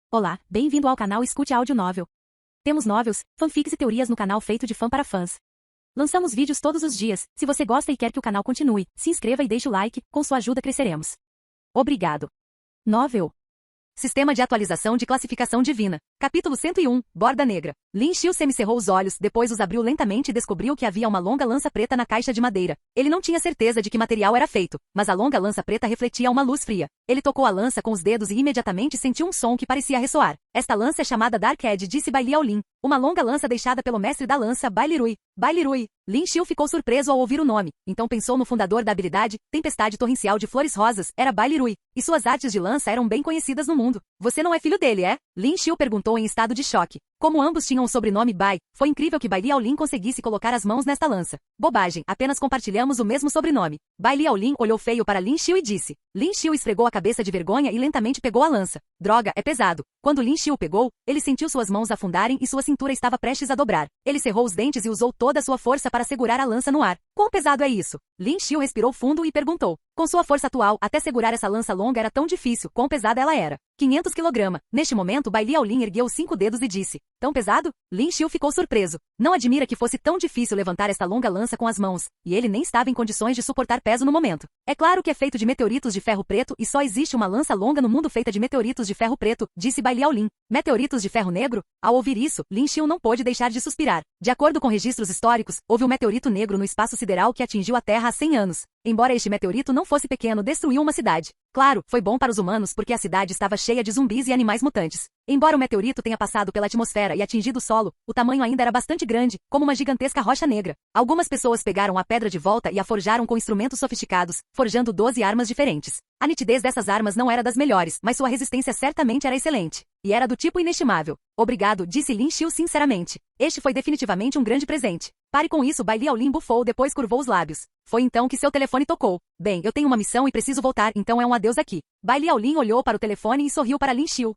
Olá, bem-vindo ao canal Escute Áudio Novel. Temos novels, fanfics e teorias no canal feito de fã para fãs. Lançamos vídeos todos os dias. Se você gosta e quer que o canal continue, se inscreva e deixe o like, com sua ajuda cresceremos. Obrigado. Novel. Sistema de atualização de classificação divina. Capítulo 101, Borda Negra. Lin Xiu semicerrou os olhos, depois os abriu lentamente e descobriu que havia uma longa lança preta na caixa de madeira. Ele não tinha certeza de que material era feito, mas a longa lança preta refletia uma luz fria. Ele tocou a lança com os dedos e imediatamente sentiu um som que parecia ressoar. Esta lança é chamada Dark Edge, disse Bai Liaolin. Uma longa lança deixada pelo mestre da lança, Bai Lirui. Bai Lirui. Lin Xiu ficou surpreso ao ouvir o nome, então pensou no fundador da habilidade, Tempestade Torrencial de Flores Rosas, era Bai Lirui, e suas artes de lança eram bem conhecidas no mundo. Você não é filho dele, é? Lin Xiu perguntou em estado de choque. Como ambos tinham o sobrenome Bai, foi incrível que Bai Liaolin conseguisse colocar as mãos nesta lança. Bobagem, apenas compartilhamos o mesmo sobrenome. Bai Liaolin olhou feio para Lin Xiu e disse. Lin Xiu esfregou a cabeça de vergonha e lentamente pegou a lança. Droga, é pesado. Quando Lin Xiu pegou, ele sentiu suas mãos afundarem e sua cintura estava prestes a dobrar. Ele cerrou os dentes e usou toda a sua força para segurar a lança no ar. Quão pesado é isso? Lin Xiu respirou fundo e perguntou. Com sua força atual, até segurar essa lança longa era tão difícil, quão pesada ela era. 500 kg. Neste momento, Bai Liaolin ergueu os 5 dedos e disse. Tão pesado? Lin Xiu ficou surpreso. Não admira que fosse tão difícil levantar esta longa lança com as mãos, e ele nem estava em condições de suportar peso no momento. É claro que é feito de meteoritos de ferro preto e só existe uma lança longa no mundo feita de meteoritos de ferro preto, disse Bai Liaolin. Meteoritos de ferro negro? Ao ouvir isso, Lin Xiu não pôde deixar de suspirar. De acordo com registros históricos, houve um meteorito negro no espaço sideral que atingiu a Terra há 100 anos. Embora este meteorito não fosse pequeno, destruiu uma cidade. Claro, foi bom para os humanos porque a cidade estava cheia de zumbis e animais mutantes. Embora o meteorito tenha passado pela atmosfera e atingido o solo, o tamanho ainda era bastante grande, como uma gigantesca rocha negra. Algumas pessoas pegaram a pedra de volta e a forjaram com instrumentos sofisticados, forjando 12 armas diferentes. A nitidez dessas armas não era das melhores, mas sua resistência certamente era excelente. E era do tipo inestimável. Obrigado, disse Lin Xiu sinceramente. Este foi definitivamente um grande presente. Pare com isso, Bai Liaolin bufou, depois curvou os lábios. Foi então que seu telefone tocou. Bem, eu tenho uma missão e preciso voltar, então é um adeus aqui. Bai Liaolin olhou para o telefone e sorriu para Lin Xiu.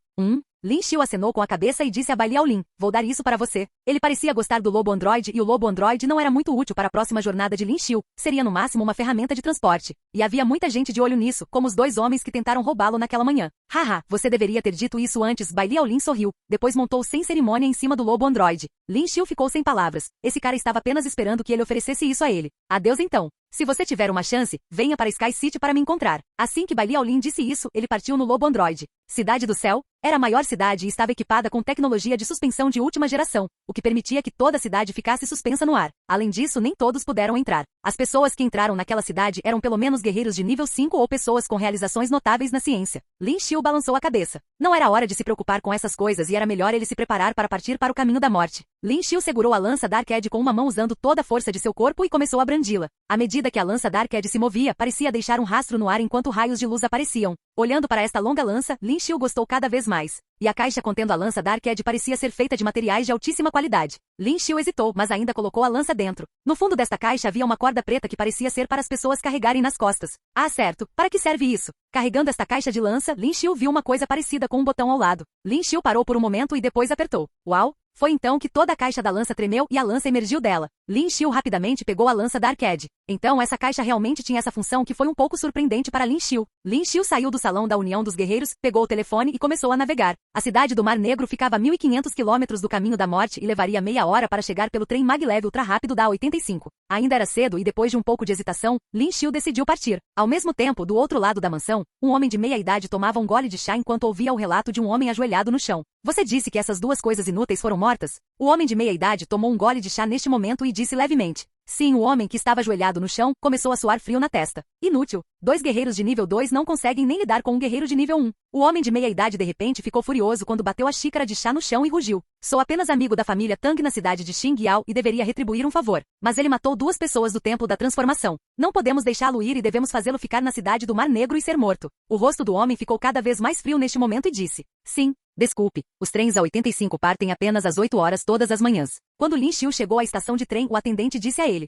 Lin Xiu acenou com a cabeça e disse a Bai Liaolin, vou dar isso para você. Ele parecia gostar do lobo androide e o lobo androide não era muito útil para a próxima jornada de Lin Xiu, seria no máximo uma ferramenta de transporte. E havia muita gente de olho nisso, como os 2 homens que tentaram roubá-lo naquela manhã. Haha, você deveria ter dito isso antes, Bai Liaolin sorriu, depois montou sem cerimônia em cima do lobo androide. Lin Xiu ficou sem palavras, esse cara estava apenas esperando que ele oferecesse isso a ele. Adeus então. Se você tiver uma chance, venha para Sky City para me encontrar. Assim que Bai Liaolin disse isso, ele partiu no lobo androide. Cidade do Céu? Era a maior cidade e estava equipada com tecnologia de suspensão de última geração, o que permitia que toda a cidade ficasse suspensa no ar. Além disso, nem todos puderam entrar. As pessoas que entraram naquela cidade eram pelo menos guerreiros de nível 5 ou pessoas com realizações notáveis na ciência. Lin Xiu balançou a cabeça. Não era hora de se preocupar com essas coisas e era melhor ele se preparar para partir para o caminho da morte. Lin Xiu segurou a lança Dark Edge com uma mão usando toda a força de seu corpo e começou a brandi-la. À medida que a lança Dark Edge se movia, parecia deixar um rastro no ar enquanto raios de luz apareciam. Olhando para esta longa lança, Lin Xiu gostou cada vez mais. E a caixa contendo a lança Dark Edge parecia ser feita de materiais de altíssima qualidade. Lin Xiu hesitou, mas ainda colocou a lança dentro. No fundo desta caixa havia uma corda preta que parecia ser para as pessoas carregarem nas costas. Ah, certo. Para que serve isso? Carregando esta caixa de lança, Lin Xiu viu uma coisa parecida com um botão ao lado. Lin Xiu parou por um momento e depois apertou. Uau! Foi então que toda a caixa da lança tremeu e a lança emergiu dela. Lin Xiu rapidamente pegou a lança Dark Edge. Então essa caixa realmente tinha essa função que foi um pouco surpreendente para Lin Xiu. Lin Xiu saiu do salão da União dos Guerreiros, pegou o telefone e começou a navegar. A cidade do Mar Negro ficava a 1.500 quilômetros do caminho da morte e levaria meia hora para chegar pelo trem maglev ultra rápido da A85. Ainda era cedo e depois de um pouco de hesitação, Lin Xiu decidiu partir. Ao mesmo tempo, do outro lado da mansão, um homem de meia idade tomava um gole de chá enquanto ouvia o relato de um homem ajoelhado no chão. Você disse que essas 2 coisas inúteis foram mortas? O homem de meia idade tomou um gole de chá neste momento e disse levemente. Sim, o homem que estava ajoelhado no chão começou a suar frio na testa. Inútil. 2 guerreiros de nível 2 não conseguem nem lidar com um guerreiro de nível 1. O homem de meia idade de repente ficou furioso quando bateu a xícara de chá no chão e rugiu. Sou apenas amigo da família Tang na cidade de Xingyao e deveria retribuir um favor. Mas ele matou 2 pessoas do Templo da Transformação. Não podemos deixá-lo ir e devemos fazê-lo ficar na cidade do Mar Negro e ser morto. O rosto do homem ficou cada vez mais frio neste momento e disse. Sim. Desculpe, os trens A85 partem apenas às 8 horas todas as manhãs. Quando Lin Xiu chegou à estação de trem, o atendente disse a ele.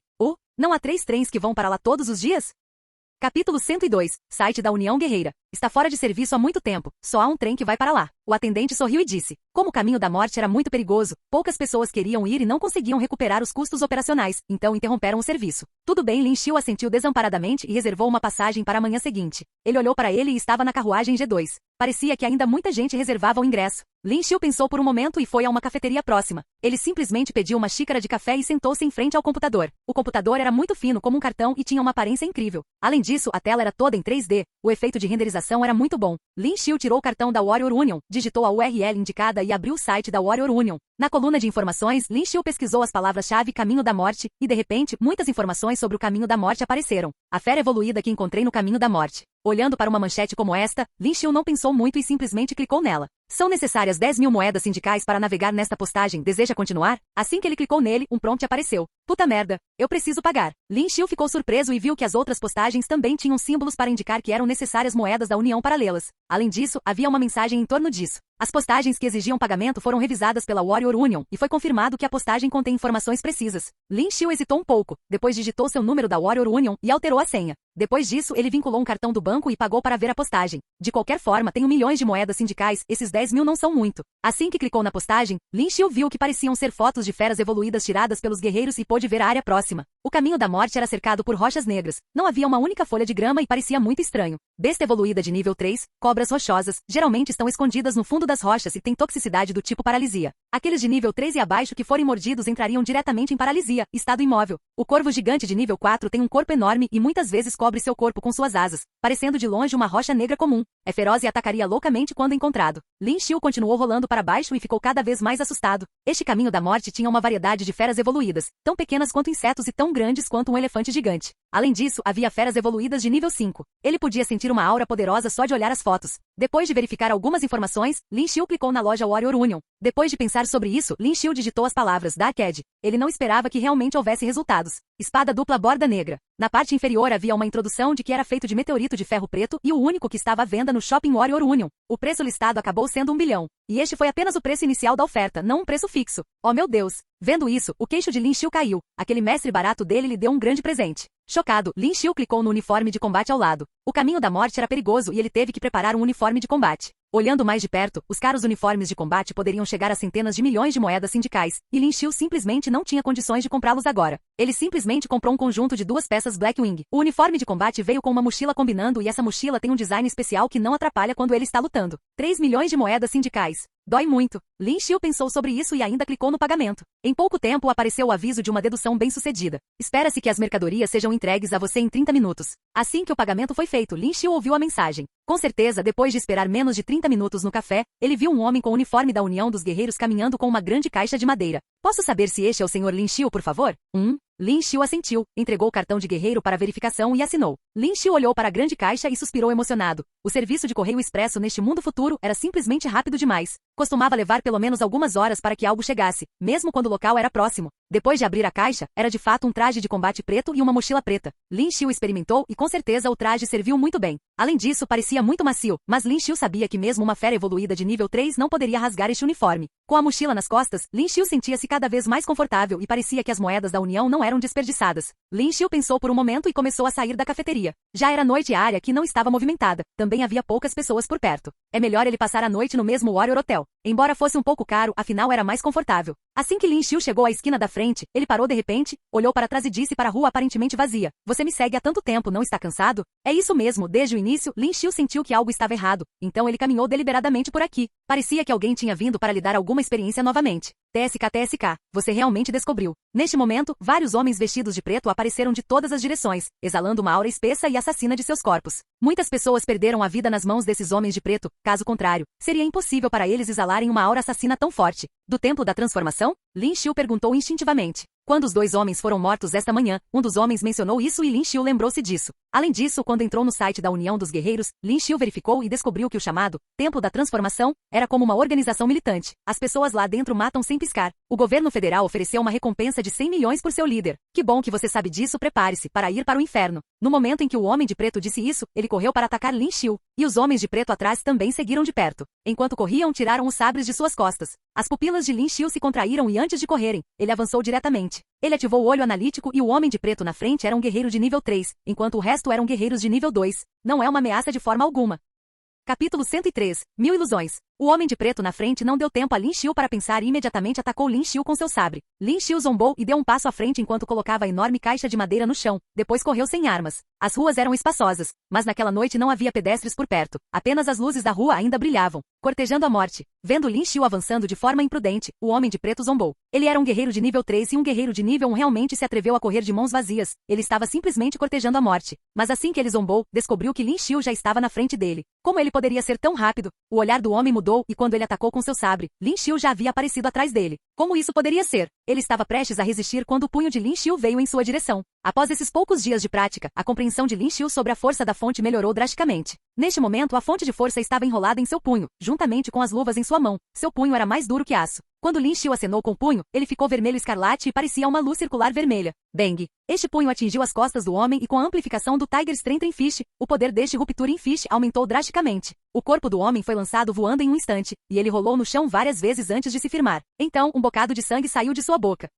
Não há 3 trens que vão para lá todos os dias? Capítulo 102, Site da União Guerreira. Está fora de serviço há muito tempo, só há um trem que vai para lá. O atendente sorriu e disse. Como o caminho da morte era muito perigoso, poucas pessoas queriam ir e não conseguiam recuperar os custos operacionais, então interromperam o serviço. Tudo bem, Lin Xiu assentiu desamparadamente e reservou uma passagem para a manhã seguinte. Ele olhou para ele e estava na carruagem G2. Parecia que ainda muita gente reservava o ingresso. Lin Xiu pensou por um momento e foi a uma cafeteria próxima. Ele simplesmente pediu uma xícara de café e sentou-se em frente ao computador. O computador era muito fino como um cartão e tinha uma aparência incrível. Além disso, a tela era toda em 3D. O efeito de renderização era muito bom. Lin Xiu tirou o cartão da Warrior Union, digitou a URL indicada e abriu o site da Warrior Union. Na coluna de informações, Lin Xiu pesquisou as palavras-chave Caminho da Morte, e de repente, muitas informações sobre o Caminho da Morte apareceram. A fera evoluída que encontrei no Caminho da Morte. Olhando para uma manchete como esta, Lin Xiu não pensou muito e simplesmente clicou nela. São necessárias 10.000 moedas sindicais para navegar nesta postagem. Deseja continuar? Assim que ele clicou nele, um prompt apareceu. Puta merda, eu preciso pagar. Lin Xiu ficou surpreso e viu que as outras postagens também tinham símbolos para indicar que eram necessárias moedas da União para lê-las. Além disso, havia uma mensagem em torno disso. As postagens que exigiam pagamento foram revisadas pela Warrior Union e foi confirmado que a postagem contém informações precisas. Lin Xiu hesitou um pouco, depois digitou seu número da Warrior Union e alterou a senha. Depois disso, ele vinculou um cartão do banco e pagou para ver a postagem. De qualquer forma, tenho milhões de moedas sindicais, esses 10.000 não são muito. Assim que clicou na postagem, Lin Xiu viu que pareciam ser fotos de feras evoluídas tiradas pelos guerreiros e pôde ver a área próxima. O caminho da morte era cercado por rochas negras. Não havia uma única folha de grama e parecia muito estranho. Besta evoluída de nível 3, cobras rochosas, geralmente estão escondidas no fundo das rochas e têm toxicidade do tipo paralisia. Aqueles de nível 3 e abaixo que forem mordidos entrariam diretamente em paralisia, estado imóvel. O corvo gigante de nível 4 tem um corpo enorme e muitas vezes cobre seu corpo com suas asas, parecendo de longe uma rocha negra comum. É feroz e atacaria loucamente quando encontrado. Lin Xiu continuou rolando para baixo e ficou cada vez mais assustado. Este caminho da morte tinha uma variedade de feras evoluídas, tão pequenas quanto insetos e tão grandes quanto um elefante gigante. Além disso, havia feras evoluídas de nível 5. Ele podia sentir uma aura poderosa só de olhar as fotos. Depois de verificar algumas informações, Lin Xiu clicou na loja Warrior Union. Depois de pensar sobre isso, Lin Xiu digitou as palavras Dark Edge. Ele não esperava que realmente houvesse resultados. Espada dupla borda negra. Na parte inferior havia uma introdução de que era feito de meteorito de ferro preto e o único que estava à venda no Shopping Warrior Union. O preço listado acabou sendo 1 bilhão. E este foi apenas o preço inicial da oferta, não um preço fixo. Oh meu Deus! Vendo isso, o queixo de Lin Xiu caiu. Aquele mestre barato dele lhe deu um grande presente. Chocado, Lin Xiu clicou no uniforme de combate ao lado. O caminho da morte era perigoso e ele teve que preparar um uniforme de combate. Olhando mais de perto, os caros uniformes de combate poderiam chegar a centenas de milhões de moedas sindicais, e Lin Xiu simplesmente não tinha condições de comprá-los agora. Ele simplesmente comprou um conjunto de 2 peças Blackwing. O uniforme de combate veio com uma mochila combinando e essa mochila tem um design especial que não atrapalha quando ele está lutando. 3 milhões de moedas sindicais. Dói muito. Lin Xiu pensou sobre isso e ainda clicou no pagamento. Em pouco tempo apareceu o aviso de uma dedução bem-sucedida. Espera-se que as mercadorias sejam entregues a você em 30 minutos. Assim que o pagamento foi feito, Lin Xiu ouviu a mensagem. Com certeza, depois de esperar menos de 30 minutos no café, ele viu um homem com o uniforme da União dos Guerreiros caminhando com uma grande caixa de madeira. Posso saber se este é o Sr. Lin Xiu, por favor? Lin Xiu assentiu, entregou o cartão de guerreiro para verificação e assinou. Lin Xiu olhou para a grande caixa e suspirou emocionado. O serviço de correio expresso neste mundo futuro era simplesmente rápido demais. Costumava levar pelo menos algumas horas para que algo chegasse, mesmo quando o local era próximo. Depois de abrir a caixa, era de fato um traje de combate preto e uma mochila preta. Lin Xiu experimentou e com certeza o traje serviu muito bem. Além disso, parecia muito macio, mas Lin Xiu sabia que mesmo uma fera evoluída de nível 3 não poderia rasgar este uniforme. Com a mochila nas costas, Lin Xiu sentia-se cada vez mais confortável e parecia que as moedas da União não eram desperdiçadas. Lin Xiu pensou por um momento e começou a sair da cafeteria. Já era noite e a área aqui não estava movimentada. Também havia poucas pessoas por perto. É melhor ele passar a noite no mesmo Warrior Hotel. Embora fosse um pouco caro, afinal era mais confortável. Assim que Lin Xiu chegou à esquina da frente, ele parou de repente, olhou para trás e disse para a rua aparentemente vazia. Você me segue há tanto tempo, não está cansado? É isso mesmo, desde o início, Lin Xiu sentiu que algo estava errado. Então ele caminhou deliberadamente por aqui. Parecia que alguém tinha vindo para lhe dar alguma experiência novamente. TSK, você realmente descobriu. Neste momento, vários homens vestidos de preto apareceram de todas as direções, exalando uma aura espessa e assassina de seus corpos. Muitas pessoas perderam a vida nas mãos desses homens de preto, caso contrário, seria impossível para eles exalarem uma aura assassina tão forte. Do Templo da Transformação? Lin Xiu perguntou instintivamente. Quando os 2 homens foram mortos esta manhã, um dos homens mencionou isso e Lin Xiu lembrou-se disso. Além disso, quando entrou no site da União dos Guerreiros, Lin Xiu verificou e descobriu que o chamado Templo da Transformação era como uma organização militante. As pessoas lá dentro matam sem piscar. O governo federal ofereceu uma recompensa de 100 milhões por seu líder. Que bom que você sabe disso, prepare-se para ir para o inferno. No momento em que o homem de preto disse isso, ele correu para atacar Lin Xiu. E os homens de preto atrás também seguiram de perto. Enquanto corriam, tiraram os sabres de suas costas. As pupilas de Lin Xiu se contraíram e antes de correrem, ele avançou diretamente. Ele ativou o olho analítico e o homem de preto na frente era um guerreiro de nível 3, enquanto o resto eram guerreiros de nível 2. Não é uma ameaça de forma alguma. Capítulo 103. Mil ilusões. O homem de preto na frente não deu tempo a Lin Xiu para pensar e imediatamente atacou Lin Xiu com seu sabre. Lin Xiu zombou e deu um passo à frente enquanto colocava a enorme caixa de madeira no chão, depois correu sem armas. As ruas eram espaçosas, mas naquela noite não havia pedestres por perto, apenas as luzes da rua ainda brilhavam, cortejando a morte. Vendo Lin Xiu avançando de forma imprudente, o homem de preto zombou. Ele era um guerreiro de nível 3 e um guerreiro de nível 1 realmente se atreveu a correr de mãos vazias, ele estava simplesmente cortejando a morte. Mas assim que ele zombou, descobriu que Lin Xiu já estava na frente dele. Como ele poderia ser tão rápido? O olhar do homem mudou e quando ele atacou com seu sabre, Lin Xiu já havia aparecido atrás dele. Como isso poderia ser? Ele estava prestes a resistir quando o punho de Lin Xiu veio em sua direção. Após esses poucos dias de prática, a compreensão de Lin Xiu sobre a força da fonte melhorou drasticamente. Neste momento, a fonte de força estava enrolada em seu punho, juntamente com as luvas em sua mão. Seu punho era mais duro que aço. Quando Lin Xiu acenou com o punho, ele ficou vermelho escarlate e parecia uma luz circular vermelha. Bang! Este punho atingiu as costas do homem e com a amplificação do Tiger Strength em Fish, o poder deste Rupture em Fish aumentou drasticamente. O corpo do homem foi lançado voando em um instante, e ele rolou no chão várias vezes antes de se firmar. Então, um bocado de sangue saiu de sua boca.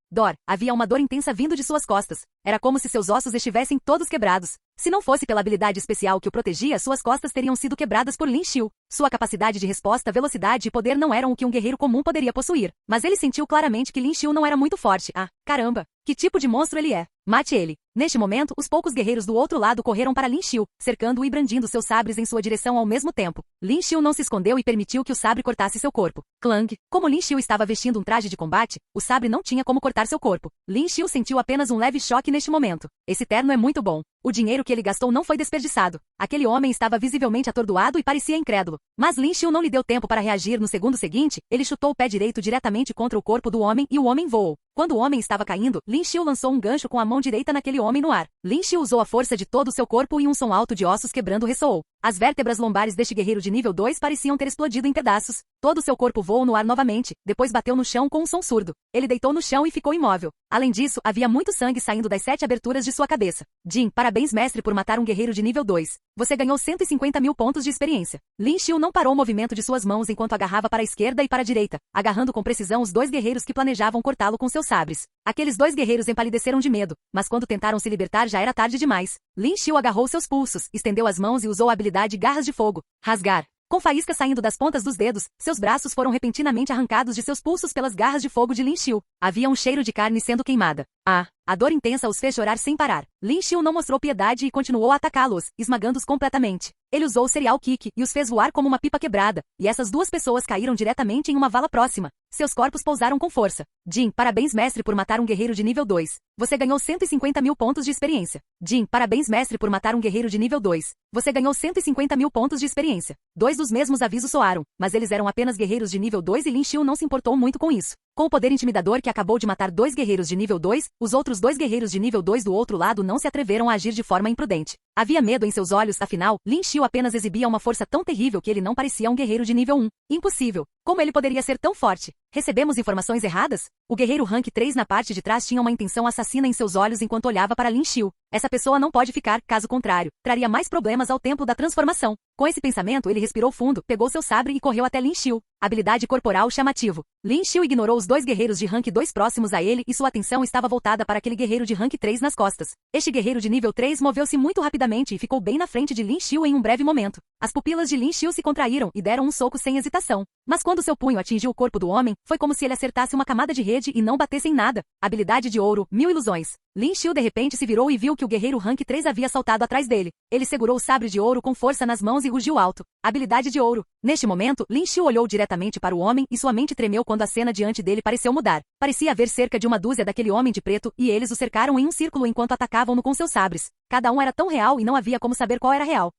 Havia uma dor intensa vindo de suas costas. Era como se seus ossos estivessem todos quebrados. Se não fosse pela habilidade especial que o protegia, suas costas teriam sido quebradas por Lin Xiu. Sua capacidade de resposta, velocidade e poder não eram o que um guerreiro comum poderia possuir. Mas ele sentiu claramente que Lin Xiu não era muito forte. Ah, caramba! Que tipo de monstro ele é? Mate ele. Neste momento, os poucos guerreiros do outro lado correram para Lin Xiu, cercando-o e brandindo seus sabres em sua direção ao mesmo tempo. Lin Xiu não se escondeu e permitiu que o sabre cortasse seu corpo. Clang! Como Lin Xiu estava vestindo um traje de combate, o sabre não tinha como cortar seu corpo. Lin Xiu sentiu apenas um leve choque neste momento. Esse terno é muito bom. O dinheiro que ele gastou não foi desperdiçado. Aquele homem estava visivelmente atordoado e parecia incrédulo. Mas Lin Xiu não lhe deu tempo para reagir. No segundo seguinte, ele chutou o pé direito diretamente contra o corpo do homem e o homem voou. Quando o homem estava caindo, Lin Xiu lançou um gancho com a mão direita naquele homem no ar. Lin Xiu usou a força de todo o seu corpo e um som alto de ossos quebrando ressoou. As vértebras lombares deste guerreiro de nível 2 pareciam ter explodido em pedaços. Todo o seu corpo voou no ar novamente, depois bateu no chão com um som surdo. Ele deitou no chão e ficou imóvel. Além disso, havia muito sangue saindo das 7 aberturas de sua cabeça. Jin, parabéns mestre por matar um guerreiro de nível 2. Você ganhou 150 mil pontos de experiência. Lin Xiu não parou o movimento de suas mãos enquanto agarrava para a esquerda e para a direita, agarrando com precisão os dois guerreiros que planejavam cortá-lo com seus sabres. Aqueles dois guerreiros empalideceram de medo, mas quando tentaram se libertar já era tarde demais. Lin Xiu agarrou seus pulsos, estendeu as mãos e usou a habilidade Garras de Fogo. Rasgar. Com faíscas saindo das pontas dos dedos, seus braços foram repentinamente arrancados de seus pulsos pelas garras de fogo de Lin Xiu. Havia um cheiro de carne sendo queimada. A dor intensa os fez chorar sem parar. Lin Xiu não mostrou piedade e continuou a atacá-los, esmagando-os completamente. Ele usou o Serial Kick e os fez voar como uma pipa quebrada, e essas duas pessoas caíram diretamente em uma vala próxima. Seus corpos pousaram com força. Jin, parabéns mestre por matar um guerreiro de nível 2. Você ganhou 150 mil pontos de experiência. Jin, parabéns mestre por matar um guerreiro de nível 2. Você ganhou 150 mil pontos de experiência. Dois dos mesmos avisos soaram, mas eles eram apenas guerreiros de nível 2 e Lin Xiu não se importou muito com isso. Com o poder intimidador que acabou de matar dois guerreiros de nível 2, os outros dois guerreiros de nível 2 do outro lado não se atreveram a agir de forma imprudente. Havia medo em seus olhos, afinal, Lin Xiu apenas exibia uma força tão terrível que ele não parecia um guerreiro de nível 1. Impossível. Como ele poderia ser tão forte? Recebemos informações erradas? O guerreiro rank 3 na parte de trás tinha uma intenção assassina em seus olhos enquanto olhava para Lin Xiu. Essa pessoa não pode ficar, caso contrário, traria mais problemas ao templo da transformação. Com esse pensamento, ele respirou fundo, pegou seu sabre e correu até Lin Xiu. Habilidade corporal chamativo. Lin Xiu ignorou os dois guerreiros de rank 2 próximos a ele e sua atenção estava voltada para aquele guerreiro de rank 3 nas costas. Este guerreiro de nível 3 moveu-se muito rapidamente e ficou bem na frente de Lin Xiu em um breve momento. As pupilas de Lin Xiu se contraíram e deram um soco sem hesitação. Mas quando seu punho atingiu o corpo do homem, foi como se ele acertasse uma camada de rede e não batesse em nada. Habilidade de ouro, 1000 ilusões. Lin Xiu de repente se virou e viu que o guerreiro rank 3 havia saltado atrás dele. Ele segurou o sabre de ouro com força nas mãos e rugiu alto. Habilidade de ouro. Neste momento, Lin Xiu olhou diretamente para o homem e sua mente tremeu quando a cena diante dele pareceu mudar. Parecia haver cerca de uma dúzia daquele homem de preto e eles o cercaram em um círculo enquanto atacavam-no com seus sabres. Cada um era tão real e não havia como saber qual era real.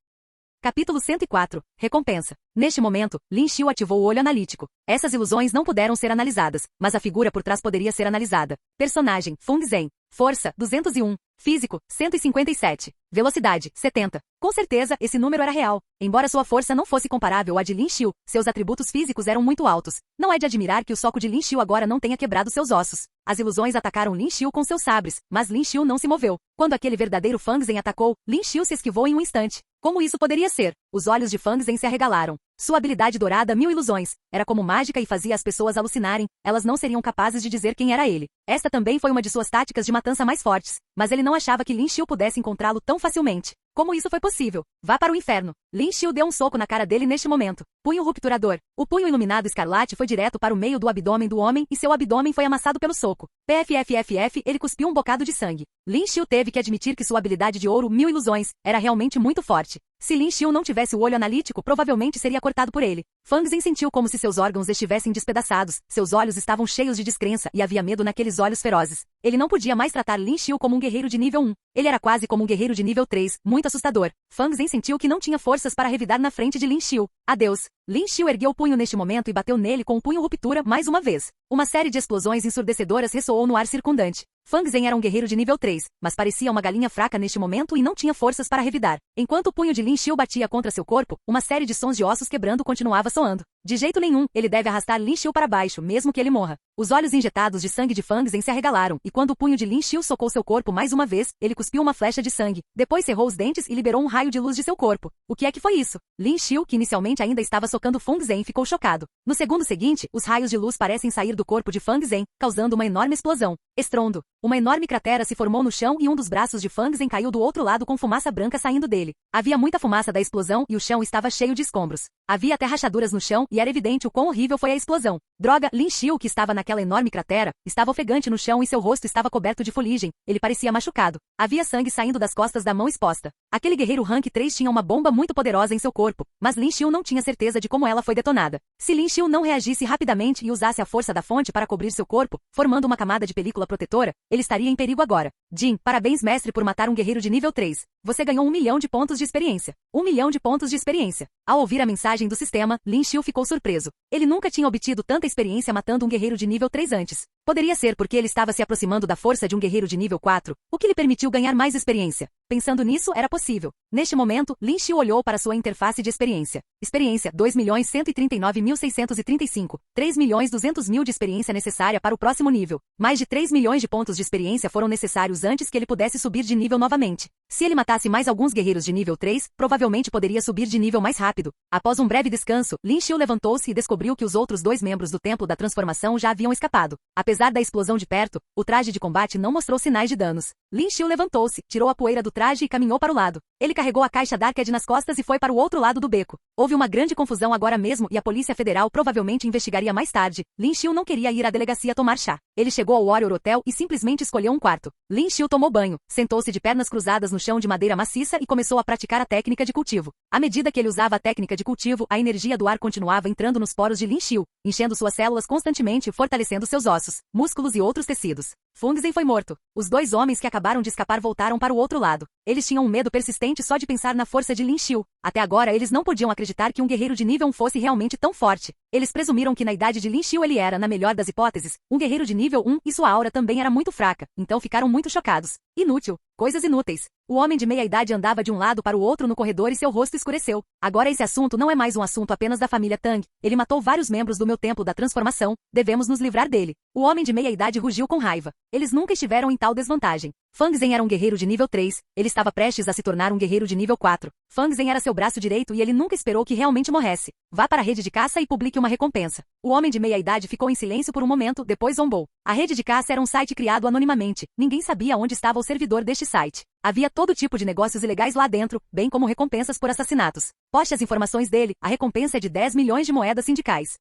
Capítulo 104. Recompensa. Neste momento, Lin Xiu ativou o olho analítico. Essas ilusões não puderam ser analisadas, mas a figura por trás poderia ser analisada. Personagem, Feng Zhen. Força, 201. Físico, 157. Velocidade, 70. Com certeza, esse número era real. Embora sua força não fosse comparável à de Lin Xiu, seus atributos físicos eram muito altos. Não é de admirar que o soco de Lin Xiu agora não tenha quebrado seus ossos. As ilusões atacaram Lin Xiu com seus sabres, mas Lin Xiu não se moveu. Quando aquele verdadeiro Feng Zhen atacou, Lin Xiu se esquivou em um instante. Como isso poderia ser? Os olhos de Feng Zhen se arregalaram. Sua habilidade dourada 1000 ilusões. Era como mágica e fazia as pessoas alucinarem. Elas não seriam capazes de dizer quem era ele. Esta também foi uma de suas táticas de matança mais fortes. Mas ele não achava que Lin Xiu pudesse encontrá-lo tão facilmente. Como isso foi possível? Vá para o inferno. Lin Xiu deu um soco na cara dele neste momento. Punho rupturador. O punho iluminado escarlate foi direto para o meio do abdômen do homem e seu abdômen foi amassado pelo soco. PFFFF, ele cuspiu um bocado de sangue. Lin Xiu teve que admitir que sua habilidade de ouro 1000 ilusões era realmente muito forte. Se Lin Xiu não tivesse o olho analítico, provavelmente seria cortado por ele. Fang Zhen sentiu como se seus órgãos estivessem despedaçados, seus olhos estavam cheios de descrença e havia medo naqueles olhos ferozes. Ele não podia mais tratar Lin Xiu como um guerreiro de nível 1. Ele era quase como um guerreiro de nível 3, muito assustador. Fang Zhen sentiu que não tinha forças para revidar na frente de Lin Xiu. Adeus. Lin Xiu ergueu o punho neste momento e bateu nele com o punho ruptura mais uma vez. Uma série de explosões ensurdecedoras ressoou no ar circundante. Fang Zhen era um guerreiro de nível 3, mas parecia uma galinha fraca neste momento e não tinha forças para revidar. Enquanto o punho de Lin Xiu batia contra seu corpo, uma série de sons de ossos quebrando continuava soando. De jeito nenhum, ele deve arrastar Lin Xiu para baixo, mesmo que ele morra. Os olhos injetados de sangue de Fang Zhen se arregalaram, e quando o punho de Lin Xiu socou seu corpo mais uma vez, ele cuspiu uma flecha de sangue. Depois cerrou os dentes e liberou um raio de luz de seu corpo. O que é que foi isso? Lin Xiu, que inicialmente ainda estava socando Fang Zhen, ficou chocado. No segundo seguinte, os raios de luz parecem sair do corpo de Fang Zhen, causando uma enorme explosão. Estrondo. Uma enorme cratera se formou no chão e um dos braços de Fang Zhen caiu do outro lado com fumaça branca saindo dele. Havia muita fumaça da explosão e o chão estava cheio de escombros. Havia até rachaduras no chão e era evidente o quão horrível foi a explosão. Droga, Lin Xiu, que estava naquela enorme cratera, estava ofegante no chão e seu rosto estava coberto de fuligem. Ele parecia machucado. Havia sangue saindo das costas da mão exposta. Aquele guerreiro Rank 3 tinha uma bomba muito poderosa em seu corpo, mas Lin Xiu não tinha certeza de como ela foi detonada. Se Lin Xiu não reagisse rapidamente e usasse a força da fonte para cobrir seu corpo, formando uma camada de película protetora, ele estaria em perigo agora. Jin, parabéns mestre por matar um guerreiro de nível 3. Você ganhou 1 milhão de pontos de experiência. 1 milhão de pontos de experiência. Ao ouvir a mensagem do sistema, Lin Xiu ficou surpreso. Ele nunca tinha obtido tanta experiência matando um guerreiro de nível 3 antes. Poderia ser porque ele estava se aproximando da força de um guerreiro de nível 4, o que lhe permitiu ganhar mais experiência. Pensando nisso, era possível. Neste momento, Lin Xiu olhou para sua interface de experiência. Experiência, 2.139.635. 3.200.000 de experiência necessária para o próximo nível. Mais de 3 milhões de pontos de experiência foram necessários antes que ele pudesse subir de nível novamente. Se ele matasse mais alguns guerreiros de nível 3, provavelmente poderia subir de nível mais rápido. Após um breve descanso, Lin Xiu levantou-se e descobriu que os outros 2 membros do Templo da Transformação já haviam escapado. Apesar da explosão de perto, o traje de combate não mostrou sinais de danos. Lin Xiu levantou-se, tirou a poeira do traje e caminhou para o lado. Ele carregou a caixa Darked nas costas e foi para o outro lado do beco. Houve uma grande confusão agora mesmo e a Polícia Federal provavelmente investigaria mais tarde. Lin Xiu não queria ir à delegacia tomar chá. Ele chegou ao Warrior Hotel e simplesmente escolheu um quarto. Lin Xiu tomou banho, sentou-se de pernas cruzadas no chão de madeira maciça e começou a praticar a técnica de cultivo. À medida que ele usava a técnica de cultivo, a energia do ar continuava entrando nos poros de Lin Xiu, enchendo suas células constantemente e fortalecendo seus ossos, músculos e outros tecidos. Fang Zhen foi morto. Os 2 homens que acabaram de escapar voltaram para o outro lado. Eles tinham um medo persistente só de pensar na força de Lin Xiu. Até agora eles não podiam acreditar que um guerreiro de nível 1 fosse realmente tão forte. Eles presumiram que na idade de Lin Xiu ele era, na melhor das hipóteses, um guerreiro de nível 1 e sua aura também era muito fraca, então ficaram muito chocados. Inútil. Coisas inúteis. O homem de meia-idade andava de um lado para o outro no corredor e seu rosto escureceu. Agora esse assunto não é mais um assunto apenas da família Tang. Ele matou vários membros do meu templo da transformação. Devemos nos livrar dele. O homem de meia-idade rugiu com raiva. Eles nunca estiveram em tal desvantagem. Fang Zhen era um guerreiro de nível 3. Ele estava prestes a se tornar um guerreiro de nível 4. Fang Zhen era seu braço direito e ele nunca esperou que realmente morresse. Vá para a rede de caça e publique uma recompensa. O homem de meia-idade ficou em silêncio por um momento, depois zombou. A rede de caça era um site criado anonimamente. Ninguém sabia onde estava o servidor deste site. Havia todo tipo de negócios ilegais lá dentro, bem como recompensas por assassinatos. Poste as informações dele, a recompensa é de 10 milhões de moedas sindicais.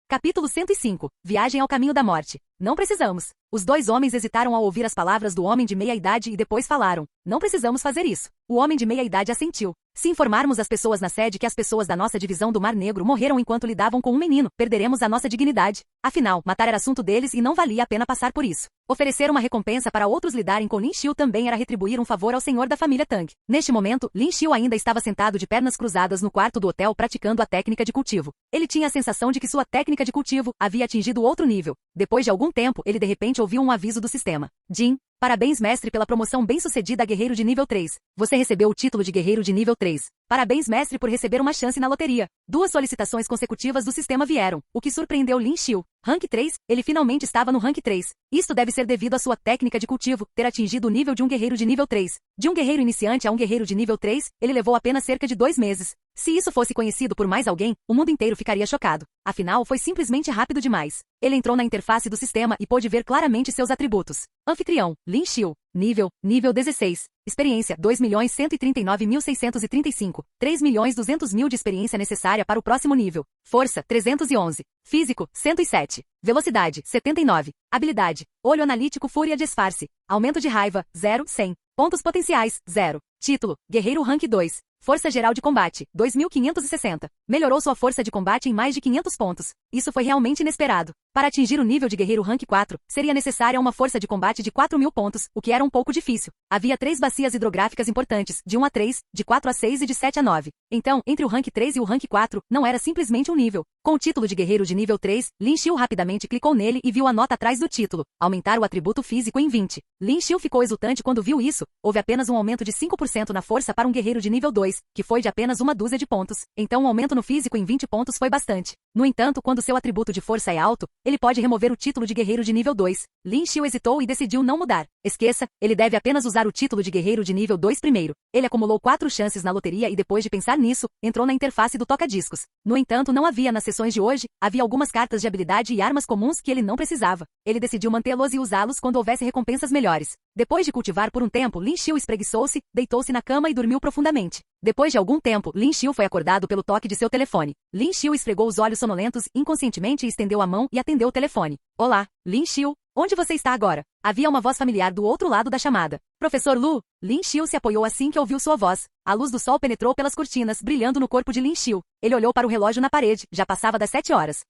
Capítulo 105. Viagem ao caminho da morte. Não precisamos. Os 2 homens hesitaram ao ouvir as palavras do homem de meia-idade e depois falaram. Não precisamos fazer isso. O homem de meia-idade assentiu. Se informarmos as pessoas na sede que as pessoas da nossa divisão do Mar Negro morreram enquanto lidavam com um menino, perderemos a nossa dignidade. Afinal, matar era assunto deles e não valia a pena passar por isso. Oferecer uma recompensa para outros lidarem com Lin Xiu também era retribuir um favor ao senhor da família Tang. Neste momento, Lin Xiu ainda estava sentado de pernas cruzadas no quarto do hotel praticando a técnica de cultivo. Ele tinha a sensação de que sua técnica de cultivo havia atingido outro nível. Depois de algum tempo, ele de repente ouviu um aviso do sistema. Jin, parabéns mestre pela promoção bem-sucedida a guerreiro de nível 3. Você recebeu o título de guerreiro de nível 3. Parabéns mestre por receber uma chance na loteria. 2 solicitações consecutivas do sistema vieram, o que surpreendeu Lin Xiu. Rank 3, ele finalmente estava no Rank 3. Isto deve ser devido à sua técnica de cultivo, ter atingido o nível de um guerreiro de nível 3. De um guerreiro iniciante a um guerreiro de nível 3, ele levou apenas cerca de 2 meses. Se isso fosse conhecido por mais alguém, o mundo inteiro ficaria chocado. Afinal, foi simplesmente rápido demais. Ele entrou na interface do sistema e pôde ver claramente seus atributos. Anfitrião, Lin Xiu. Nível 16. Experiência, 2.139.635. 3.200.000 de experiência necessária para o próximo nível. Força, 311. Físico, 107. Velocidade, 79. Habilidade, olho analítico, fúria, disfarce. Aumento de raiva, 0, 100. Pontos potenciais, 0. Título, Guerreiro Rank 2. Força geral de combate, 2.560. Melhorou sua força de combate em mais de 500 pontos. Isso foi realmente inesperado. Para atingir o nível de Guerreiro Rank 4, seria necessária uma força de combate de 4.000 pontos, o que era um pouco difícil. Havia 3 bacias hidrográficas importantes, de 1 a 3, de 4 a 6 e de 7 a 9. Então, entre o Rank 3 e o Rank 4, não era simplesmente um nível. Com o título de Guerreiro de nível 3, Lin Xiu rapidamente clicou nele e viu a nota atrás do título. Aumentar o atributo físico em 20. Lin Xiu ficou exultante quando viu isso. Houve apenas um aumento de 5% na força para um guerreiro de nível 2, que foi de apenas uma dúzia de pontos. Então um aumento no físico em 20 pontos foi bastante. No entanto, quando seu atributo de força é alto, ele pode remover o título de guerreiro de nível 2. Lin Xiu hesitou e decidiu não mudar. Esqueça, ele deve apenas usar o título de guerreiro de nível 2 primeiro. Ele acumulou 4 chances na loteria e depois de pensar nisso, entrou na interface do toca-discos. No entanto, não havia nas sessões de hoje, havia algumas cartas de habilidade e armas comuns que ele não precisava. Ele decidiu mantê-los e usá-los quando houvesse recompensas melhores. Depois de cultivar por um tempo, Lin Xiu espreguiçou-se, deitou-se na cama e dormiu profundamente. Depois de algum tempo, Lin Xiu foi acordado pelo toque de seu telefone. Lin Xiu esfregou os olhos sonolentos inconscientemente e estendeu a mão e atendeu o telefone. Olá, Lin Xiu, onde você está agora? Havia uma voz familiar do outro lado da chamada. Professor Lu, Lin Xiu se apoiou assim que ouviu sua voz. A luz do sol penetrou pelas cortinas, brilhando no corpo de Lin Xiu. Ele olhou para o relógio na parede, já passava das 7 horas.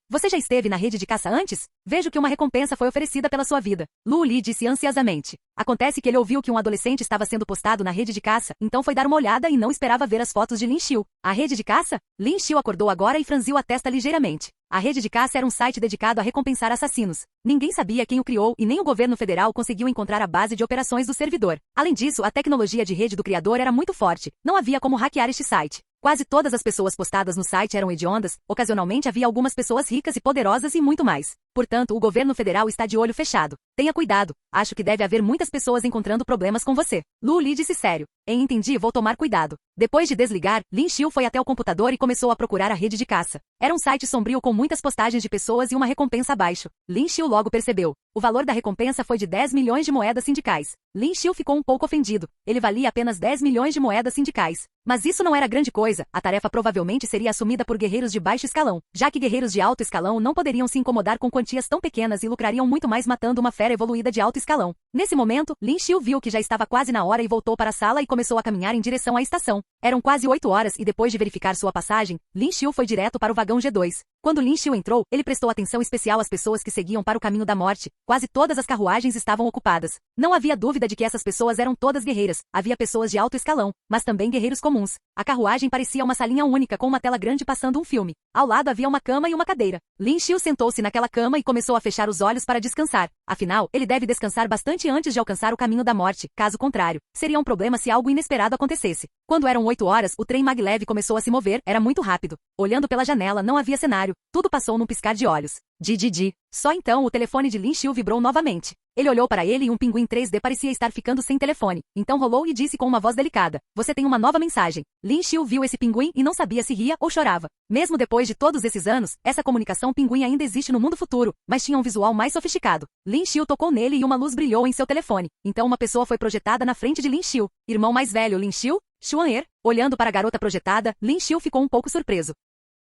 Você já esteve na rede de caça antes? Vejo que uma recompensa foi oferecida pela sua vida. Lu Li disse ansiosamente. Acontece que ele ouviu que um adolescente estava sendo postado na rede de caça, então foi dar uma olhada e não esperava ver as fotos de Lin Xiu. A rede de caça? Lin Xiu acordou agora e franziu a testa ligeiramente. A rede de caça era um site dedicado a recompensar assassinos. Ninguém sabia quem o criou e nem o governo federal conseguiu encontrar a base de operações do servidor. Além disso, a tecnologia de rede do criador era muito forte. Não havia como hackear este site. Quase todas as pessoas postadas no site eram hediondas, ocasionalmente havia algumas pessoas ricas e poderosas e muito mais. Portanto, o governo federal está de olho fechado. Tenha cuidado, acho que deve haver muitas pessoas encontrando problemas com você. Lu Li disse sério. Entendi, vou tomar cuidado. Depois de desligar, Lin Xiu foi até o computador e começou a procurar a rede de caça. Era um site sombrio com muitas postagens de pessoas e uma recompensa abaixo. Lin Xiu logo percebeu. O valor da recompensa foi de 10 milhões de moedas sindicais. Lin Xiu ficou um pouco ofendido. Ele valia apenas 10 milhões de moedas sindicais. Mas isso não era grande coisa, a tarefa provavelmente seria assumida por guerreiros de baixo escalão, já que guerreiros de alto escalão não poderiam se incomodar com quantias tão pequenas e lucrariam muito mais matando uma fera evoluída de alto escalão. Nesse momento, Lin Xiu viu que já estava quase na hora e voltou para a sala e começou a caminhar em direção à estação. Eram quase 8 horas e depois de verificar sua passagem, Lin Xiu foi direto para o vagão G2. Quando Lin Xiu entrou, ele prestou atenção especial às pessoas que seguiam para o caminho da morte. Quase todas as carruagens estavam ocupadas. Não havia dúvida de que essas pessoas eram todas guerreiras. Havia pessoas de alto escalão, mas também guerreiros comuns. A carruagem parecia uma salinha única com uma tela grande passando um filme. Ao lado havia uma cama e uma cadeira. Lin Xiu sentou-se naquela cama e começou a fechar os olhos para descansar. Afinal, ele deve descansar bastante antes de alcançar o caminho da morte. Caso contrário, seria um problema se algo inesperado acontecesse. Quando eram 8 horas, o trem maglev começou a se mover. Era muito rápido. Olhando pela janela, não havia cenário. Tudo passou num piscar de olhos. Di. Só então o telefone de Lin Xiu vibrou novamente. Ele olhou para ele e um pinguim 3D parecia estar ficando sem telefone. Então rolou e disse com uma voz delicada. Você tem uma nova mensagem. Lin Xiu viu esse pinguim e não sabia se ria ou chorava. Mesmo depois de todos esses anos, essa comunicação pinguim ainda existe no mundo futuro, mas tinha um visual mais sofisticado. Lin Xiu tocou nele e uma luz brilhou em seu telefone. Então uma pessoa foi projetada na frente de Lin Xiu. Irmão mais velho Lin Xiu? Xuan-er. Olhando para a garota projetada, Lin Xiu ficou um pouco surpreso.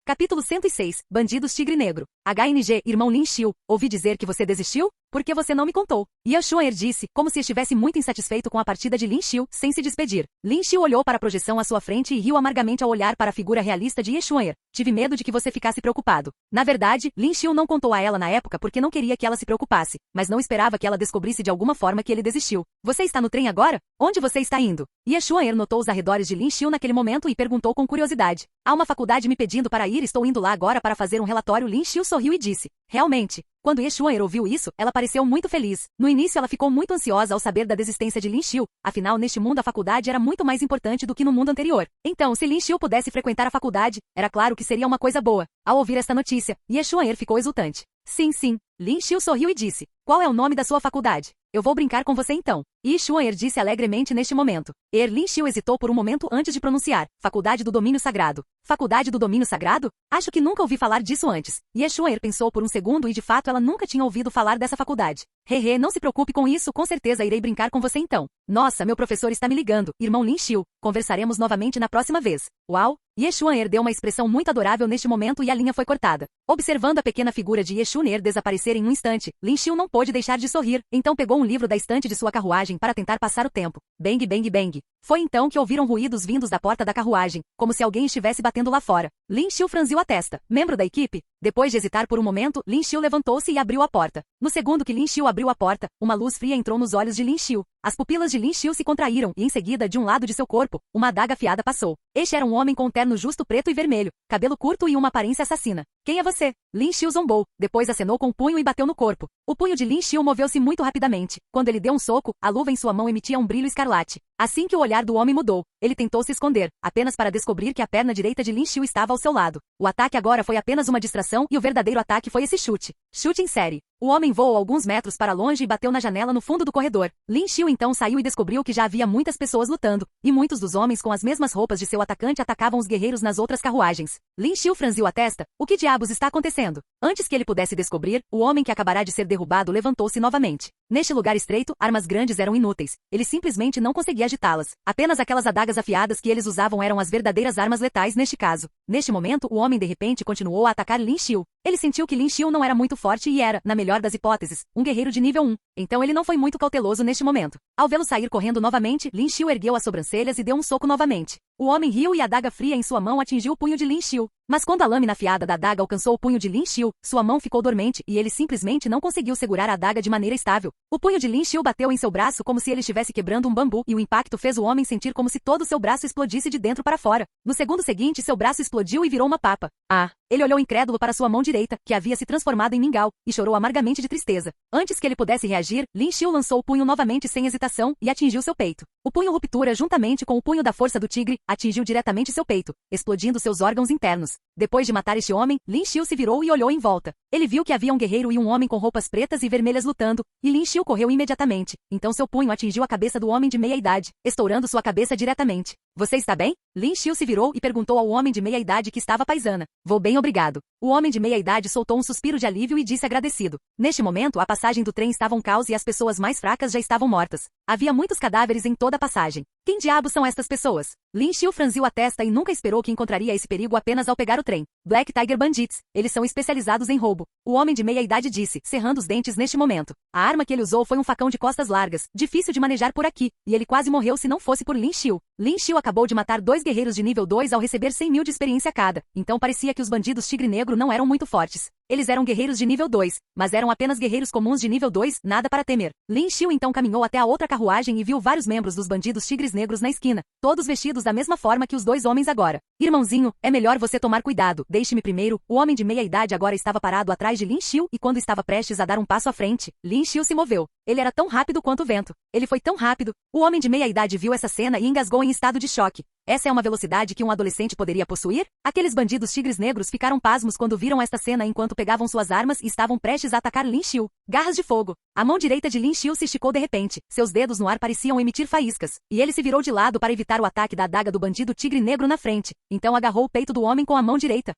Capítulo 106. Bandidos Tigre Negro. HNG, irmão Lin Xiu, ouvi dizer que você desistiu? Por que você não me contou? Ye Xuan-er disse, como se estivesse muito insatisfeito com a partida de Lin Xiu, sem se despedir. Lin Xiu olhou para a projeção à sua frente e riu amargamente ao olhar para a figura realista de Ye Xuan-er. Tive medo de que você ficasse preocupado. Na verdade, Lin Xiu não contou a ela na época porque não queria que ela se preocupasse, mas não esperava que ela descobrisse de alguma forma que ele desistiu. Você está no trem agora? Onde você está indo? Ye Xuan-er notou os arredores de Lin Xiu naquele momento e perguntou com curiosidade. Há uma faculdade me pedindo para ir, estou indo lá agora para fazer um relatório. Lin Xiu sorriu e disse. Realmente. Quando Ye Xuan-er ouviu isso, ela pareceu muito feliz. No início ela ficou muito ansiosa ao saber da desistência de Lin Xiu, afinal neste mundo a faculdade era muito mais importante do que no mundo anterior. Então, se Lin Xiu pudesse frequentar a faculdade, era claro que seria uma coisa boa. Ao ouvir esta notícia, Ye Xuan-er ficou exultante. Sim, Lin Xiu sorriu e disse, qual é o nome da sua faculdade? Eu vou brincar com você então. Yi Xuan'er disse alegremente neste momento. Lin Xiu hesitou por um momento antes de pronunciar. Faculdade do Domínio Sagrado. Faculdade do Domínio Sagrado? Acho que nunca ouvi falar disso antes. Yi Xuan'er pensou por um segundo e de fato ela nunca tinha ouvido falar dessa faculdade. Hehe, não se preocupe com isso, com certeza irei brincar com você então. Nossa, meu professor está me ligando. Irmão Lin Xiu, conversaremos novamente na próxima vez. Uau! Yi Xuan'er deu uma expressão muito adorável neste momento e a linha foi cortada. Observando a pequena figura de Yi Xuan'er desaparecer em um instante, Lin Xiu não pôde deixar de sorrir, então pegou um livro da estante de sua carruagem para tentar passar o tempo. Bang, bang, bang. Foi então que ouviram ruídos vindos da porta da carruagem, como se alguém estivesse batendo lá fora. Lin Xiu franziu a testa. Membro da equipe? Depois de hesitar por um momento, Lin Xiu levantou-se e abriu a porta. No segundo que Lin Xiu abriu a porta, uma luz fria entrou nos olhos de Lin Xiu. As pupilas de Lin Xiu se contraíram e em seguida, de um lado de seu corpo, uma adaga afiada passou. Este era um homem com um terno justo preto e vermelho, cabelo curto e uma aparência assassina. Quem é você? Lin Xiu zombou, depois acenou com o punho e bateu no corpo. O punho de Lin Xiu moveu-se muito rapidamente. Quando ele deu um soco, a luva em sua mão emitia um brilho escarlate. Assim que o olhar do homem mudou, ele tentou se esconder, apenas para descobrir que a perna direita de Lin Xiu estava ao seu lado. O ataque agora foi apenas uma distração e o verdadeiro ataque foi esse chute. Chute em série. O homem voou alguns metros para longe e bateu na janela no fundo do corredor. Lin Xiu então saiu e descobriu que já havia muitas pessoas lutando, e muitos dos homens com as mesmas roupas de seu atacante atacavam os guerreiros nas outras carruagens. Lin Xiu franziu a testa. O que diabos está acontecendo? Antes que ele pudesse descobrir, o homem que acabará de ser derrubado levantou-se novamente. Neste lugar estreito, armas grandes eram inúteis. Ele simplesmente não conseguia agitá-las. Apenas aquelas adagas afiadas que eles usavam eram as verdadeiras armas letais neste caso. Neste momento, o homem de repente continuou a atacar Lin Xiu. Ele sentiu que Lin Xiu não era muito forte e era, na melhor das hipóteses, um guerreiro de nível 1. Então ele não foi muito cauteloso neste momento. Ao vê-lo sair correndo novamente, Lin Xiu ergueu as sobrancelhas e deu um soco novamente. O homem riu e a adaga fria em sua mão atingiu o punho de Lin Xiu. Mas quando a lâmina afiada da adaga alcançou o punho de Lin Xiu, sua mão ficou dormente e ele simplesmente não conseguiu segurar a adaga de maneira estável. O punho de Lin Xiu bateu em seu braço como se ele estivesse quebrando um bambu e o impacto fez o homem sentir como se todo o seu braço explodisse de dentro para fora. No segundo seguinte, seu braço explodiu e virou uma papa. Ele olhou incrédulo para sua mão direita, que havia se transformado em mingau, e chorou amargamente de tristeza. Antes que ele pudesse reagir, Lin Xiu lançou o punho novamente sem hesitação e atingiu seu peito. O punho ruptura juntamente com o punho da força do tigre, atingiu diretamente seu peito, explodindo seus órgãos internos. Depois de matar este homem, Lin Xiu se virou e olhou em volta. Ele viu que havia um guerreiro e um homem com roupas pretas e vermelhas lutando, e Lin Xiu correu imediatamente. Então seu punho atingiu a cabeça do homem de meia-idade, estourando sua cabeça diretamente. Você está bem? Lin Xiu se virou e perguntou ao homem de meia-idade que estava paisana. Vou bem, obrigado. O homem de meia-idade soltou um suspiro de alívio e disse agradecido. Neste momento, a passagem do trem estava um caos e as pessoas mais fracas já estavam mortas. Havia muitos cadáveres em toda a passagem. Quem diabos são estas pessoas? Lin Xiu franziu a testa e nunca esperou que encontraria esse perigo apenas ao pegar o trem. Black Tiger Bandits. Eles são especializados em roubo. O homem de meia-idade disse, cerrando os dentes neste momento. A arma que ele usou foi um facão de costas largas, difícil de manejar por aqui, e ele quase morreu se não fosse por Lin Xiu. Lin Xiu acabou de matar 2 guerreiros de nível 2 ao receber 100 mil de experiência cada, então parecia que os bandidos tigre negro não eram muito fortes. Eles eram guerreiros de nível 2, mas eram apenas guerreiros comuns de nível 2, nada para temer. Lin Xiu então caminhou até a outra carruagem e viu vários membros dos bandidos tigres negros na esquina, todos vestidos da mesma forma que os 2 homens agora. Irmãozinho, é melhor você tomar cuidado, deixe-me primeiro. O homem de meia-idade agora estava parado atrás de Lin Xiu e quando estava prestes a dar um passo à frente, Lin Xiu se moveu. Ele era tão rápido quanto o vento. Ele foi tão rápido. O homem de meia-idade viu essa cena e engasgou em estado de choque. Essa é uma velocidade que um adolescente poderia possuir? Aqueles bandidos tigres negros ficaram pasmos quando viram esta cena enquanto pegavam suas armas e estavam prestes a atacar Lin Xiu. Garras de fogo. A mão direita de Lin Xiu se esticou de repente. Seus dedos no ar pareciam emitir faíscas. E ele se virou de lado para evitar o ataque da adaga do bandido tigre negro na frente. Então agarrou o peito do homem com a mão direita.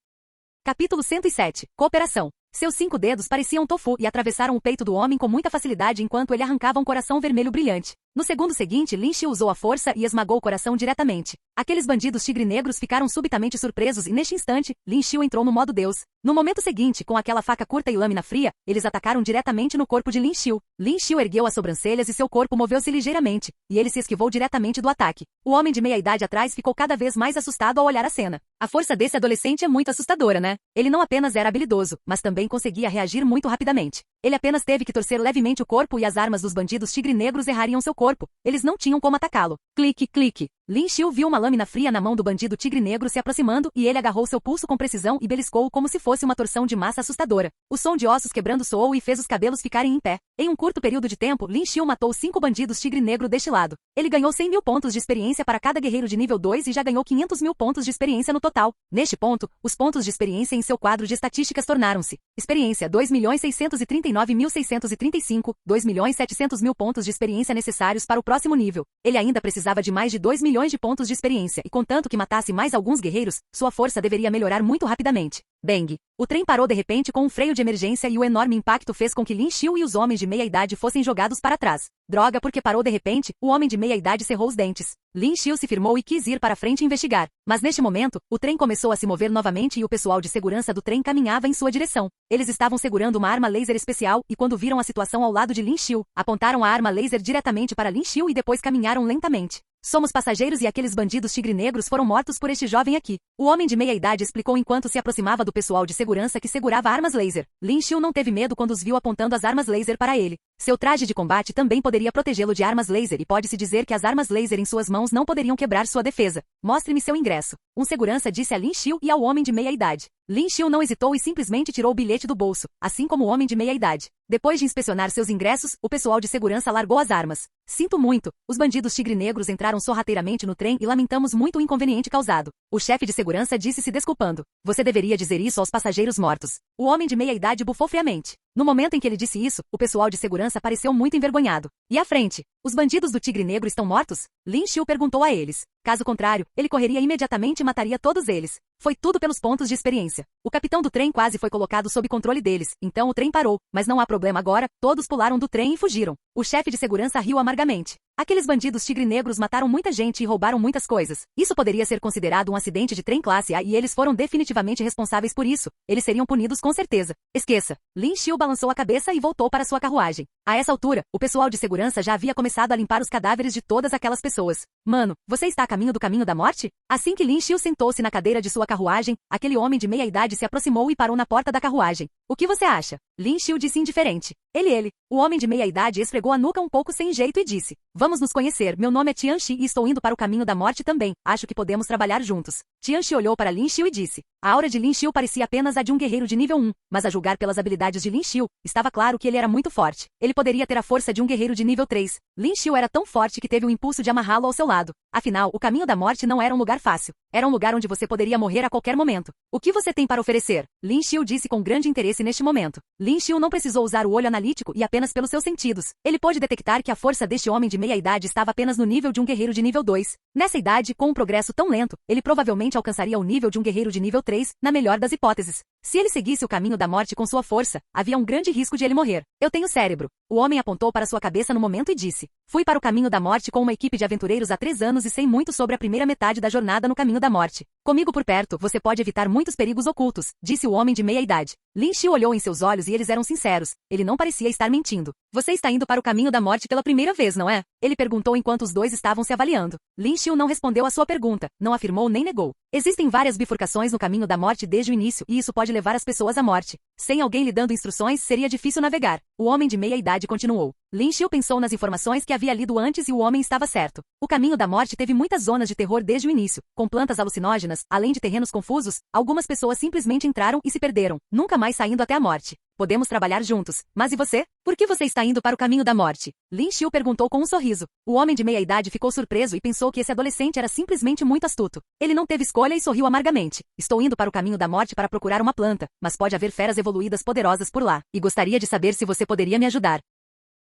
Capítulo 107. Cooperação. Seus 5 dedos pareciam tofu e atravessaram o peito do homem com muita facilidade enquanto ele arrancava um coração vermelho brilhante. No segundo seguinte, Lin Xiu usou a força e esmagou o coração diretamente. Aqueles bandidos tigre negros ficaram subitamente surpresos e neste instante, Lin Xiu entrou no modo Deus. No momento seguinte, com aquela faca curta e lâmina fria, eles atacaram diretamente no corpo de Lin Xiu. Lin Xiu ergueu as sobrancelhas e seu corpo moveu-se ligeiramente, e ele se esquivou diretamente do ataque. O homem de meia-idade atrás ficou cada vez mais assustado ao olhar a cena. A força desse adolescente é muito assustadora, né? Ele não apenas era habilidoso, mas também conseguia reagir muito rapidamente. Ele apenas teve que torcer levemente o corpo e as armas dos bandidos tigre-negros errariam seu corpo. Eles não tinham como atacá-lo. Clique, clique. Lin Xiu viu uma lâmina fria na mão do bandido tigre-negro se aproximando e ele agarrou seu pulso com precisão e beliscou-o como se fosse uma torção de massa assustadora. O som de ossos quebrando soou e fez os cabelos ficarem em pé. Em um curto período de tempo, Lin Xiu matou 5 bandidos tigre-negro deste lado. Ele ganhou 100.000 pontos de experiência para cada guerreiro de nível 2 e já ganhou 500.000 pontos de experiência no total. Neste ponto, os pontos de experiência em seu quadro de estatísticas tornaram-se: experiência 2.639.635, 2.700.000 pontos de experiência necessários para o próximo nível. Ele ainda precisava de mais de 2 milhões de pontos de experiência e contanto que matasse mais alguns guerreiros, sua força deveria melhorar muito rapidamente. Bang! O trem parou de repente com um freio de emergência e o enorme impacto fez com que Lin Xiu e os homens de meia-idade fossem jogados para trás. Droga, porque parou de repente, o homem de meia-idade cerrou os dentes. Lin Xiu se firmou e quis ir para frente investigar. Mas neste momento, o trem começou a se mover novamente e o pessoal de segurança do trem caminhava em sua direção. Eles estavam segurando uma arma laser especial e quando viram a situação ao lado de Lin Xiu, apontaram a arma laser diretamente para Lin Xiu e depois caminharam lentamente. Somos passageiros e aqueles bandidos tigre-negros foram mortos por este jovem aqui. O homem de meia-idade explicou enquanto se aproximava do pessoal de segurança que segurava armas laser. Lin Xiu não teve medo quando os viu apontando as armas laser para ele. Seu traje de combate também poderia protegê-lo de armas laser e pode-se dizer que as armas laser em suas mãos não poderiam quebrar sua defesa. Mostre-me seu ingresso. Um segurança disse a Lin Xiu e ao homem de meia-idade. Lin Xiu não hesitou e simplesmente tirou o bilhete do bolso, assim como o homem de meia-idade. Depois de inspecionar seus ingressos, o pessoal de segurança largou as armas. Sinto muito, os bandidos tigre-negros entraram sorrateiramente no trem e lamentamos muito o inconveniente causado. O chefe de segurança disse se desculpando. Você deveria dizer isso aos passageiros mortos. O homem de meia-idade bufou friamente. No momento em que ele disse isso, o pessoal de segurança pareceu muito envergonhado. E à frente? Os bandidos do Tigre Negro estão mortos? Lin Xiu perguntou a eles. Caso contrário, ele correria imediatamente e mataria todos eles. Foi tudo pelos pontos de experiência. O capitão do trem quase foi colocado sob controle deles, então o trem parou. Mas não há problema agora, todos pularam do trem e fugiram. O chefe de segurança riu amargamente. Aqueles bandidos tigre-negros mataram muita gente e roubaram muitas coisas. Isso poderia ser considerado um acidente de trem classe A e eles foram definitivamente responsáveis por isso. Eles seriam punidos com certeza. Esqueça. Lin Xiu balançou a cabeça e voltou para sua carruagem. A essa altura, o pessoal de segurança já havia começado a limpar os cadáveres de todas aquelas pessoas. Mano, você está a caminho do caminho da morte? Assim que Lin Xiu sentou-se na cadeira de sua carruagem, aquele homem de meia-idade se aproximou e parou na porta da carruagem. O que você acha? Lin Xiu disse indiferente. Ele. O homem de meia-idade esfregou a nuca um pouco sem jeito e disse. Vamos nos conhecer, meu nome é Tianxi e estou indo para o caminho da morte também, acho que podemos trabalhar juntos. Tianxi olhou para Lin Xiu e disse. A aura de Lin Xiu parecia apenas a de um guerreiro de nível 1, mas a julgar pelas habilidades de Lin Xiu, estava claro que ele era muito forte. Ele poderia ter a força de um guerreiro de nível 3. Lin Xiu era tão forte que teve o impulso de amarrá-lo ao seu lado. Afinal, o caminho da morte não era um lugar fácil. Era um lugar onde você poderia morrer a qualquer momento. O que você tem para oferecer? Lin Xiu disse com grande interesse neste momento. Lin Xiu não precisou usar o olho analítico e apenas pelos seus sentidos. Ele pôde detectar que a força deste homem de meia-idade estava apenas no nível de um guerreiro de nível 2. Nessa idade, com um progresso tão lento, ele provavelmente alcançaria o nível de um guerreiro de nível 3, na melhor das hipóteses. Se ele seguisse o caminho da morte com sua força, havia um grande risco de ele morrer. Eu tenho cérebro. O homem apontou para sua cabeça no momento e disse. Fui para o caminho da morte com uma equipe de aventureiros há 3 anos e sei muito sobre a primeira metade da jornada no caminho da morte. Comigo por perto, você pode evitar muitos perigos ocultos, disse o homem de meia-idade. Lin Xiu olhou em seus olhos e eles eram sinceros. Ele não parecia estar mentindo. Você está indo para o caminho da morte pela primeira vez, não é? Ele perguntou enquanto os dois estavam se avaliando. Lin Xiu não respondeu à sua pergunta, não afirmou nem negou. Existem várias bifurcações no caminho da morte desde o início e isso pode levar as pessoas à morte. Sem alguém lhe dando instruções, seria difícil navegar. O homem de meia-idade continuou. Lin Xiu pensou nas informações que havia lido antes e o homem estava certo. O caminho da morte teve muitas zonas de terror desde o início, com plantas alucinógenas, além de terrenos confusos, algumas pessoas simplesmente entraram e se perderam, nunca mais saindo até a morte. Podemos trabalhar juntos. Mas e você? Por que você está indo para o caminho da morte? Lin Xiu perguntou com um sorriso. O homem de meia-idade ficou surpreso e pensou que esse adolescente era simplesmente muito astuto. Ele não teve escolha e sorriu amargamente. Estou indo para o caminho da morte para procurar uma planta, mas pode haver feras evoluídas poderosas por lá, e gostaria de saber se você poderia me ajudar.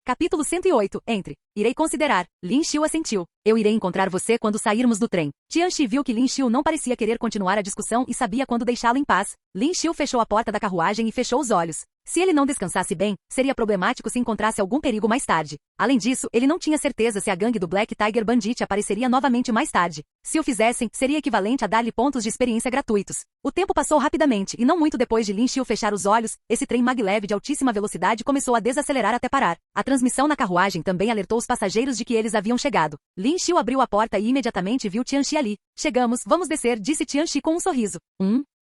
Capítulo 108. Entre. Irei considerar. Lin Xiu assentiu. Eu irei encontrar você quando sairmos do trem. Tianxi viu que Lin Xiu não parecia querer continuar a discussão e sabia quando deixá-lo em paz. Lin Xiu fechou a porta da carruagem e fechou os olhos. Se ele não descansasse bem, seria problemático se encontrasse algum perigo mais tarde. Além disso, ele não tinha certeza se a gangue do Black Tiger Bandit apareceria novamente mais tarde. Se o fizessem, seria equivalente a dar-lhe pontos de experiência gratuitos. O tempo passou rapidamente e não muito depois de Lin Xiu fechar os olhos, esse trem maglev de altíssima velocidade começou a desacelerar até parar. A transmissão na carruagem também alertou os passageiros de que eles haviam chegado. Lin Xiu abriu a porta e imediatamente viu Tianxi ali. Chegamos, vamos descer, disse Tianxi com um sorriso.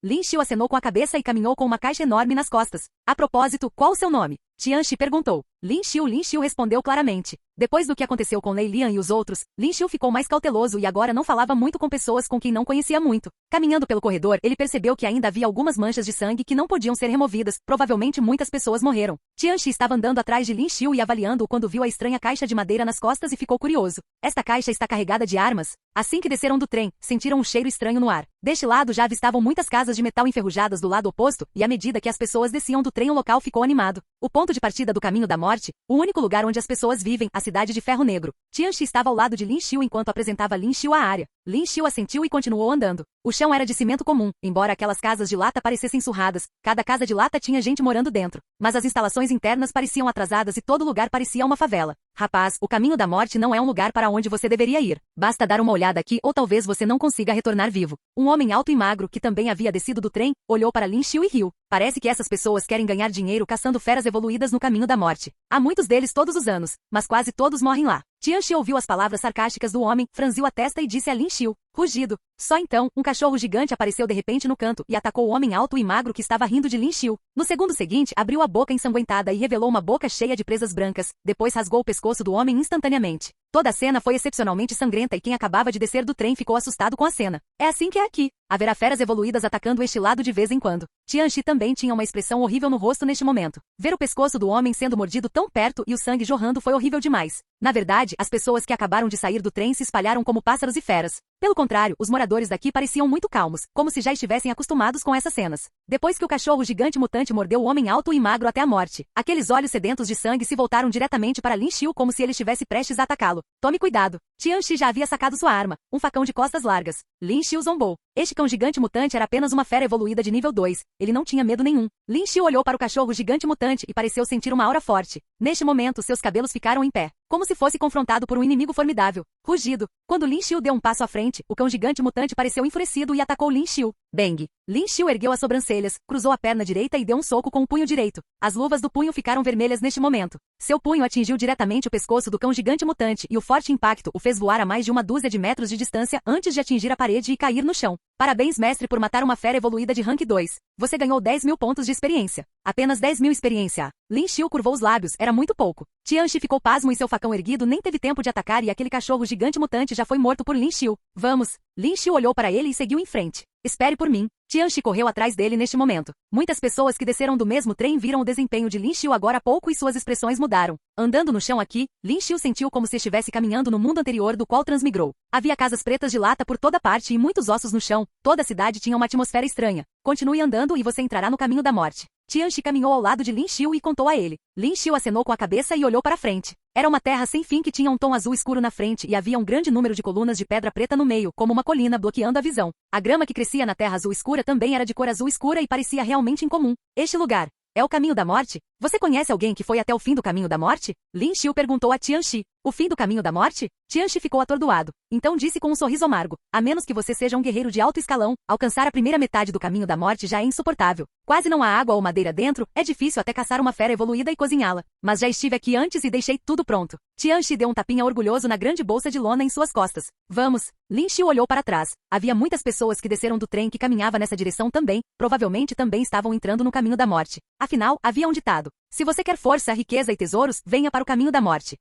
Lin Xiu acenou com a cabeça e caminhou com uma caixa enorme nas costas. A propósito, qual o seu nome? Tianxi perguntou. Lin Xiu respondeu claramente. Depois do que aconteceu com Lei Lian e os outros, Lin Xiu ficou mais cauteloso e agora não falava muito com pessoas com quem não conhecia muito. Caminhando pelo corredor, ele percebeu que ainda havia algumas manchas de sangue que não podiam ser removidas, provavelmente muitas pessoas morreram. Tianxi estava andando atrás de Lin Xiu e avaliando-o quando viu a estranha caixa de madeira nas costas e ficou curioso. Esta caixa está carregada de armas? Assim que desceram do trem, sentiram um cheiro estranho no ar. Deste lado já avistavam muitas casas de metal enferrujadas do lado oposto, e à medida que as pessoas desciam do trem o local ficou animado. O ponto de partida do caminho da morte, o único lugar onde as pessoas vivem, a cidade de Ferro Negro. Tianxi estava ao lado de Lin Xiu enquanto apresentava Lin Xiu à área. Lin Xiu assentiu e continuou andando. O chão era de cimento comum, embora aquelas casas de lata parecessem surradas, cada casa de lata tinha gente morando dentro. Mas as instalações internas pareciam atrasadas e todo lugar parecia uma favela. Rapaz, o caminho da morte não é um lugar para onde você deveria ir. Basta dar uma olhada aqui ou talvez você não consiga retornar vivo. Um homem alto e magro, que também havia descido do trem, olhou para Lin Xiu e riu. Parece que essas pessoas querem ganhar dinheiro caçando feras evoluídas no caminho da morte. Há muitos deles todos os anos, mas quase todos morrem lá. Tianxi ouviu as palavras sarcásticas do homem, franziu a testa e disse a Lin Xiu. Rugido. Só então, um cachorro gigante apareceu de repente no canto e atacou o homem alto e magro que estava rindo de Lin Xiu. No segundo seguinte, abriu a boca ensanguentada e revelou uma boca cheia de presas brancas, depois rasgou o pescoço do homem instantaneamente. Toda a cena foi excepcionalmente sangrenta e quem acabava de descer do trem ficou assustado com a cena. É assim que é aqui. Haverá feras evoluídas atacando este lado de vez em quando. Tianxi também tinha uma expressão horrível no rosto neste momento. Ver o pescoço do homem sendo mordido tão perto e o sangue jorrando foi horrível demais. Na verdade, as pessoas que acabaram de sair do trem se espalharam como pássaros e feras. Pelo contrário, os moradores daqui pareciam muito calmos, como se já estivessem acostumados com essas cenas. Depois que o cachorro gigante mutante mordeu o homem alto e magro até a morte, aqueles olhos sedentos de sangue se voltaram diretamente para Lin Xiu como se ele estivesse prestes a atacá-lo. Tome cuidado. Tianxi já havia sacado sua arma, um facão de costas largas. Lin Xiu zombou. Este cão gigante mutante era apenas uma fera evoluída de nível 2. Ele não tinha medo nenhum. Lin Xiu olhou para o cachorro gigante mutante e pareceu sentir uma aura forte. Neste momento, seus cabelos ficaram em pé, como se fosse confrontado por um inimigo formidável. Rugido. Quando Lin Xiu deu um passo à frente, o cão gigante mutante pareceu enfurecido e atacou Lin Xiu. Bang! Lin Xiu ergueu as sobrancelhas, cruzou a perna direita e deu um soco com o punho direito. As luvas do punho ficaram vermelhas neste momento. Seu punho atingiu diretamente o pescoço do cão gigante mutante e o forte impacto o fez voar a mais de uma dúzia de metros de distância antes de atingir a parede e cair no chão. Parabéns, mestre, por matar uma fera evoluída de rank 2. Você ganhou 10.000 pontos de experiência. Apenas 10.000 experiência. Lin Xiu curvou os lábios, era muito pouco. Tianxi ficou pasmo e seu facão erguido nem teve tempo de atacar e aquele cachorro gigante mutante já foi morto por Lin Xiu. Vamos. Lin Xiu olhou para ele e seguiu em frente. Espere por mim. Tianxi correu atrás dele neste momento. Muitas pessoas que desceram do mesmo trem viram o desempenho de Lin Xiu agora há pouco e suas expressões mudaram. Andando no chão aqui, Lin Xiu sentiu como se estivesse caminhando no mundo anterior do qual transmigrou. Havia casas pretas de lata por toda parte e muitos ossos no chão. Toda a cidade tinha uma atmosfera estranha. Continue andando e você entrará no caminho da morte. Tianxi caminhou ao lado de Lin Xiu e contou a ele. Lin Xiu acenou com a cabeça e olhou para frente. Era uma terra sem fim que tinha um tom azul escuro na frente e havia um grande número de colunas de pedra preta no meio, como uma colina bloqueando a visão. A grama que crescia na terra azul escura também era de cor azul escura e parecia realmente incomum. Este lugar é o caminho da morte? Você conhece alguém que foi até o fim do caminho da morte? Lin Xiu perguntou a Tianxi. O fim do caminho da morte? Tianxi ficou atordoado. Então disse com um sorriso amargo. A menos que você seja um guerreiro de alto escalão, alcançar a primeira metade do caminho da morte já é insuportável. Quase não há água ou madeira dentro, é difícil até caçar uma fera evoluída e cozinhá-la. Mas já estive aqui antes e deixei tudo pronto. Tianxi deu um tapinha orgulhoso na grande bolsa de lona em suas costas. Vamos. Lin Xiu olhou para trás. Havia muitas pessoas que desceram do trem que caminhava nessa direção também, provavelmente também estavam entrando no caminho da morte. Afinal, havia um ditado. Se você quer força, riqueza e tesouros, venha para o caminho da morte.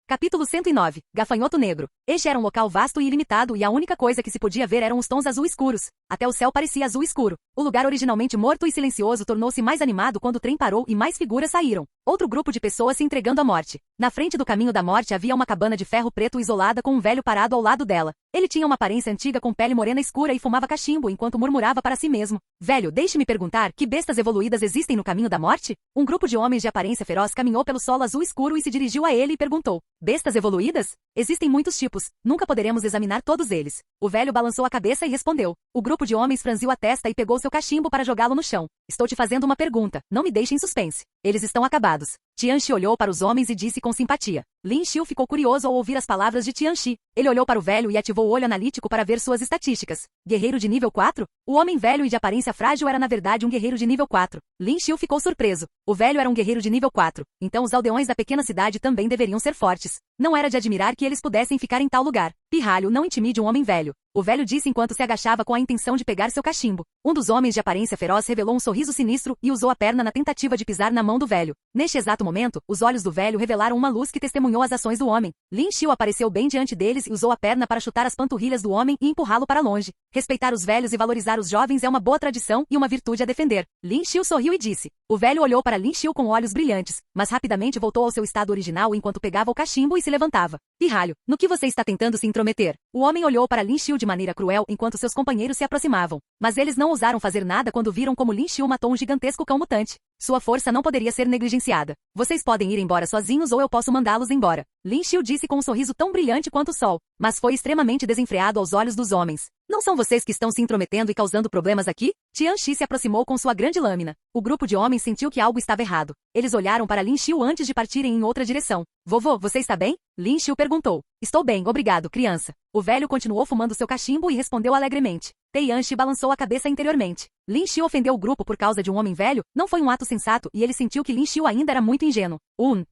Capítulo 109. Gafanhoto Negro. Este era um local vasto e ilimitado e a única coisa que se podia ver eram os tons azul escuros. Até o céu parecia azul escuro. O lugar originalmente morto e silencioso tornou-se mais animado quando o trem parou e mais figuras saíram. Outro grupo de pessoas se entregando à morte. Na frente do caminho da morte havia uma cabana de ferro preto isolada com um velho parado ao lado dela. Ele tinha uma aparência antiga com pele morena escura e fumava cachimbo enquanto murmurava para si mesmo. Velho, deixe-me perguntar, que bestas evoluídas existem no caminho da morte? Um grupo de homens de aparência feroz caminhou pelo solo azul escuro e se dirigiu a ele e perguntou. Bestas evoluídas? Existem muitos tipos. Nunca poderemos examinar todos eles. O velho balançou a cabeça e respondeu. O grupo de homens franziu a testa e pegou seu cachimbo para jogá-lo no chão. Estou te fazendo uma pergunta. Não me deixe em suspense. Eles estão acabados. Tianxi olhou para os homens e disse com simpatia. Lin Xiu ficou curioso ao ouvir as palavras de Tianxi. Ele olhou para o velho e ativou o olho analítico para ver suas estatísticas. Guerreiro de nível 4? O homem velho e de aparência frágil era na verdade um guerreiro de nível 4. Lin Xiu ficou surpreso. O velho era um guerreiro de nível 4. Então os aldeões da pequena cidade também deveriam ser fortes. Não era de admirar que eles pudessem ficar em tal lugar. Pirralho, não intimide um homem velho. O velho disse enquanto se agachava com a intenção de pegar seu cachimbo. Um dos homens de aparência feroz revelou um sorriso sinistro e usou a perna na tentativa de pisar na mão mão do velho. Neste exato momento, os olhos do velho revelaram uma luz que testemunhou as ações do homem. Lin Xiu apareceu bem diante deles e usou a perna para chutar as panturrilhas do homem e empurrá-lo para longe. Respeitar os velhos e valorizar os jovens é uma boa tradição e uma virtude a defender. Lin Xiu sorriu e disse. O velho olhou para Lin Xiu com olhos brilhantes, mas rapidamente voltou ao seu estado original enquanto pegava o cachimbo e se levantava. Pirralho, no que você está tentando se intrometer? O homem olhou para Lin Xiu de maneira cruel enquanto seus companheiros se aproximavam. Mas eles não ousaram fazer nada quando viram como Lin Xiu matou um gigantesco cão mutante. Sua força não poderia ser negligenciada. Vocês podem ir embora sozinhos ou eu posso mandá-los embora. Lin Xiu disse com um sorriso tão brilhante quanto o sol, mas foi extremamente desenfreado aos olhos dos homens. Não são vocês que estão se intrometendo e causando problemas aqui? Tianxi se aproximou com sua grande lâmina. O grupo de homens sentiu que algo estava errado. Eles olharam para Lin Xiu antes de partirem em outra direção. Vovô, você está bem? Lin Xiu perguntou. Estou bem, obrigado, criança. O velho continuou fumando seu cachimbo e respondeu alegremente. Tianxi balançou a cabeça interiormente. Lin Xiu ofendeu o grupo por causa de um homem velho? Não foi um ato sensato e ele sentiu que Lin Xiu ainda era muito ingênuo.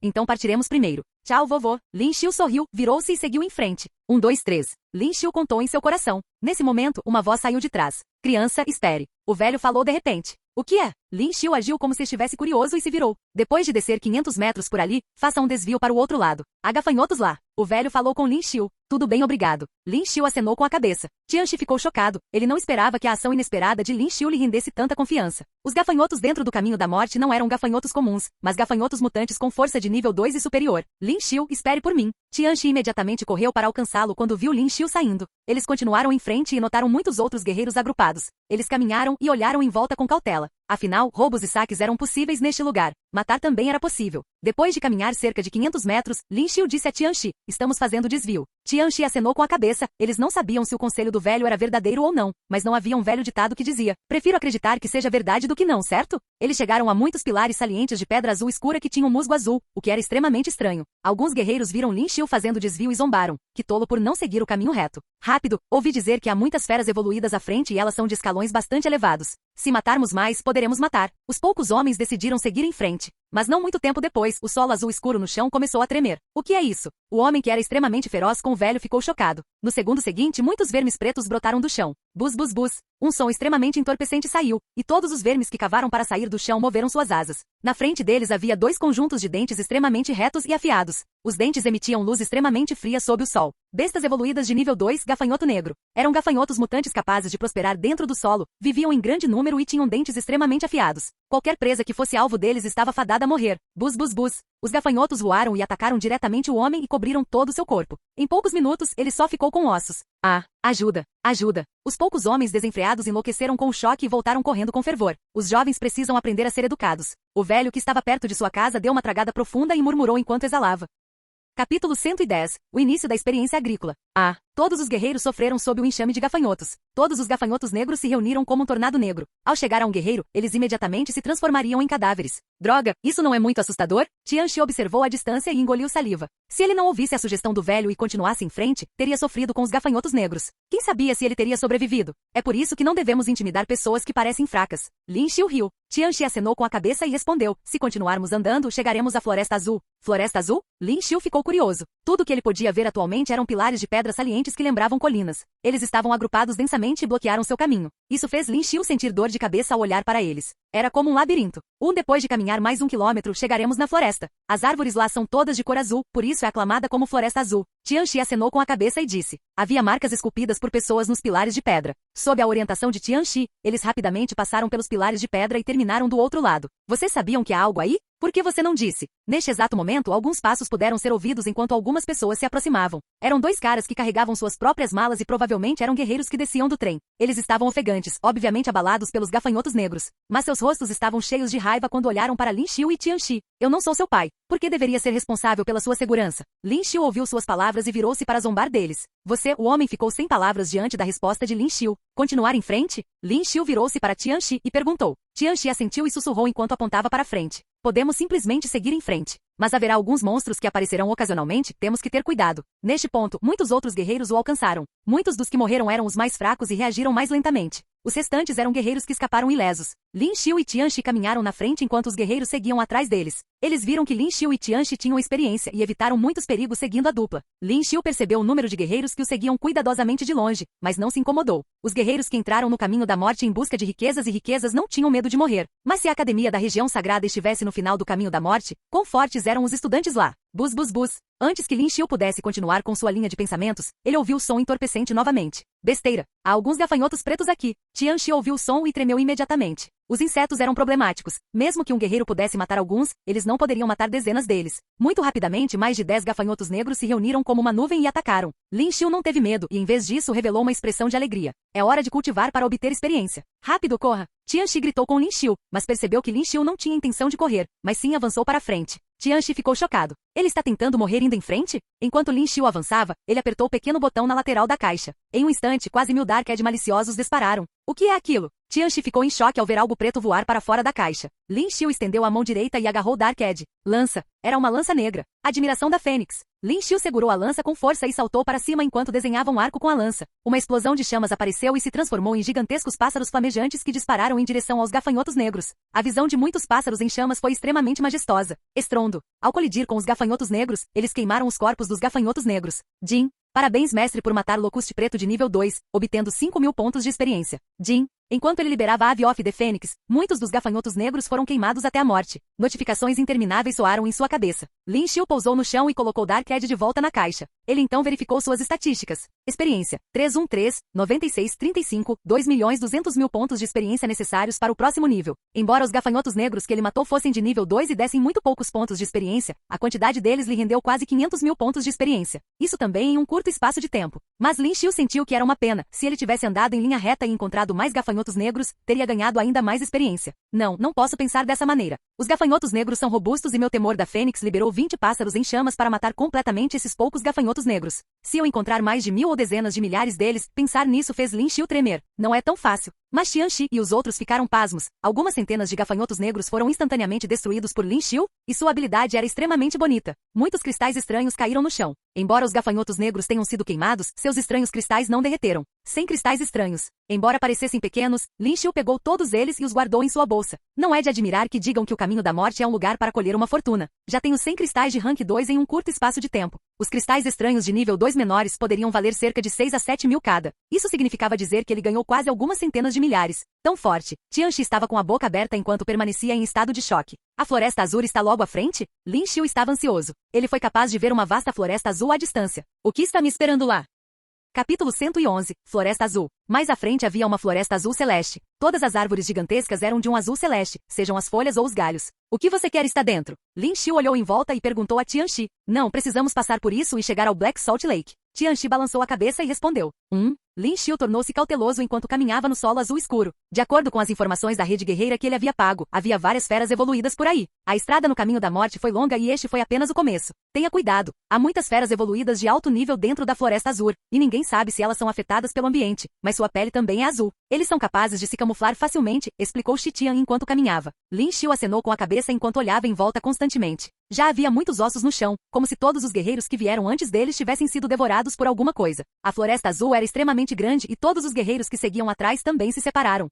Então partiremos primeiro. Tchau, vovô. Lin Xiu sorriu, virou-se e seguiu em frente. 1, 2, 3. Lin Xiu contou em seu coração. Nesse momento, uma voz saiu de trás. Criança, espere. O velho falou de repente. O que é? Lin Xiu agiu como se estivesse curioso e se virou. Depois de descer 500 metros por ali, faça um desvio para o outro lado. Há gafanhotos lá. O velho falou com Lin Xiu. Tudo bem, obrigado. Lin Xiu acenou com a cabeça. Tianxi ficou chocado. Ele não esperava que a ação inesperada de Lin Xiu lhe rendesse tanta confiança. Os gafanhotos dentro do caminho da morte não eram gafanhotos comuns, mas gafanhotos mutantes com força de nível 2 e superior. Lin Xiu, espere por mim. Tianxi imediatamente correu para alcançá-lo quando viu Lin Xiu saindo. Eles continuaram em frente e notaram muitos outros guerreiros agrupados. Eles caminharam e olharam em volta com cautela. Afinal, roubos e saques eram possíveis neste lugar. Matar também era possível. Depois de caminhar cerca de 500 metros, Lin Xiu disse a Tianxi, estamos fazendo desvio. Tianxi acenou com a cabeça. Eles não sabiam se o conselho do velho era verdadeiro ou não, mas não havia um velho ditado que dizia, prefiro acreditar que seja verdade do que não, certo? Eles chegaram a muitos pilares salientes de pedra azul escura que tinham musgo azul, o que era extremamente estranho. Alguns guerreiros viram Lin Xiu fazendo desvio e zombaram. Que tolo por não seguir o caminho reto. Rápido, ouvi dizer que há muitas feras evoluídas à frente e elas são de escalões bastante elevados. Se matarmos mais, poderemos matar. Os poucos homens decidiram seguir em frente. Mas não muito tempo depois, o solo azul escuro no chão começou a tremer. O que é isso? O homem que era extremamente feroz com o velho ficou chocado. No segundo seguinte, muitos vermes pretos brotaram do chão. Bus bus bus. Um som extremamente entorpecente saiu, e todos os vermes que cavaram para sair do chão moveram suas asas. Na frente deles havia 2 conjuntos de dentes extremamente retos e afiados. Os dentes emitiam luz extremamente fria sob o sol. Bestas evoluídas de nível 2, gafanhoto negro. Eram gafanhotos mutantes capazes de prosperar dentro do solo, viviam em grande número e tinham dentes extremamente afiados. Qualquer presa que fosse alvo deles estava fadada a morrer. Bus bus bus. Os gafanhotos voaram e atacaram diretamente o homem e cobriram todo o seu corpo. Em poucos minutos, ele só ficou com ossos. Ah, ajuda, ajuda. Os poucos homens desenfreados enlouqueceram com o choque e voltaram correndo com fervor. Os jovens precisam aprender a ser educados. O velho que estava perto de sua casa deu uma tragada profunda e murmurou enquanto exalava. Capítulo 110. O início da experiência agrícola. Todos os guerreiros sofreram sob o enxame de gafanhotos. Todos os gafanhotos negros se reuniram como um tornado negro. Ao chegar a um guerreiro, eles imediatamente se transformariam em cadáveres. Droga, isso não é muito assustador? Tianxi observou à distância e engoliu saliva. Se ele não ouvisse a sugestão do velho e continuasse em frente, teria sofrido com os gafanhotos negros. Quem sabia se ele teria sobrevivido? É por isso que não devemos intimidar pessoas que parecem fracas. Lin Xiu riu. Tianxi acenou com a cabeça e respondeu, se continuarmos andando, chegaremos à Floresta Azul. Floresta Azul? Lin Xiu ficou curioso. Tudo que ele podia ver atualmente eram pilares de pedra salientes que lembravam colinas. Eles estavam agrupados densamente e bloquearam seu caminho. Isso fez Lin Xiu sentir dor de cabeça ao olhar para eles. Era como um labirinto. Depois de caminhar mais 1 quilômetro, chegaremos na floresta. As árvores lá são todas de cor azul, por isso é aclamada como Floresta Azul. Tianxi acenou com a cabeça e disse. Havia marcas esculpidas por pessoas nos pilares de pedra. Sob a orientação de Tianxi, eles rapidamente passaram pelos pilares de pedra e terminaram do outro lado. Vocês sabiam que há algo aí? Por que você não disse? Neste exato momento, alguns passos puderam ser ouvidos enquanto algumas pessoas se aproximavam. Eram 2 caras que carregavam suas próprias malas e provavelmente eram guerreiros que desciam do trem. Eles estavam ofegantes, obviamente abalados pelos gafanhotos negros. Mas seus rostos estavam cheios de raiva quando olharam para Lin Xiu e Tianxi. Eu não sou seu pai. Por que deveria ser responsável pela sua segurança? Lin Xiu ouviu suas palavras e virou-se para zombar deles. Você, o homem ficou sem palavras diante da resposta de Lin Xiu. Continuar em frente? Lin Xiu virou-se para Tianxi e perguntou. Tianxi assentiu e sussurrou enquanto apontava para frente. Podemos simplesmente seguir em frente. Mas haverá alguns monstros que aparecerão ocasionalmente, temos que ter cuidado. Neste ponto, muitos outros guerreiros o alcançaram. Muitos dos que morreram eram os mais fracos e reagiram mais lentamente. Os restantes eram guerreiros que escaparam ilesos. Lin Xiu e Tianxi caminharam na frente enquanto os guerreiros seguiam atrás deles. Eles viram que Lin Xiu e Tianxi tinham experiência e evitaram muitos perigos seguindo a dupla. Lin Xiu percebeu o número de guerreiros que o seguiam cuidadosamente de longe, mas não se incomodou. Os guerreiros que entraram no caminho da morte em busca de riquezas e riquezas não tinham medo de morrer. Mas se a academia da região sagrada estivesse no final do caminho da morte, quão fortes eram os estudantes lá? Bus bus bus. Antes que Lin Xiu pudesse continuar com sua linha de pensamentos, ele ouviu o som entorpecente novamente. Besteira. Há alguns gafanhotos pretos aqui. Tianxi ouviu o som e tremeu imediatamente. Os insetos eram problemáticos. Mesmo que um guerreiro pudesse matar alguns, eles não poderiam matar dezenas deles. Muito rapidamente, mais de 10 gafanhotos negros se reuniram como uma nuvem e atacaram. Lin Xiu não teve medo e, em vez disso, revelou uma expressão de alegria. É hora de cultivar para obter experiência. Rápido, corra! Tianxi gritou com Lin Xiu, mas percebeu que Lin Xiu não tinha intenção de correr, mas sim avançou para frente. Tianxi ficou chocado. Ele está tentando morrer indo em frente? Enquanto Lin Xiu avançava, ele apertou o pequeno botão na lateral da caixa. Em um instante, quase 1000 Darked maliciosos dispararam. O que é aquilo? Tianxi ficou em choque ao ver algo preto voar para fora da caixa. Lin Xiu estendeu a mão direita e agarrou Darked. Lança. Era uma lança negra. Admiração da Fênix. Lin Xiu segurou a lança com força e saltou para cima enquanto desenhava um arco com a lança. Uma explosão de chamas apareceu e se transformou em gigantescos pássaros flamejantes que dispararam em direção aos gafanhotos negros. A visão de muitos pássaros em chamas foi extremamente majestosa. Estrondo. Ao colidir com os gafanhotos negros, eles queimaram os corpos dos gafanhotos negros. Jin. Parabéns, mestre, por matar Locuste Preto de nível 2, obtendo 5.000 pontos de experiência. Jin. Enquanto ele liberava a Ave of the Fênix, muitos dos gafanhotos negros foram queimados até a morte. Notificações intermináveis soaram em sua cabeça. Lin Xiu pousou no chão e colocou Darked de volta na caixa. Ele então verificou suas estatísticas. Experiência: 313, 96, 35, 2.200.000 pontos de experiência necessários para o próximo nível. Embora os gafanhotos negros que ele matou fossem de nível 2 e dessem muito poucos pontos de experiência, a quantidade deles lhe rendeu quase 500.000 pontos de experiência. Isso também em um curto espaço de tempo. Mas Lin Xiu sentiu que era uma pena. Se ele tivesse andado em linha reta e encontrado mais gafanhotos negros, teria ganhado ainda mais experiência. Não posso pensar dessa maneira. Os gafanhotos negros são robustos e meu temor da Fênix liberou 20 pássaros em chamas para matar completamente esses poucos gafanhotos negros. Se eu encontrar mais de 1000 ou dezenas de milhares deles, pensar nisso fez Lin Xiu tremer. Não é tão fácil. Mas Tianxi e os outros ficaram pasmos. Algumas centenas de gafanhotos negros foram instantaneamente destruídos por Lin Xiu, e sua habilidade era extremamente bonita. Muitos cristais estranhos caíram no chão. Embora os gafanhotos negros tenham sido queimados, seus estranhos cristais não derreteram. 100 cristais estranhos. Embora parecessem pequenos, Lin Xiu pegou todos eles e os guardou em sua bolsa. Não é de admirar que digam que o caminho da morte é um lugar para colher uma fortuna. Já tenho 100 cristais de rank 2 em um curto espaço de tempo. Os cristais estranhos de nível 2 menores poderiam valer cerca de 6 a 7 mil cada. Isso significava dizer que ele ganhou quase algumas centenas de milhares. Tão forte. Tianxi estava com a boca aberta enquanto permanecia em estado de choque. A floresta azul está logo à frente? Lin Xiu estava ansioso. Ele foi capaz de ver uma vasta floresta azul à distância. O que está me esperando lá? Capítulo 111, Floresta Azul. Mais à frente havia uma floresta azul celeste. Todas as árvores gigantescas eram de um azul celeste, sejam as folhas ou os galhos. O que você quer está dentro? Lin Xiu olhou em volta e perguntou a Tianxi. Não, precisamos passar por isso e chegar ao Black Salt Lake. Tianxi balançou a cabeça e respondeu. Lin Xiu tornou-se cauteloso enquanto caminhava no solo azul escuro. De acordo com as informações da rede guerreira que ele havia pago, havia várias feras evoluídas por aí. A estrada no caminho da morte foi longa e este foi apenas o começo. Tenha cuidado. Há muitas feras evoluídas de alto nível dentro da Floresta Azul, e ninguém sabe se elas são afetadas pelo ambiente, mas sua pele também é azul. Eles são capazes de se camuflar facilmente, explicou Xitian enquanto caminhava. Lin Xiu acenou com a cabeça enquanto olhava em volta constantemente. Já havia muitos ossos no chão, como se todos os guerreiros que vieram antes deles tivessem sido devorados por alguma coisa. A Floresta Azul era extremamente grande e todos os guerreiros que seguiam atrás também se separaram.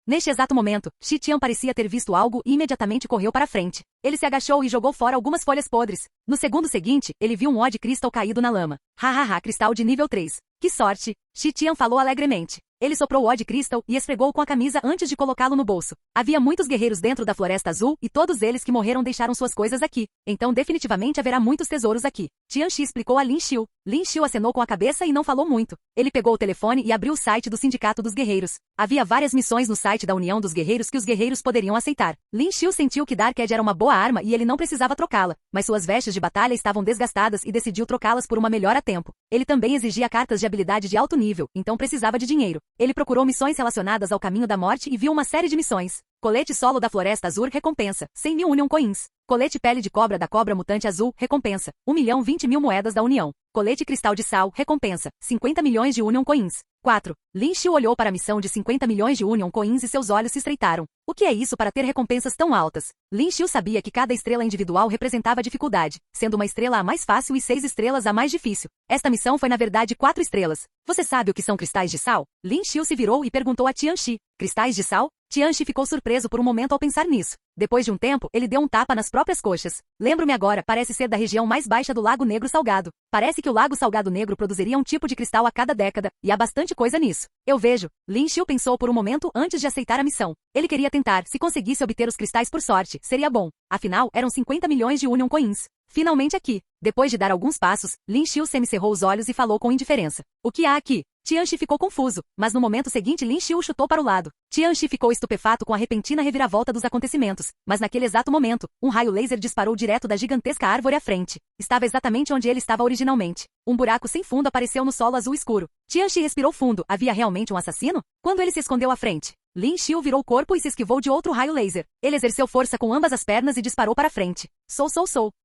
Neste exato momento, Xitian parecia ter visto algo e imediatamente correu para frente. Ele se agachou e jogou fora algumas folhas podres. No segundo seguinte, ele viu um Odd Crystal caído na lama. Hahaha, cristal de nível 3. Que sorte! Xitian falou alegremente. Ele soprou o Odd Crystal e esfregou com a camisa antes de colocá-lo no bolso. Havia muitos guerreiros dentro da Floresta Azul e todos eles que morreram deixaram suas coisas aqui. Então definitivamente haverá muitos tesouros aqui. Tianxi explicou a Lin Xiu. Lin Xiu acenou com a cabeça e não falou muito. Ele pegou o telefone e abriu o site do Sindicato dos Guerreiros. Havia várias missões no site da União dos Guerreiros que os guerreiros poderiam aceitar. Lin Xiu sentiu que Darked era uma boa arma e ele não precisava trocá-la, mas suas vestes de batalha estavam desgastadas e decidiu trocá-las por uma melhor a tempo. Ele também exigia cartas de habilidade de alto nível, então precisava de dinheiro. Ele procurou missões relacionadas ao caminho da morte e viu uma série de missões. Colete solo da Floresta Azul recompensa, 100.000 Union Coins. Colete pele de cobra da cobra mutante azul, recompensa, 1.020.000 moedas da União. Colete cristal de sal, recompensa, 50 milhões de Union Coins. 4. Lin Xiu olhou para a missão de 50 milhões de Union Coins e seus olhos se estreitaram. O que é isso para ter recompensas tão altas? Lin Xiu sabia que cada estrela individual representava dificuldade, sendo uma estrela a mais fácil e 6 estrelas a mais difícil. Esta missão foi na verdade 4 estrelas. Você sabe o que são cristais de sal? Lin Xiu se virou e perguntou a Tianxi. Cristais de sal? Tianxi ficou surpreso por um momento ao pensar nisso. Depois de um tempo, ele deu um tapa nas próprias coxas. Lembro-me agora, parece ser da região mais baixa do Lago Negro Salgado. Parece que o Lago Salgado Negro produziria um tipo de cristal a cada década, e há bastante coisa nisso. Eu vejo. Lin Xiu pensou por um momento antes de aceitar a missão. Ele queria tentar, se conseguisse obter os cristais por sorte, seria bom. Afinal, eram 50 milhões de Union Coins. Finalmente aqui. Depois de dar alguns passos, Lin Xiu semicerrou os olhos e falou com indiferença. O que há aqui? Tianxi ficou confuso, mas no momento seguinte Lin Xiu chutou para o lado. Tianxi ficou estupefato com a repentina reviravolta dos acontecimentos, mas naquele exato momento, um raio laser disparou direto da gigantesca árvore à frente. Estava exatamente onde ele estava originalmente. Um buraco sem fundo apareceu no solo azul escuro. Tianxi respirou fundo. Havia realmente um assassino? Quando ele se escondeu à frente, Lin Xiu virou o corpo e se esquivou de outro raio laser. Ele exerceu força com ambas as pernas e disparou para frente. Sou.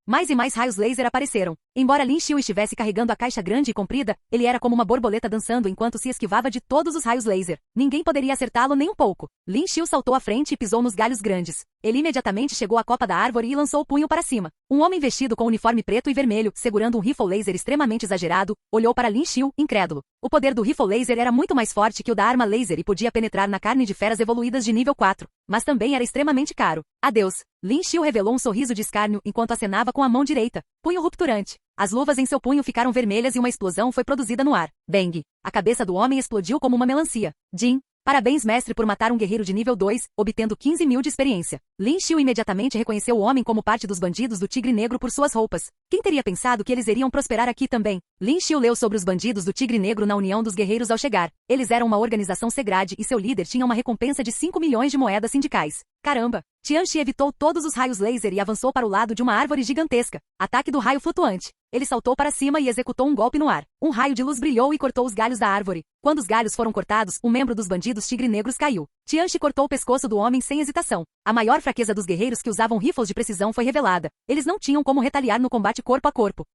Mais e mais raios laser apareceram. Embora Lin Xiu estivesse carregando a caixa grande e comprida, ele era como uma borboleta dançando enquanto se esquivava de todos os raios laser. Ninguém poderia acertá-lo nem um pouco. Lin Xiu saltou à frente e pisou nos galhos grandes. Ele imediatamente chegou à copa da árvore e lançou o punho para cima. Um homem vestido com uniforme preto e vermelho, segurando um rifle laser extremamente exagerado, olhou para Lin Xiu, incrédulo. O poder do rifle laser era muito mais forte que o da arma laser e podia penetrar na carne de feras evoluídas de nível 4. Mas também era extremamente caro. Adeus. Lin Xiu revelou um sorriso de escárnio enquanto acenava com a mão direita. Punho rupturante. As luvas em seu punho ficaram vermelhas e uma explosão foi produzida no ar. Bang! A cabeça do homem explodiu como uma melancia. Jin. Parabéns, mestre, por matar um guerreiro de nível 2, obtendo 15.000 de experiência. Lin Xiu imediatamente reconheceu o homem como parte dos bandidos do Tigre Negro por suas roupas. Quem teria pensado que eles iriam prosperar aqui também? Lin Xiu leu sobre os bandidos do Tigre Negro na União dos Guerreiros ao chegar. Eles eram uma organização segrade e seu líder tinha uma recompensa de 5 milhões de moedas sindicais. Caramba! Tianxi evitou todos os raios laser e avançou para o lado de uma árvore gigantesca. Ataque do raio flutuante. Ele saltou para cima e executou um golpe no ar. Um raio de luz brilhou e cortou os galhos da árvore. Quando os galhos foram cortados, um membro dos bandidos tigre negros caiu. Tianxi cortou o pescoço do homem sem hesitação. A maior fraqueza dos guerreiros que usavam rifles de precisão foi revelada. Eles não tinham como retaliar no combate corpo a corpo.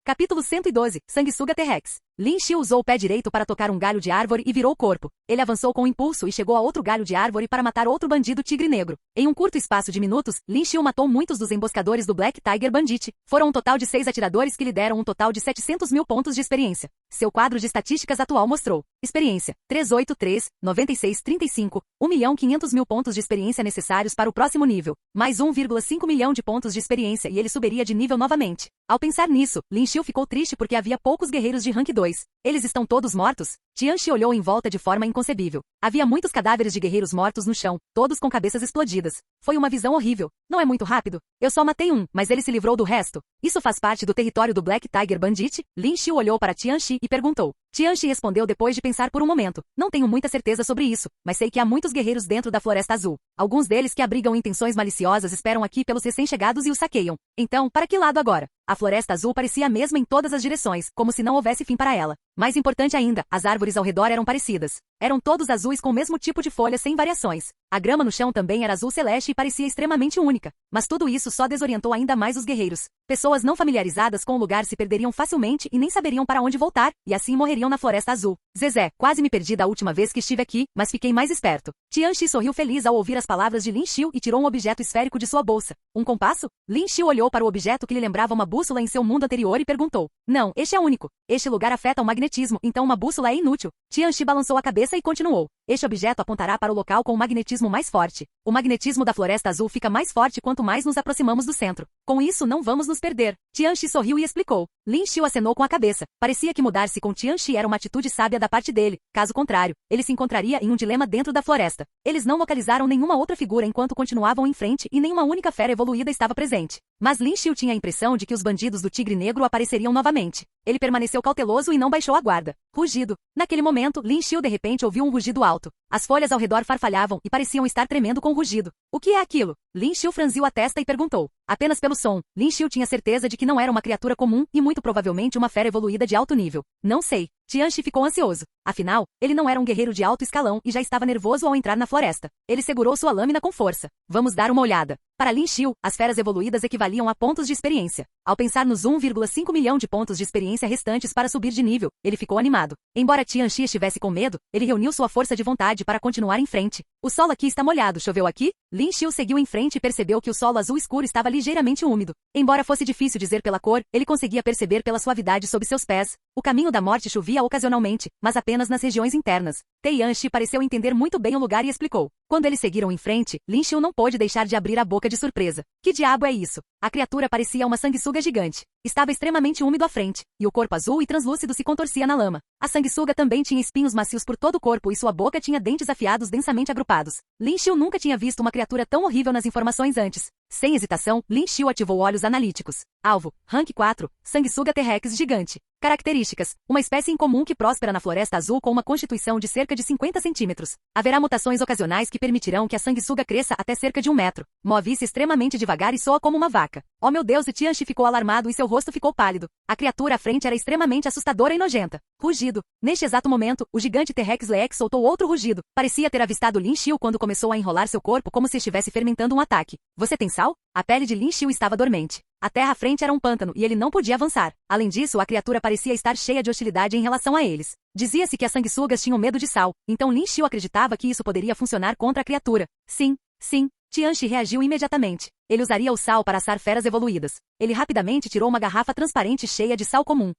Capítulo 112. Sanguessuga T-Rex. Lin Xiu usou o pé direito para tocar um galho de árvore e virou o corpo. Ele avançou com impulso e chegou a outro galho de árvore para matar outro bandido tigre negro. Em um curto espaço de minutos, Lin Xiu matou muitos dos emboscadores do Black Tiger Bandit. Foram um total de 6 atiradores que lhe deram um total de 700.000 pontos de experiência. Seu quadro de estatísticas atual mostrou. Experiência. 383, 96, 35, 1.500.000 pontos de experiência necessários para o próximo nível. Mais 1,5 milhão de pontos de experiência e ele subiria de nível novamente. Ao pensar nisso, Lin Xiu ficou triste porque havia poucos guerreiros de rank 2. Eles estão todos mortos? Tianxi olhou em volta de forma inconcebível. Havia muitos cadáveres de guerreiros mortos no chão, todos com cabeças explodidas. Foi uma visão horrível. Não é muito rápido? Eu só matei um, mas ele se livrou do resto. Isso faz parte do território do Black Tiger Bandit? Lin Xiu olhou para Tianxi e perguntou. Tianxi respondeu depois de pensar por um momento. Não tenho muita certeza sobre isso, mas sei que há muitos guerreiros dentro da Floresta Azul. Alguns deles que abrigam intenções maliciosas esperam aqui pelos recém-chegados e os saqueiam. Então, para que lado agora? A Floresta Azul parecia a mesma em todas as direções, como se não houvesse fim para ela. Mais importante ainda, as árvores ao redor eram parecidas. Eram todos azuis com o mesmo tipo de folhas sem variações. A grama no chão também era azul celeste e parecia extremamente única. Mas tudo isso só desorientou ainda mais os guerreiros. Pessoas não familiarizadas com o lugar se perderiam facilmente e nem saberiam para onde voltar, e assim morreriam na Floresta Azul. Zezé, quase me perdi da última vez que estive aqui, mas fiquei mais esperto. Tianxi sorriu feliz ao ouvir as palavras de Lin Xiu e tirou um objeto esférico de sua bolsa. Um compasso? Lin Xiu olhou para o objeto que lhe lembrava uma bússola em seu mundo anterior e perguntou. Não, este é único. Este lugar afeta o magnetismo, então uma bússola é inútil. Tianxi balançou a cabeça e continuou. Este objeto apontará para o local com o magnetismo mais forte. O magnetismo da Floresta Azul fica mais forte quanto mais nos aproximamos do centro. Com isso não vamos nos perder. Tianxi sorriu e explicou. Lin Xiu acenou com a cabeça. Parecia que mudar-se com Tianxi era uma atitude sábia da parte dele. Caso contrário, ele se encontraria em um dilema dentro da floresta. Eles não localizaram nenhuma outra figura enquanto continuavam em frente e nenhuma única fera evoluída estava presente. Mas Lin Xiu tinha a impressão de que os bandidos do Tigre Negro apareceriam novamente. Ele permaneceu cauteloso e não baixou a guarda. Rugido. Naquele momento, Lin Xiu de repente ouviu um rugido alto. As folhas ao redor farfalhavam e pareciam estar tremendo com o rugido. O que é aquilo? Lin Xiu franziu a testa e perguntou. Apenas pelo som, Lin Xiu tinha certeza de que não era uma criatura comum e muito provavelmente uma fera evoluída de alto nível. Não sei. Tianxi ficou ansioso. Afinal, ele não era um guerreiro de alto escalão e já estava nervoso ao entrar na floresta. Ele segurou sua lâmina com força. Vamos dar uma olhada. Para Lin Xiu, as feras evoluídas equivaliam a pontos de experiência. Ao pensar nos 1,5 milhão de pontos de experiência restantes para subir de nível, ele ficou animado. Embora Tianxi estivesse com medo, ele reuniu sua força de vontade para continuar em frente. O solo aqui está molhado, choveu aqui? Lin Xiu seguiu em frente e percebeu que o solo azul escuro estava ligeiramente úmido. Embora fosse difícil dizer pela cor, ele conseguia perceber pela suavidade sob seus pés. O caminho da morte chovia ocasionalmente, mas apenas nas regiões internas. Tianxi pareceu entender muito bem o lugar e explicou. Quando eles seguiram em frente, Lin Xiu não pôde deixar de abrir a boca de surpresa. Que diabo é isso? A criatura parecia uma sanguessuga gigante. Estava extremamente úmido à frente, e o corpo azul e translúcido se contorcia na lama. A sanguessuga também tinha espinhos macios por todo o corpo e sua boca tinha dentes afiados densamente agrupados. Lin Xiu nunca tinha visto uma criatura tão horrível nas informações antes. Sem hesitação, Lin Xiu ativou olhos analíticos. Alvo, Rank 4, sanguessuga T-Rex gigante. Características, uma espécie incomum que próspera na Floresta Azul com uma constituição de cerca de 50 centímetros. Haverá mutações ocasionais que permitirão que a sanguessuga cresça até cerca de 1 metro. Move-se extremamente devagar e soa como uma vaca. Oh meu Deus, e Tianxi ficou alarmado e seu rosto ficou pálido. A criatura à frente era extremamente assustadora e nojenta. Rugido. Neste exato momento, o gigante T-Rex Lex soltou outro rugido. Parecia ter avistado Lin Xiu quando começou a enrolar seu corpo como se estivesse fermentando um ataque. Você tem sal? A pele de Lin Xiu estava dormente. A terra à frente era um pântano e ele não podia avançar. Além disso, a criatura parecia estar cheia de hostilidade em relação a eles. Dizia-se que as sanguessugas tinham medo de sal, então Lin Xiu acreditava que isso poderia funcionar contra a criatura. Sim, sim. Tianxi reagiu imediatamente. Ele usaria o sal para assar feras evoluídas. Ele rapidamente tirou uma garrafa transparente cheia de sal comum.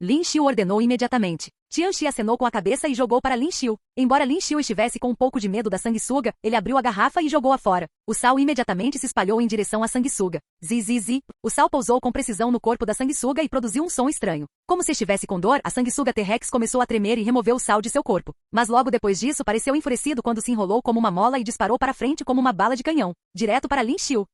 Lin Xiu ordenou imediatamente. Tianxi acenou com a cabeça e jogou para Lin Xiu. Embora Lin Xiu estivesse com um pouco de medo da sanguessuga, ele abriu a garrafa e jogou-a fora. O sal imediatamente se espalhou em direção à sanguessuga. Zi. O sal pousou com precisão no corpo da sanguessuga e produziu um som estranho. Como se estivesse com dor, a sanguessuga T-Rex começou a tremer e removeu o sal de seu corpo. Mas logo depois disso pareceu enfurecido quando se enrolou como uma mola e disparou para frente como uma bala de canhão, direto para Lin Xiu.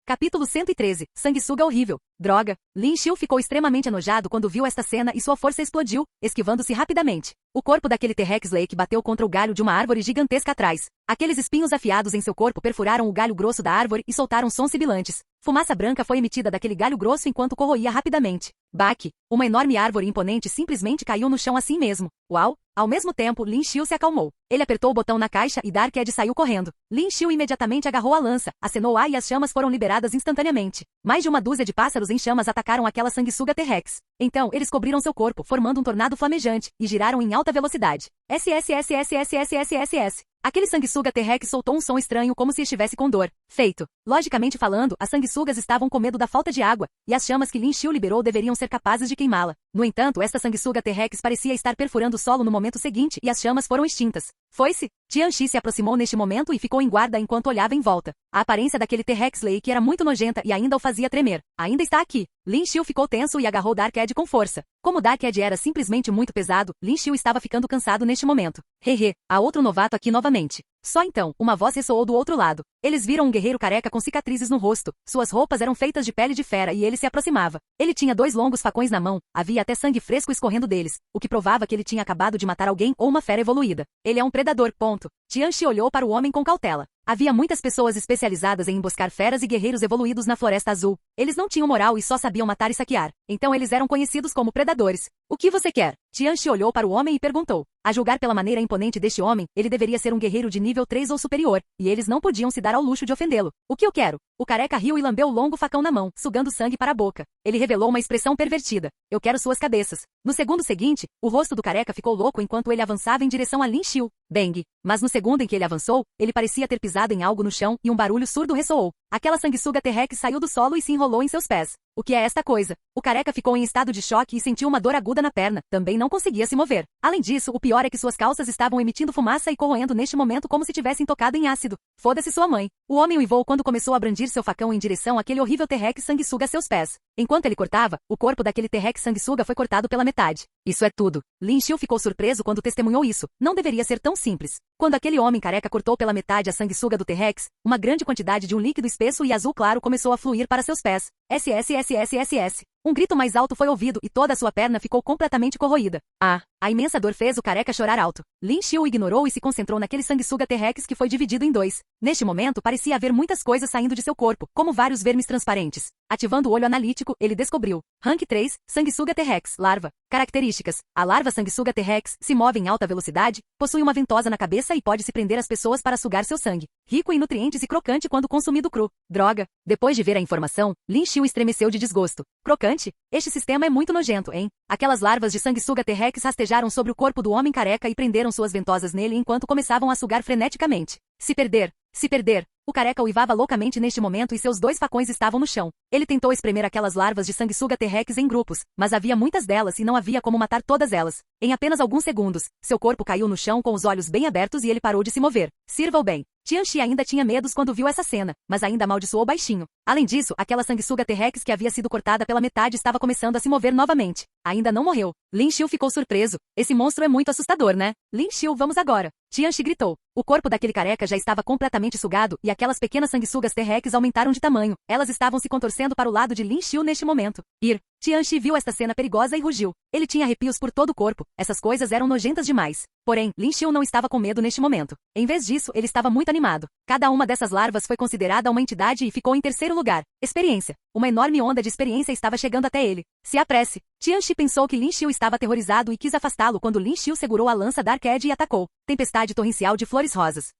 Capítulo 113. Sanguessuga horrível. Droga. Lin Xiu ficou extremamente enojado quando viu esta cena e sua força explodiu, esquivando-se rapidamente. O corpo daquele T-Rex Lake bateu contra o galho de uma árvore gigantesca atrás. Aqueles espinhos afiados em seu corpo perfuraram o galho grosso da árvore e soltaram sons sibilantes. Fumaça branca foi emitida daquele galho grosso enquanto corroía rapidamente. Baque. Uma enorme árvore imponente simplesmente caiu no chão assim mesmo. Uau! Ao mesmo tempo, Lin Xiu se acalmou. Ele apertou o botão na caixa e Darked saiu correndo. Lin Xiu imediatamente agarrou a lança, acenou A e as chamas foram liberadas instantaneamente. Mais de uma dúzia de pássaros em chamas atacaram aquela sanguessuga T-Rex. Então, eles cobriram seu corpo, formando um tornado flamejante, e giraram em alta velocidade. SSSSSSSSS. Aquele sanguessuga T-Rex soltou um som estranho como se estivesse com dor. Feito. Logicamente falando, as sanguessugas estavam com medo da falta de água, e as chamas que Lin Xiu liberou deveriam ser capazes de queimá-la. No entanto, esta sanguessuga T-Rex parecia estar perfurando o solo no momento seguinte e as chamas foram extintas. Foi-se. Tianxi se aproximou neste momento e ficou em guarda enquanto olhava em volta. A aparência daquele T-Rex Lake era muito nojenta e ainda o fazia tremer. Ainda está aqui. Lin Xiu ficou tenso e agarrou Darked com força. Como Darked era simplesmente muito pesado, Lin Xiu estava ficando cansado neste momento. Há outro novato aqui novamente. Só então, uma voz ressoou do outro lado. Eles viram um guerreiro careca com cicatrizes no rosto. Suas roupas eram feitas de pele de fera e ele se aproximava. Ele tinha 2 longos facões na mão, havia até sangue fresco escorrendo deles, o que provava que ele tinha acabado de matar alguém ou uma fera evoluída. Ele é um predador, ponto. Tianxi olhou para o homem com cautela. Havia muitas pessoas especializadas em emboscar feras e guerreiros evoluídos na Floresta Azul. Eles não tinham moral e só sabiam matar e saquear. Então eles eram conhecidos como predadores. O que você quer? Tianxi olhou para o homem e perguntou. A julgar pela maneira imponente deste homem, ele deveria ser um guerreiro de nível 3 ou superior, e eles não podiam se dar ao luxo de ofendê-lo. O que eu quero? O careca riu e lambeu o longo facão na mão, sugando sangue para a boca. Ele revelou uma expressão pervertida. Eu quero suas cabeças. No segundo seguinte, o rosto do careca ficou louco enquanto ele avançava em direção a Lin Xiu. Bang! Mas no segundo em que ele avançou, ele parecia ter pisado em algo no chão e um barulho surdo ressoou. Aquela sanguessuga T-Rex saiu do solo e se enrolou em seus pés. O que é esta coisa? O careca ficou em estado de choque e sentiu uma dor aguda na perna. Também não conseguia se mover. Além disso, o pior é que suas calças estavam emitindo fumaça e corroendo neste momento como se tivessem tocado em ácido. Foda-se sua mãe. O homem uivou quando começou a brandir seu facão em direção àquele horrível T-Rex sanguessuga a seus pés. Enquanto ele cortava, o corpo daquele T-Rex sanguessuga foi cortado pela metade. Isso é tudo. Lin Xiu ficou surpreso quando testemunhou isso. Não deveria ser tão simples. Quando aquele homem careca cortou pela metade a sanguessuga do T-Rex, uma grande quantidade de um líquido espesso e azul claro começou a fluir para seus pés. SSSSSS. Um grito mais alto foi ouvido e toda a sua perna ficou completamente corroída. A imensa dor fez o careca chorar alto. Lin Xiu ignorou e se concentrou naquele sanguessuga T-Rex que foi dividido em dois. Neste momento parecia haver muitas coisas saindo de seu corpo, como vários vermes transparentes. Ativando o olho analítico, ele descobriu. Rank 3, sanguessuga T-Rex, larva. Características. A larva sanguessuga T-Rex se move em alta velocidade, possui uma ventosa na cabeça e pode se prender às pessoas para sugar seu sangue. Rico em nutrientes e crocante quando consumido cru. Droga. Depois de ver a informação, Lin Xiu estremeceu de desgosto. Crocante? Este sistema é muito nojento, hein? Aquelas larvas de sanguessuga T-Rex rastejaram sobre o corpo do homem careca e prenderam suas ventosas nele enquanto começavam a sugar freneticamente. Se perder. Se perder. O careca uivava loucamente neste momento e seus dois facões estavam no chão. Ele tentou espremer aquelas larvas de sanguessuga T-Rex em grupos, mas havia muitas delas e não havia como matar todas elas. Em apenas alguns segundos, seu corpo caiu no chão com os olhos bem abertos e ele parou de se mover. Sirva-o bem. Tianxi ainda tinha medos quando viu essa cena, mas ainda amaldiçoou baixinho. Além disso, aquela sanguessuga T-Rex que havia sido cortada pela metade estava começando a se mover novamente. Ainda não morreu. Lin Xiu ficou surpreso. Esse monstro é muito assustador, né? Lin Xiu, vamos agora. Tianxi gritou. O corpo daquele careca já estava completamente sugado e aquelas pequenas sanguessugas T-Rex aumentaram de tamanho. Elas estavam se contorcendo para o lado de Lin Xiu neste momento. Tianxi viu esta cena perigosa e rugiu. Ele tinha arrepios por todo o corpo. Essas coisas eram nojentas demais. Porém, Lin Xiu não estava com medo neste momento. Em vez disso, ele estava muito animado. Cada uma dessas larvas foi considerada uma entidade e ficou em terceiro lugar. Experiência. Uma enorme onda de experiência estava chegando até ele. Se apresse. Tianxi pensou que Lin Xiu estava aterrorizado e quis afastá-lo quando Lin Xiu segurou a lança Dark Edge e atacou. Tempestade torrencial de flores rosas.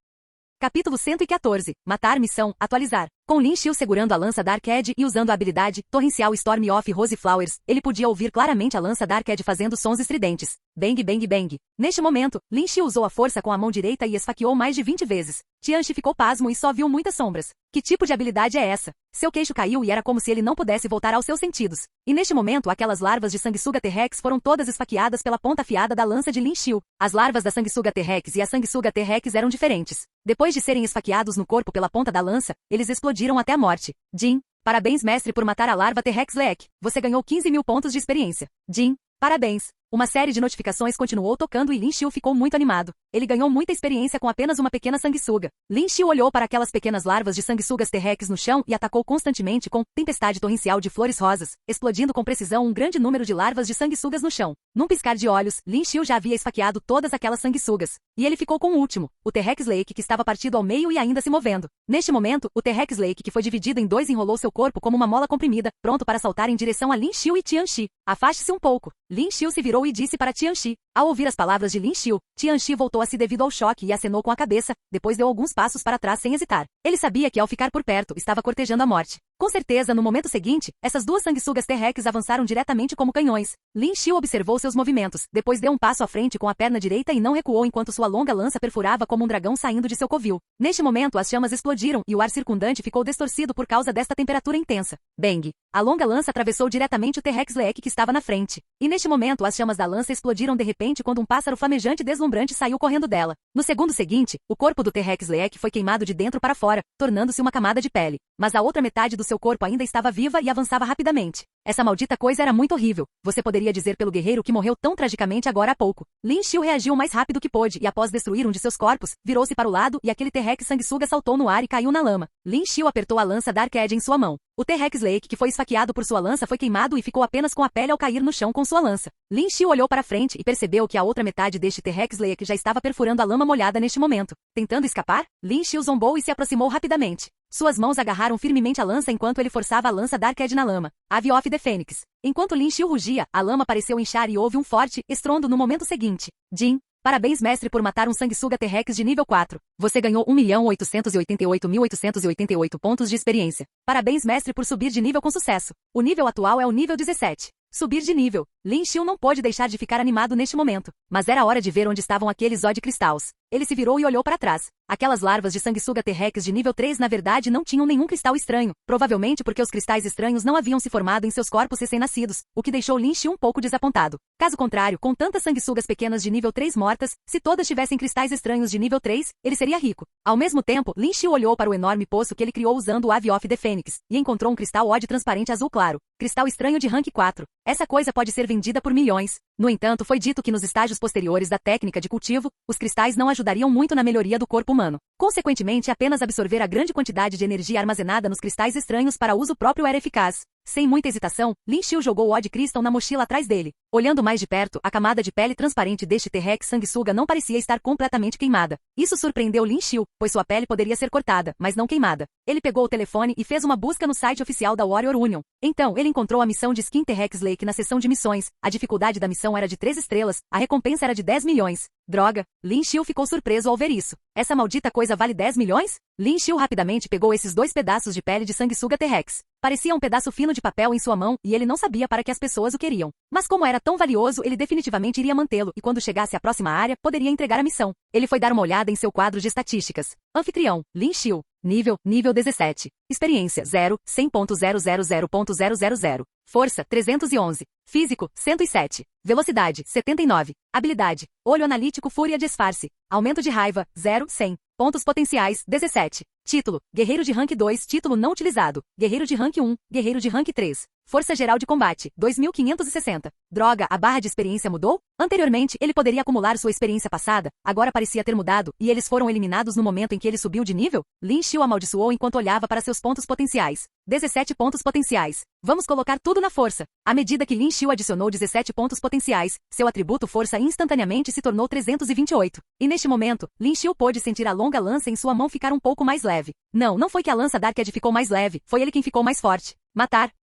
Capítulo 114. Matar missão, atualizar. Com Lin Xiu segurando a lança Dark Edge e usando a habilidade Torrencial Storm of Rose Flowers, ele podia ouvir claramente a lança Dark Edge fazendo sons estridentes. Bang bang bang. Neste momento, Lin Xiu usou a força com a mão direita e esfaqueou mais de 20 vezes. Tianxi ficou pasmo e só viu muitas sombras. Que tipo de habilidade é essa? Seu queixo caiu e era como se ele não pudesse voltar aos seus sentidos. E neste momento aquelas larvas de sanguessuga T-Rex foram todas esfaqueadas pela ponta afiada da lança de Lin Xiu. As larvas da sanguessuga T-Rex e a sanguessuga T-Rex eram diferentes. Depois de serem esfaqueados no corpo pela ponta da lança, eles explodiram até a morte. Jin, parabéns mestre por matar a larva T-Rex Leek. Você ganhou 15.000 pontos de experiência. Jin, parabéns. Uma série de notificações continuou tocando e Lin Xiu ficou muito animado. Ele ganhou muita experiência com apenas uma pequena sanguessuga. Lin Xiu olhou para aquelas pequenas larvas de sanguessugas T-Rex no chão e atacou constantemente com tempestade torrencial de flores rosas, explodindo com precisão um grande número de larvas de sanguessugas no chão. Num piscar de olhos, Lin Xiu já havia esfaqueado todas aquelas sanguessugas. E ele ficou com o último, o T-Rex Lake que estava partido ao meio e ainda se movendo. Neste momento, o T-Rex Lake que foi dividido em dois enrolou seu corpo como uma mola comprimida, pronto para saltar em direção a Lin Xiu e Tianxi. Afaste-se um pouco. Lin Xiu se virou e disse para Tianxi. Ao ouvir as palavras de Lin Xiu, Tianxi voltou a si devido ao choque e acenou com a cabeça, depois deu alguns passos para trás sem hesitar. Ele sabia que ao ficar por perto, estava cortejando a morte. Com certeza, no momento seguinte, essas duas sanguessugas T-Rex avançaram diretamente como canhões. Lin Xiu observou seus movimentos, depois deu um passo à frente com a perna direita e não recuou enquanto sua longa lança perfurava como um dragão saindo de seu covil. Neste momento, as chamas explodiram e o ar circundante ficou distorcido por causa desta temperatura intensa. Bang! A longa lança atravessou diretamente o T-Rex Leek que estava na frente. E neste momento, as chamas da lança explodiram de repente quando um pássaro flamejante e deslumbrante saiu correndo dela. No segundo seguinte, o corpo do T-Rex Leek foi queimado de dentro para fora, tornando-se uma camada de pele. Mas a outra metade do seu corpo ainda estava viva e avançava rapidamente. Essa maldita coisa era muito horrível. Você poderia dizer pelo guerreiro que morreu tão tragicamente agora há pouco. Lin Xiu reagiu o mais rápido que pôde e após destruir um de seus corpos, virou-se para o lado e aquele T-Rex sanguessuga saltou no ar e caiu na lama. Lin Xiu apertou a lança Dark Edge em sua mão. O T-Rex Lake que foi esfaqueado por sua lança foi queimado e ficou apenas com a pele ao cair no chão com sua lança. Lin Xiu olhou para frente e percebeu que a outra metade deste T-Rex Lake já estava perfurando a lama molhada neste momento. Tentando escapar, Lin Xiu zombou e se aproximou rapidamente. Suas mãos agarraram firmemente a lança enquanto ele forçava a lança Dark Edge na lama. Ave of the Fênix. Enquanto Lin Xiu rugia, a lama pareceu inchar e houve um forte estrondo no momento seguinte. Jin, parabéns mestre por matar um sanguessuga T-Rex de nível 4. Você ganhou 1.888.888 pontos de experiência. Parabéns mestre por subir de nível com sucesso. O nível atual é o nível 17. Subir de nível. Lin Xiu não pôde deixar de ficar animado neste momento. Mas era hora de ver onde estavam aqueles Zod Cristals. Ele se virou e olhou para trás. Aquelas larvas de sanguessuga T-Rex de nível 3 na verdade não tinham nenhum cristal estranho, provavelmente porque os cristais estranhos não haviam se formado em seus corpos recém-nascidos, o que deixou Lin Xiu um pouco desapontado. Caso contrário, com tantas sanguessugas pequenas de nível 3 mortas, se todas tivessem cristais estranhos de nível 3, ele seria rico. Ao mesmo tempo, Lin Xiu olhou para o enorme poço que ele criou usando o Ave of the Fênix, e encontrou um cristal Odd transparente azul claro. Cristal estranho de rank 4. Essa coisa pode ser vendida por milhões. No entanto, foi dito que nos estágios posteriores da técnica de cultivo, os cristais não ajudariam muito na melhoria do corpo humano. Consequentemente, apenas absorver a grande quantidade de energia armazenada nos cristais estranhos para uso próprio era eficaz. Sem muita hesitação, Lin Xiu jogou o Odd Crystal na mochila atrás dele. Olhando mais de perto, a camada de pele transparente deste T-Rex sanguessuga não parecia estar completamente queimada. Isso surpreendeu Lin Xiu, pois sua pele poderia ser cortada, mas não queimada. Ele pegou o telefone e fez uma busca no site oficial da Warrior Union. Então, ele encontrou a missão de Skin T-Rex Lake na seção de missões. A dificuldade da missão era de 3 estrelas, a recompensa era de 10 milhões. Droga, Lin Xiu ficou surpreso ao ver isso. Essa maldita coisa vale 10 milhões? Lin Xiu rapidamente pegou esses 2 pedaços de pele de sanguessuga T-Rex. Parecia um pedaço fino de papel em sua mão e ele não sabia para que as pessoas o queriam. Mas como era tão valioso, ele definitivamente iria mantê-lo e quando chegasse à próxima área, poderia entregar a missão. Ele foi dar uma olhada em seu quadro de estatísticas. Anfitrião, Lin Xiu. Nível 17. Experiência 0, 100.000.000. Força 311. Físico 107. Velocidade 79. Habilidade. Olho analítico fúria disfarce. Aumento de raiva 0, 100. Pontos potenciais 17. Título: Guerreiro de Rank 2, título não utilizado. Guerreiro de Rank 1, Guerreiro de Rank 3. Força geral de combate, 2560. Droga, a barra de experiência mudou? Anteriormente, ele poderia acumular sua experiência passada, agora parecia ter mudado, e eles foram eliminados no momento em que ele subiu de nível? Lin Xiu amaldiçoou enquanto olhava para seus pontos potenciais. 17 pontos potenciais. Vamos colocar tudo na força. À medida que Lin Xiu adicionou 17 pontos potenciais, seu atributo força instantaneamente se tornou 328. E neste momento, Lin Xiu pôde sentir a longa lança em sua mão ficar um pouco mais leve. Não foi que a lança Dark Edge ficou mais leve, foi ele quem ficou mais forte.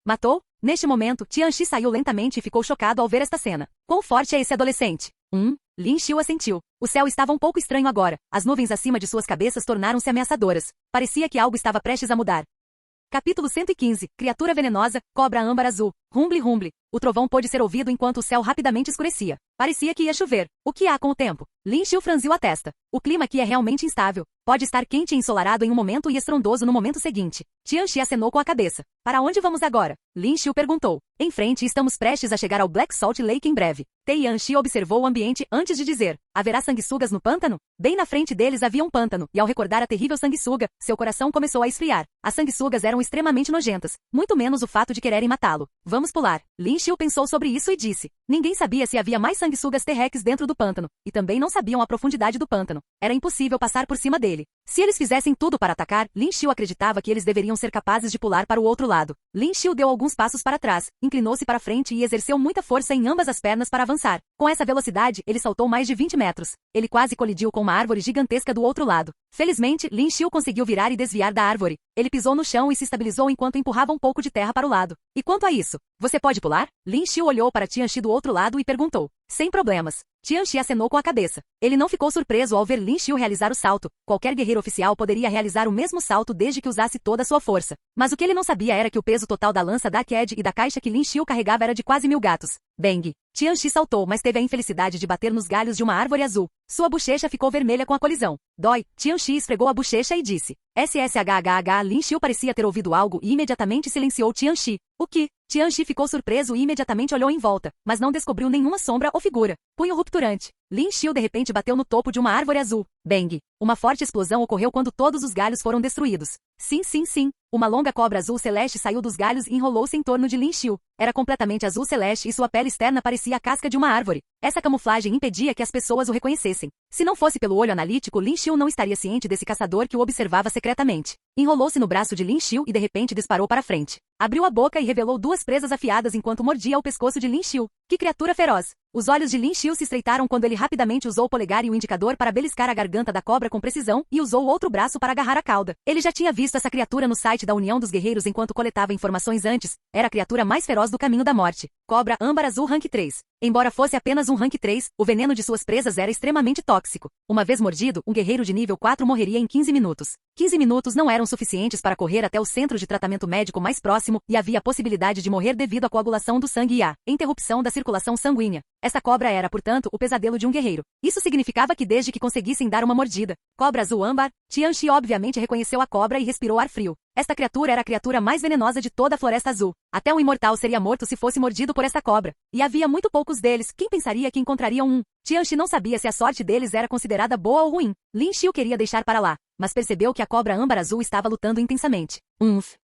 Matou? Neste momento, Tianxi saiu lentamente e ficou chocado ao ver esta cena. Quão forte é esse adolescente? Lin Xiu assentiu. O céu estava um pouco estranho agora. As nuvens acima de suas cabeças tornaram-se ameaçadoras. Parecia que algo estava prestes a mudar. Capítulo 115. Criatura venenosa, cobra âmbar azul. Rumble. O trovão pôde ser ouvido enquanto o céu rapidamente escurecia. Parecia que ia chover. O que há com o tempo? Lin Xiu franziu a testa. O clima aqui é realmente instável. Pode estar quente e ensolarado em um momento e estrondoso no momento seguinte. Tianxi acenou com a cabeça. Para onde vamos agora? Lin Xiu perguntou. Em frente, estamos prestes a chegar ao Black Salt Lake em breve. Tianxi observou o ambiente antes de dizer. Haverá sanguessugas no pântano? Bem na frente deles havia um pântano, e ao recordar a terrível sanguessuga, seu coração começou a esfriar. As sanguessugas eram extremamente nojentas, muito menos o fato de quererem matá-lo. Vamos pular. Lin Xiu pensou sobre isso e disse. Ninguém sabia se havia mais sanguessugas T-Rex dentro do pântano, e também não sabiam a profundidade do pântano. Era impossível passar por cima dele. Se eles fizessem tudo para atacar, Lin Xiu acreditava que eles deveriam ser capazes de pular para o outro lado. Lin Xiu deu alguns passos para trás, inclinou-se para frente e exerceu muita força em ambas as pernas para avançar. Com essa velocidade, ele saltou mais de 20 metros. Ele quase colidiu com uma árvore gigantesca do outro lado. Felizmente, Lin Xiu conseguiu virar e desviar da árvore. Ele pisou no chão e se estabilizou enquanto empurrava um pouco de terra para o lado. E quanto a isso? Você pode pular? Lin Xiu olhou para Tianxi do outro lado e perguntou. Sem problemas. Tianxi acenou com a cabeça. Ele não ficou surpreso ao ver Lin Xiu realizar o salto. Qualquer guerreiro oficial poderia realizar o mesmo salto desde que usasse toda a sua força. Mas o que ele não sabia era que o peso total da lança Dark Edge e da caixa que Lin Xiu carregava era de quase 1000 gatos. Bang! Tianxi saltou, mas teve a infelicidade de bater nos galhos de uma árvore azul. Sua bochecha ficou vermelha com a colisão. Dói. Tianxi esfregou a bochecha e disse. SSHHH. Lin Xiu parecia ter ouvido algo e imediatamente silenciou Tianxi. O que? Tianxi ficou surpreso e imediatamente olhou em volta, mas não descobriu nenhuma sombra ou figura. Punho rupturante. Lin Xiu de repente bateu no topo de uma árvore azul. Bang! Uma forte explosão ocorreu quando todos os galhos foram destruídos. Sim. Uma longa cobra azul celeste saiu dos galhos e enrolou-se em torno de Lin Xiu. Era completamente azul celeste e sua pele externa parecia a casca de uma árvore. Essa camuflagem impedia que as pessoas o reconhecessem. Se não fosse pelo olho analítico, Lin Xiu não estaria ciente desse caçador que o observava secretamente. Enrolou-se no braço de Lin Xiu e de repente disparou para frente. Abriu a boca e revelou 2 presas afiadas enquanto mordia o pescoço de Lin Xiu. Que criatura feroz! Os olhos de Lin Xiu se estreitaram quando ele rapidamente usou o polegar e o indicador para beliscar a garganta da cobra com precisão e usou o outro braço para agarrar a cauda. Ele já tinha visto essa criatura no site da União dos Guerreiros enquanto coletava informações antes. Era a criatura mais feroz do caminho da morte. Cobra âmbar azul rank 3. Embora fosse apenas um rank 3, o veneno de suas presas era extremamente tóxico. Uma vez mordido, um guerreiro de nível 4 morreria em 15 minutos. 15 minutos não eram suficientes para correr até o centro de tratamento médico mais próximo e havia a possibilidade de morrer devido à coagulação do sangue e à interrupção da circulação sanguínea. Essa cobra era, portanto, o pesadelo de um guerreiro. Isso significava que desde que conseguissem dar uma mordida, cobra azul âmbar, Tianxi obviamente reconheceu a cobra e respirou ar frio. Esta criatura era a criatura mais venenosa de toda a Floresta Azul. Até um imortal seria morto se fosse mordido por esta cobra. E havia muito poucos deles. Quem pensaria que encontrariam um? Tianxi não sabia se a sorte deles era considerada boa ou ruim. Lin Xiu queria deixar para lá, mas percebeu que a cobra âmbar azul estava lutando intensamente.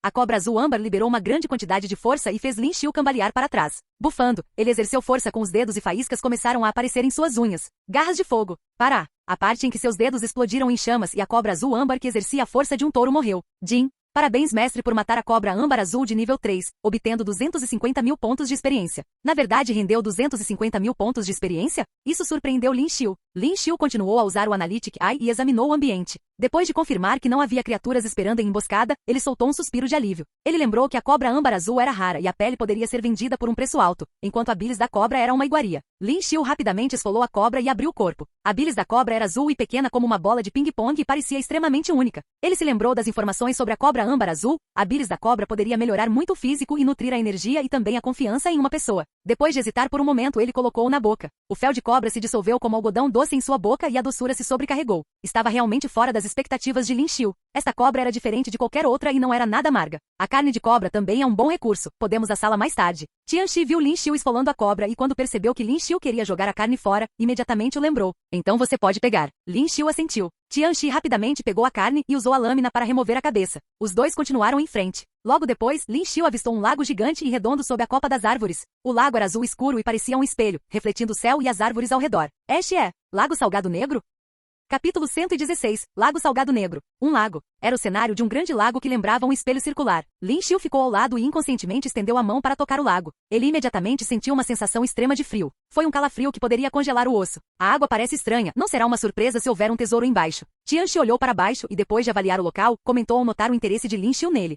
A cobra azul âmbar liberou uma grande quantidade de força e fez Lin Xiu cambalear para trás. Bufando, ele exerceu força com os dedos e faíscas começaram a aparecer em suas unhas. Garras de fogo. Pará! A parte em que seus dedos explodiram em chamas e a cobra azul âmbar que exercia a força de um touro morreu. Jin. Parabéns, mestre, por matar a cobra âmbar azul de nível 3, obtendo 250 mil pontos de experiência. Na verdade, rendeu 250 mil pontos de experiência? Isso surpreendeu Lin Xiu. Lin Xiu continuou a usar o Analytic Eye e examinou o ambiente. Depois de confirmar que não havia criaturas esperando em emboscada, ele soltou um suspiro de alívio. Ele lembrou que a cobra âmbar azul era rara e a pele poderia ser vendida por um preço alto, enquanto a bilis da cobra era uma iguaria. Lin Xiu rapidamente esfolou a cobra e abriu o corpo. A bilis da cobra era azul e pequena como uma bola de ping-pong e parecia extremamente única. Ele se lembrou das informações sobre a cobra âmbar azul. A bilis da cobra poderia melhorar muito o físico e nutrir a energia e também a confiança em uma pessoa. Depois de hesitar por um momento, ele colocou-o na boca. O fel de cobra se dissolveu como algodão doce em sua boca e a doçura se sobrecarregou. Estava realmente fora das expectativas de Lin Xiu. Esta cobra era diferente de qualquer outra e não era nada amarga. A carne de cobra também é um bom recurso. Podemos assá-la mais tarde. Tianxi viu Lin Xiu esfolando a cobra e quando percebeu que Lin Xiu queria jogar a carne fora, imediatamente o lembrou. Então você pode pegar. Lin Xiu assentiu. Tianxi rapidamente pegou a carne e usou a lâmina para remover a cabeça. Os dois continuaram em frente. Logo depois, Lin Xiu avistou um lago gigante e redondo sob a copa das árvores. O lago era azul escuro e parecia um espelho, refletindo o céu e as árvores ao redor. Este é Lago Salgado Negro? Capítulo 116. Lago Salgado Negro. Um lago. Era o cenário de um grande lago que lembrava um espelho circular. Lin Xiu ficou ao lado e inconscientemente estendeu a mão para tocar o lago. Ele imediatamente sentiu uma sensação extrema de frio. Foi um calafrio que poderia congelar o osso. A água parece estranha, não será uma surpresa se houver um tesouro embaixo. Tianxi olhou para baixo e depois de avaliar o local, comentou ao notar o interesse de Lin Xiu nele.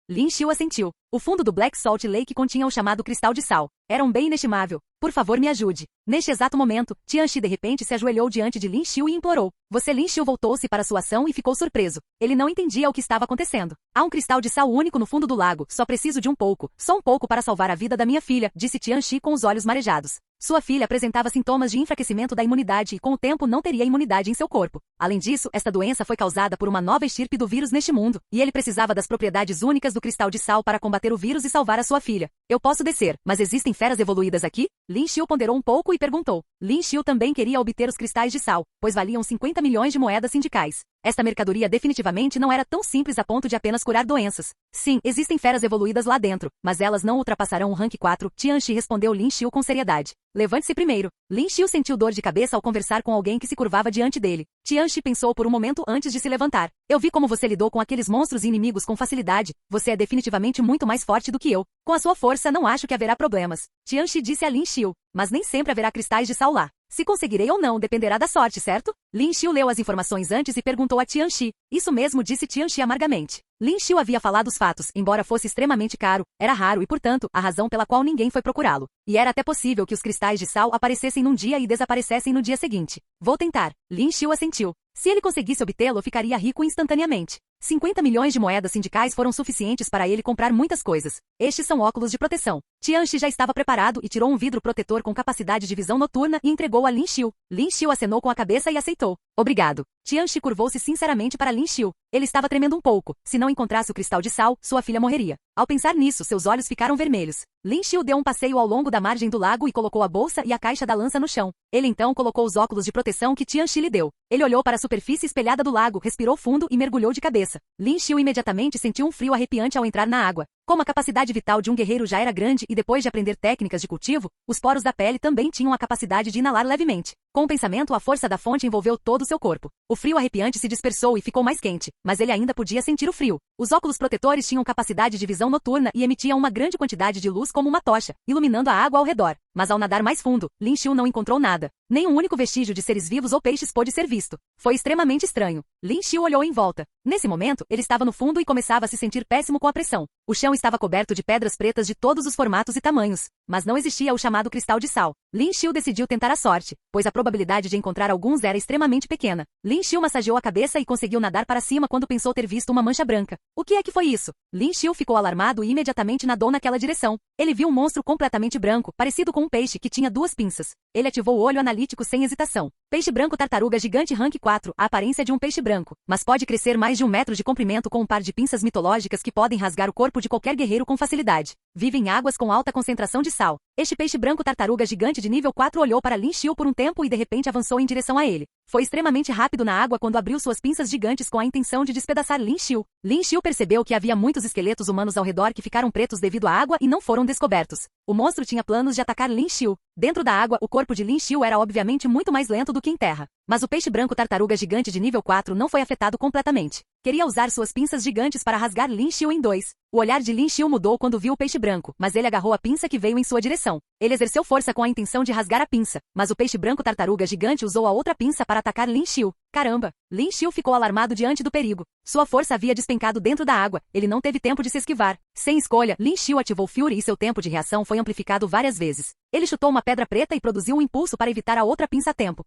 Lin Xiu assentiu. O fundo do Black Salt Lake continha o chamado cristal de sal. Era um bem inestimável. Por favor, me ajude. Neste exato momento, Tianxi de repente se ajoelhou diante de Lin Xiu e implorou. Lin Xiu voltou-se para sua ação e ficou surpreso. Ele não entendia o que estava acontecendo. Há um cristal de sal único no fundo do lago. Só preciso de um pouco. Só um pouco para salvar a vida da minha filha, disse Tianxi com os olhos marejados. Sua filha apresentava sintomas de enfraquecimento da imunidade e com o tempo não teria imunidade em seu corpo. Além disso, esta doença foi causada por uma nova estirpe do vírus neste mundo, e ele precisava das propriedades únicas do cristal de sal para combater o vírus e salvar a sua filha. Eu posso descer, mas existem feras evoluídas aqui? Lin Xiu ponderou um pouco e perguntou. Lin Xiu também queria obter os cristais de sal, pois valiam 50 milhões de moedas sindicais. Esta mercadoria definitivamente não era tão simples a ponto de apenas curar doenças. Sim, existem feras evoluídas lá dentro, mas elas não ultrapassarão o rank 4, Tianxi respondeu Lin Xiu com seriedade. Levante-se primeiro. Lin Xiu sentiu dor de cabeça ao conversar com alguém que se curvava diante dele. Tianxi pensou por um momento antes de se levantar. Eu vi como você lidou com aqueles monstros e inimigos com facilidade. Você é definitivamente muito mais forte do que eu. Com a sua força não acho que haverá problemas. Tianxi disse a Lin Xiu. Mas nem sempre haverá cristais de sal lá. Se conseguirei ou não dependerá da sorte, certo? Lin Xiu leu as informações antes e perguntou a Tianxi. Isso mesmo, disse Tianxi amargamente. Lin Xiu havia falado os fatos, embora fosse extremamente caro, era raro e, portanto, a razão pela qual ninguém foi procurá-lo. E era até possível que os cristais de sal aparecessem num dia e desaparecessem no dia seguinte. Vou tentar. Lin Xiu assentiu. Se ele conseguisse obtê-lo, ficaria rico instantaneamente. 50 milhões de moedas sindicais foram suficientes para ele comprar muitas coisas. Estes são óculos de proteção. Tianxi já estava preparado e tirou um vidro protetor com capacidade de visão noturna e entregou a Lin Xiu. Lin Xiu acenou com a cabeça e aceitou. Obrigado. Tianxi curvou-se sinceramente para Lin Xiu. Ele estava tremendo um pouco. Se não encontrasse o cristal de sal, sua filha morreria. Ao pensar nisso, seus olhos ficaram vermelhos. Lin Xiu deu um passeio ao longo da margem do lago e colocou a bolsa e a caixa da lança no chão. Ele então colocou os óculos de proteção que Tianxi lhe deu. Ele olhou para a superfície espelhada do lago, respirou fundo e mergulhou de cabeça. Lin Xiu imediatamente sentiu um frio arrepiante ao entrar na água. Como a capacidade vital de um guerreiro já era grande e depois de aprender técnicas de cultivo, os poros da pele também tinham a capacidade de inalar levemente. Com o pensamento, a força da fonte envolveu todo o seu corpo. O frio arrepiante se dispersou e ficou mais quente, mas ele ainda podia sentir o frio. Os óculos protetores tinham capacidade de visão noturna e emitiam uma grande quantidade de luz como uma tocha, iluminando a água ao redor. Mas ao nadar mais fundo, Lin Xiu não encontrou nada. Nem um único vestígio de seres vivos ou peixes pôde ser visto. Foi extremamente estranho. Lin Xiu olhou em volta. Nesse momento, ele estava no fundo e começava a se sentir péssimo com a pressão. O chão estava coberto de pedras pretas de todos os formatos e tamanhos, mas não existia o chamado cristal de sal. Lin Xiu decidiu tentar a sorte, pois a probabilidade de encontrar alguns era extremamente pequena. Lin Xiu massageou a cabeça e conseguiu nadar para cima quando pensou ter visto uma mancha branca. O que é que foi isso? Lin Xiu ficou alarmado e imediatamente nadou naquela direção. Ele viu um monstro completamente branco, parecido com um peixe que tinha duas pinças. Ele ativou o olho analítico sem hesitação. Peixe branco tartaruga gigante rank 4, a aparência de um peixe branco, mas pode crescer mais de 1 metro de comprimento com um par de pinças mitológicas que podem rasgar o corpo de qualquer guerreiro com facilidade. Vive em águas com alta concentração de sal. Este peixe branco tartaruga gigante de nível 4 olhou para Lin Xiu por um tempo e de repente avançou em direção a ele. Foi extremamente rápido na água quando abriu suas pinças gigantes com a intenção de despedaçar Lin Xiu. Lin Xiu percebeu que havia muitos esqueletos humanos ao redor que ficaram pretos devido à água e não foram descobertos. O monstro tinha planos de atacar Lin Xiu. Dentro da água, o corpo de Lin Xiu era obviamente muito mais lento do que em terra. Mas o peixe branco tartaruga gigante de nível 4 não foi afetado completamente. Queria usar suas pinças gigantes para rasgar Lin Xiu em dois. O olhar de Lin Xiu mudou quando viu o peixe branco, mas ele agarrou a pinça que veio em sua direção. Ele exerceu força com a intenção de rasgar a pinça, mas o peixe branco tartaruga gigante usou a outra pinça para atacar Lin Xiu. Caramba! Lin Xiu ficou alarmado diante do perigo. Sua força havia despencado dentro da água, ele não teve tempo de se esquivar. Sem escolha, Lin Xiu ativou Fury e seu tempo de reação foi amplificado várias vezes. Ele chutou uma pedra preta e produziu um impulso para evitar a outra pinça a tempo.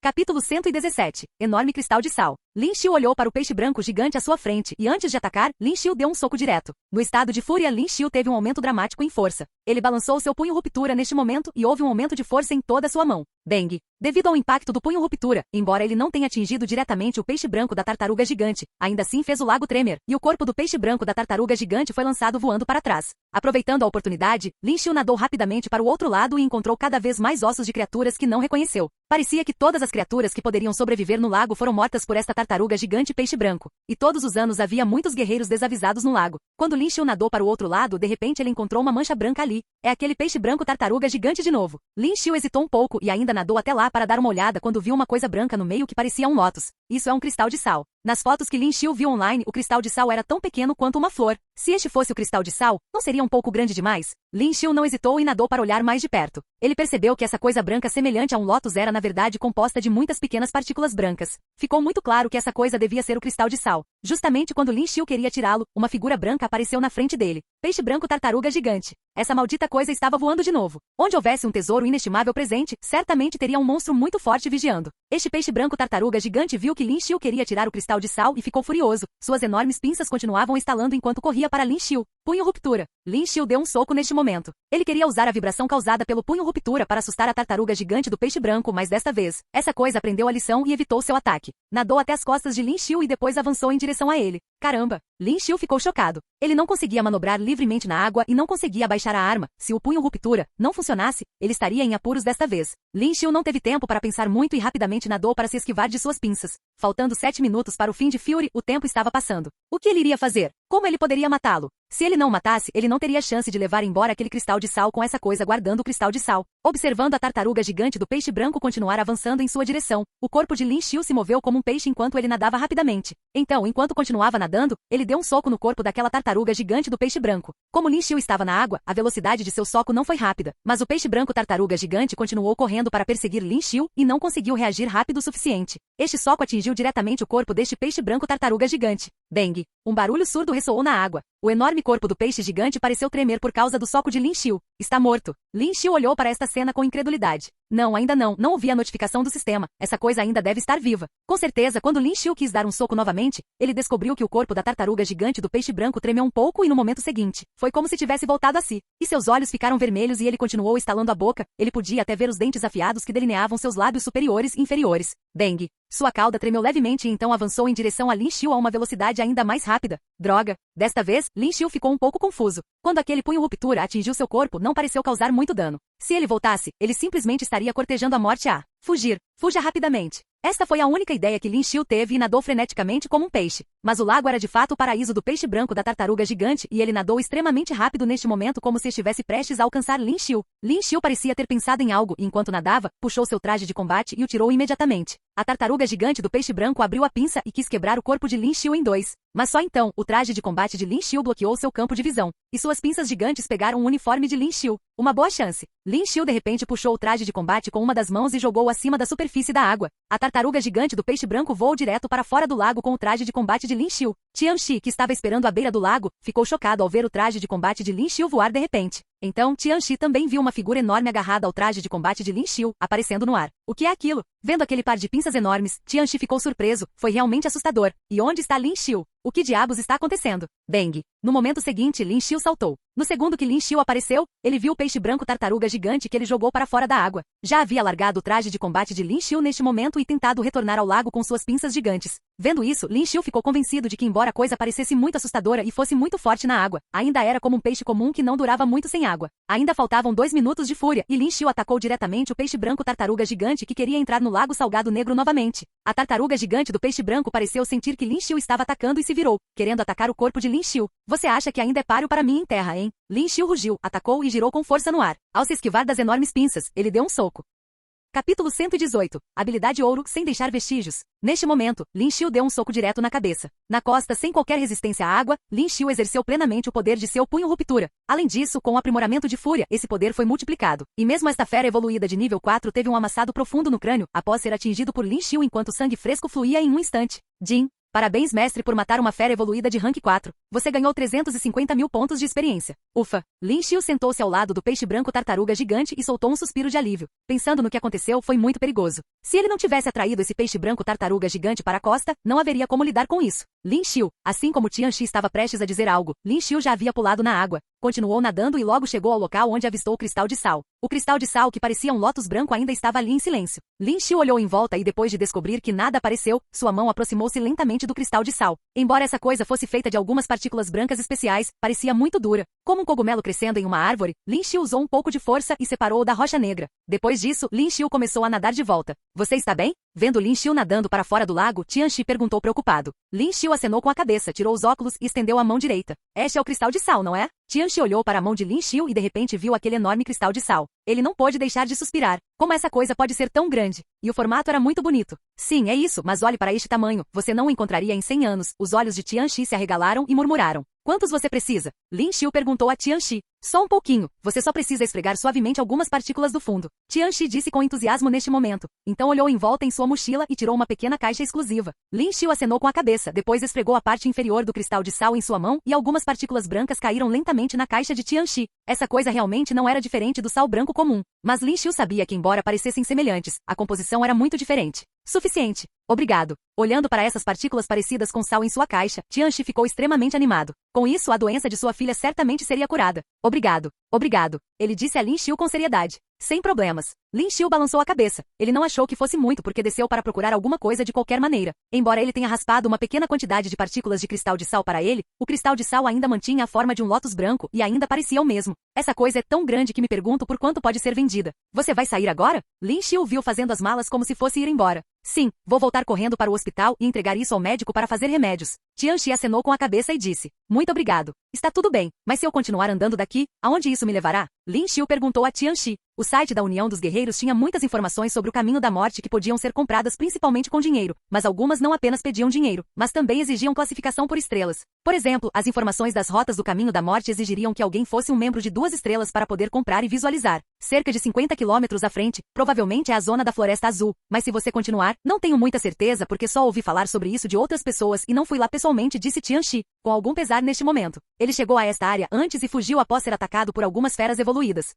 Capítulo 117. Enorme cristal de sal. Lin Xiu olhou para o peixe branco gigante à sua frente e antes de atacar, Lin Xiu deu um soco direto. No estado de fúria, Lin Xiu teve um aumento dramático em força. Ele balançou seu punho ruptura neste momento e houve um aumento de força em toda sua mão. Bang! Devido ao impacto do punho ruptura, embora ele não tenha atingido diretamente o peixe branco da tartaruga gigante, ainda assim fez o lago tremer, e o corpo do peixe branco da tartaruga gigante foi lançado voando para trás. Aproveitando a oportunidade, Lin Xiu nadou rapidamente para o outro lado e encontrou cada vez mais ossos de criaturas que não reconheceu. Parecia que todas as criaturas que poderiam sobreviver no lago foram mortas por esta tartaruga gigante peixe branco. E todos os anos havia muitos guerreiros desavisados no lago. Quando Lin Xiu nadou para o outro lado, de repente ele encontrou uma mancha branca ali. É aquele peixe branco tartaruga gigante de novo. Lin Xiu hesitou um pouco e ainda nadou até lá para dar uma olhada quando viu uma coisa branca no meio que parecia um lótus. Isso é um cristal de sal. Nas fotos que Lin Xiu viu online, o cristal de sal era tão pequeno quanto uma flor. Se este fosse o cristal de sal, não seria um pouco grande demais? Lin Xiu não hesitou e nadou para olhar mais de perto. Ele percebeu que essa coisa branca semelhante a um lótus era na verdade composta de muitas pequenas partículas brancas. Ficou muito claro que essa coisa devia ser o cristal de sal. Justamente quando Lin Xiu queria tirá-lo, uma figura branca apareceu na frente dele. Peixe branco tartaruga gigante. Essa maldita coisa estava voando de novo. Onde houvesse um tesouro inestimável presente, certamente teria um monstro muito forte vigiando. Este peixe branco tartaruga gigante viu que Lin Xiu queria tirar o cristal de sal e ficou furioso. Suas enormes pinças continuavam estalando enquanto corria para Lin Xiu. Punho ruptura. Lin Xiu deu um soco neste momento. Ele queria usar a vibração causada pelo punho ruptura para assustar a tartaruga gigante do peixe branco, mas desta vez, essa coisa aprendeu a lição e evitou seu ataque. Nadou até as costas de Lin Xiu e depois avançou em direção a ele. Caramba! Lin Xiu ficou chocado. Ele não conseguia manobrar livremente na água e não conseguia abaixar a arma. Se o punho ruptura não funcionasse, ele estaria em apuros desta vez. Lin Xiu não teve tempo para pensar muito e rapidamente nadou para se esquivar de suas pinças. Faltando 7 minutos para o fim de Fury, o tempo estava passando. O que ele iria fazer? Como ele poderia matá-lo? Se ele não o matasse, ele não teria chance de levar embora aquele cristal de sal com essa coisa guardando o cristal de sal. Observando a tartaruga gigante do peixe branco continuar avançando em sua direção, o corpo de Lin Xiu se moveu como um peixe enquanto ele nadava rapidamente. Então, enquanto continuava nadando, ele deu um soco no corpo daquela tartaruga gigante do peixe branco. Como Lin Xiu estava na água, a velocidade de seu soco não foi rápida, mas o peixe branco tartaruga gigante continuou correndo para perseguir Lin Xiu e não conseguiu reagir rápido o suficiente. Este soco atingiu diretamente o corpo deste peixe branco tartaruga gigante. Bang! Um barulho surdo ressoou na água. O enorme corpo do peixe gigante pareceu tremer por causa do soco de Lin Xiu. Está morto. Lin Xiu olhou para esta cena com incredulidade. Não, ainda não. Não ouvi a notificação do sistema. Essa coisa ainda deve estar viva. Com certeza, quando Lin Xiu quis dar um soco novamente, ele descobriu que o corpo da tartaruga gigante do peixe branco tremeu um pouco e no momento seguinte, foi como se tivesse voltado a si. E seus olhos ficaram vermelhos e ele continuou estalando a boca. Ele podia até ver os dentes afiados que delineavam seus lábios superiores e inferiores. Bang! Sua cauda tremeu levemente e então avançou em direção a Lin Xiu a uma velocidade ainda mais rápida. Droga! Desta vez, Lin Xiu ficou um pouco confuso. Quando aquele punho ruptura atingiu seu corpo, não pareceu causar muito dano. Se ele voltasse, ele simplesmente estaria cortejando a morte a fugir. Fuja rapidamente. Esta foi a única ideia que Lin Xiu teve e nadou freneticamente como um peixe. Mas o lago era de fato o paraíso do peixe branco da tartaruga gigante e ele nadou extremamente rápido neste momento como se estivesse prestes a alcançar Lin Xiu. Lin Xiu parecia ter pensado em algo e enquanto nadava, puxou seu traje de combate e o tirou imediatamente. A tartaruga gigante do peixe branco abriu a pinça e quis quebrar o corpo de Lin Xiu em dois. Mas só então, o traje de combate de Lin Xiu bloqueou seu campo de visão. E suas pinças gigantes pegaram o uniforme de Lin Xiu. Uma boa chance. Lin Xiu de repente puxou o traje de combate com uma das mãos e jogou-o acima da superfície da água. A tartaruga gigante do peixe branco voou direto para fora do lago com o traje de combate de Lin Xiu. Tianxi, que estava esperando à beira do lago, ficou chocado ao ver o traje de combate de Lin Xiu voar de repente. Então, Tianxi também viu uma figura enorme agarrada ao traje de combate de Lin Xiu, aparecendo no ar. O que é aquilo? Vendo aquele par de pinças enormes, Tianxi ficou surpreso. Foi realmente assustador. E onde está Lin Xiu? O que diabos está acontecendo? Bang! No momento seguinte, Lin Xiu saltou. No segundo que Lin Xiu apareceu, ele viu o peixe branco tartaruga gigante que ele jogou para fora da água. Já havia largado o traje de combate de Lin Xiu neste momento e tentado retornar ao lago com suas pinças gigantes. Vendo isso, Lin Xiu ficou convencido de que embora a coisa parecesse muito assustadora e fosse muito forte na água, ainda era como um peixe comum que não durava muito sem água. Ainda faltavam 2 minutos de fúria e Lin Xiu atacou diretamente o peixe branco tartaruga gigante que queria entrar no lago salgado negro novamente. A tartaruga gigante do peixe branco pareceu sentir que Lin Xiu estava atacando e se virou, querendo atacar o corpo de Lin Xiu. Você acha que ainda é páreo para mim em terra, hein? Lin Xiu rugiu, atacou e girou com força no ar. Ao se esquivar das enormes pinças, ele deu um soco. Capítulo 118. Habilidade ouro, sem deixar vestígios. Neste momento, Lin Xiu deu um soco direto na cabeça. Na costa, sem qualquer resistência à água, Lin Xiu exerceu plenamente o poder de seu punho ruptura. Além disso, com o aprimoramento de fúria, esse poder foi multiplicado. E mesmo esta fera evoluída de nível 4 teve um amassado profundo no crânio, após ser atingido por Lin Xiu enquanto sangue fresco fluía em um instante. Jin. Parabéns, mestre, por matar uma fera evoluída de rank 4. Você ganhou 350 mil pontos de experiência. Ufa! Lin Xiu sentou-se ao lado do peixe branco tartaruga gigante e soltou um suspiro de alívio. Pensando no que aconteceu, foi muito perigoso. Se ele não tivesse atraído esse peixe branco tartaruga gigante para a costa, não haveria como lidar com isso. Lin Xiu, assim como Tianxi estava prestes a dizer algo, Lin Xiu já havia pulado na água. Continuou nadando e logo chegou ao local onde avistou o cristal de sal. O cristal de sal, que parecia um lótus branco, ainda estava ali em silêncio. Lin Xiu olhou em volta e depois de descobrir que nada apareceu, sua mão aproximou-se lentamente do cristal de sal. Embora essa coisa fosse feita de algumas partículas brancas especiais, parecia muito dura. Como um cogumelo crescendo em uma árvore, Lin Xiu usou um pouco de força e separou-o da rocha negra. Depois disso, Lin Xiu começou a nadar de volta. Você está bem? Vendo Lin Xiu nadando para fora do lago, Tianxi perguntou preocupado. Lin Xiu acenou com a cabeça, tirou os óculos e estendeu a mão direita. Este é o cristal de sal, não é? Tianxi olhou para a mão de Lin Xiu e de repente viu aquele enorme cristal de sal. Ele não pôde deixar de suspirar. Como essa coisa pode ser tão grande? E o formato era muito bonito. Sim, é isso, mas olhe para este tamanho. Você não o encontraria em 100 anos. Os olhos de Tianxi se arregalaram e murmuraram. Quantos você precisa? Lin Xiu perguntou a Tianxi. Só um pouquinho. Você só precisa esfregar suavemente algumas partículas do fundo. Tianxi disse com entusiasmo neste momento. Então olhou em volta em sua mochila e tirou uma pequena caixa exclusiva. Lin Xiu acenou com a cabeça, depois esfregou a parte inferior do cristal de sal em sua mão e algumas partículas brancas caíram lentamente na caixa de Tianxi. Essa coisa realmente não era diferente do sal branco comum. Mas Lin Xiu sabia que embora parecessem semelhantes, a composição era muito diferente. Suficiente. Obrigado. Olhando para essas partículas parecidas com sal em sua caixa, Tianxi ficou extremamente animado. Com isso, a doença de sua filha certamente seria curada. Obrigado. Obrigado. Ele disse a Lin Xiu com seriedade. Sem problemas. Lin Xiu balançou a cabeça. Ele não achou que fosse muito porque desceu para procurar alguma coisa de qualquer maneira. Embora ele tenha raspado uma pequena quantidade de partículas de cristal de sal para ele, o cristal de sal ainda mantinha a forma de um lótus branco e ainda parecia o mesmo. Essa coisa é tão grande que me pergunto por quanto pode ser vendida. Você vai sair agora? Lin Xiu viu fazendo as malas como se fosse ir embora. Sim, vou voltar correndo para o hospital e entregar isso ao médico para fazer remédios. Tianxi acenou com a cabeça e disse. Muito obrigado. Está tudo bem, mas se eu continuar andando daqui, aonde isso me levará? Lin Xiu perguntou a Tianxi. O site da União dos Guerreiros tinha muitas informações sobre o caminho da morte que podiam ser compradas principalmente com dinheiro, mas algumas não apenas pediam dinheiro, mas também exigiam classificação por estrelas. Por exemplo, as informações das rotas do caminho da morte exigiriam que alguém fosse um membro de 2 estrelas para poder comprar e visualizar. Cerca de 50 quilômetros à frente, provavelmente é a zona da Floresta Azul, mas se você continuar, não tenho muita certeza porque só ouvi falar sobre isso de outras pessoas e não fui lá pessoalmente, disse Tianxi, com algum pesar neste momento. Ele chegou a esta área antes e fugiu após ser atacado por algumas feras evoluídas.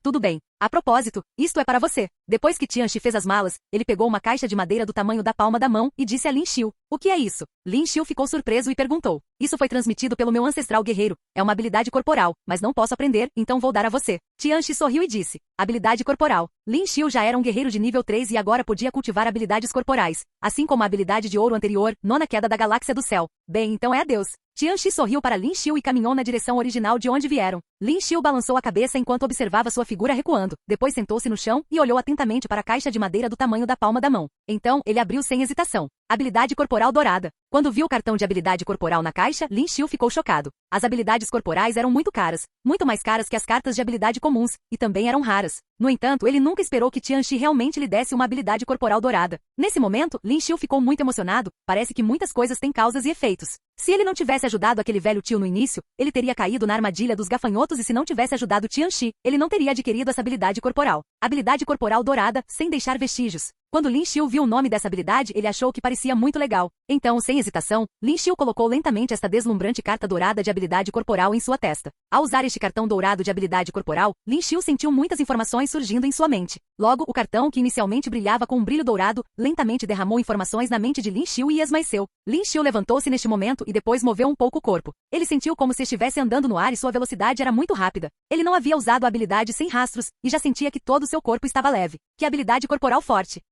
Tudo bem. A propósito, isto é para você. Depois que Tianxi fez as malas, ele pegou uma caixa de madeira do tamanho da palma da mão e disse a Lin Xiu. O que é isso? Lin Xiu ficou surpreso e perguntou. Isso foi transmitido pelo meu ancestral guerreiro. É uma habilidade corporal, mas não posso aprender, então vou dar a você. Tianxi sorriu e disse. Habilidade corporal. Lin Xiu já era um guerreiro de nível 3 e agora podia cultivar habilidades corporais. Assim como a habilidade de ouro anterior, nona queda da galáxia do céu. Bem, então é adeus. Tianxi sorriu para Lin Xiu e caminhou na direção original de onde vieram. Lin Xiu balançou a cabeça enquanto observava sua figura recuando. Depois sentou-se no chão e olhou atentamente para a caixa de madeira do tamanho da palma da mão. Então, ele abriu sem hesitação. Habilidade corporal dourada. Quando viu o cartão de habilidade corporal na caixa, Lin Xiu ficou chocado. As habilidades corporais eram muito caras. Muito mais caras que as cartas de habilidade comuns. E também eram raras. No entanto, ele nunca esperou que Tianxi realmente lhe desse uma habilidade corporal dourada. Nesse momento, Lin Xiu ficou muito emocionado. Parece que muitas coisas têm causas e efeitos. Se ele não tivesse ajudado aquele velho tio no início, ele teria caído na armadilha dos gafanhotos e se não tivesse ajudado Tianxi, ele não teria adquirido essa habilidade corporal. Habilidade corporal dourada, sem deixar vestígios. Quando Lin Xiu viu o nome dessa habilidade, ele achou que parecia muito legal. Então, sem hesitação, Lin Xiu colocou lentamente esta deslumbrante carta dourada de habilidade corporal em sua testa. Ao usar este cartão dourado de habilidade corporal, Lin Xiu sentiu muitas informações surgindo em sua mente. Logo, o cartão, que inicialmente brilhava com um brilho dourado, lentamente derramou informações na mente de Lin Xiu e esmaeceu. Lin Xiu levantou-se neste momento e depois moveu um pouco o corpo. Ele sentiu como se estivesse andando no ar e sua velocidade era muito rápida. Ele não havia usado a habilidade sem rastros, e já sentia que todo o seu corpo estava leve. Que habilidade corporal forte!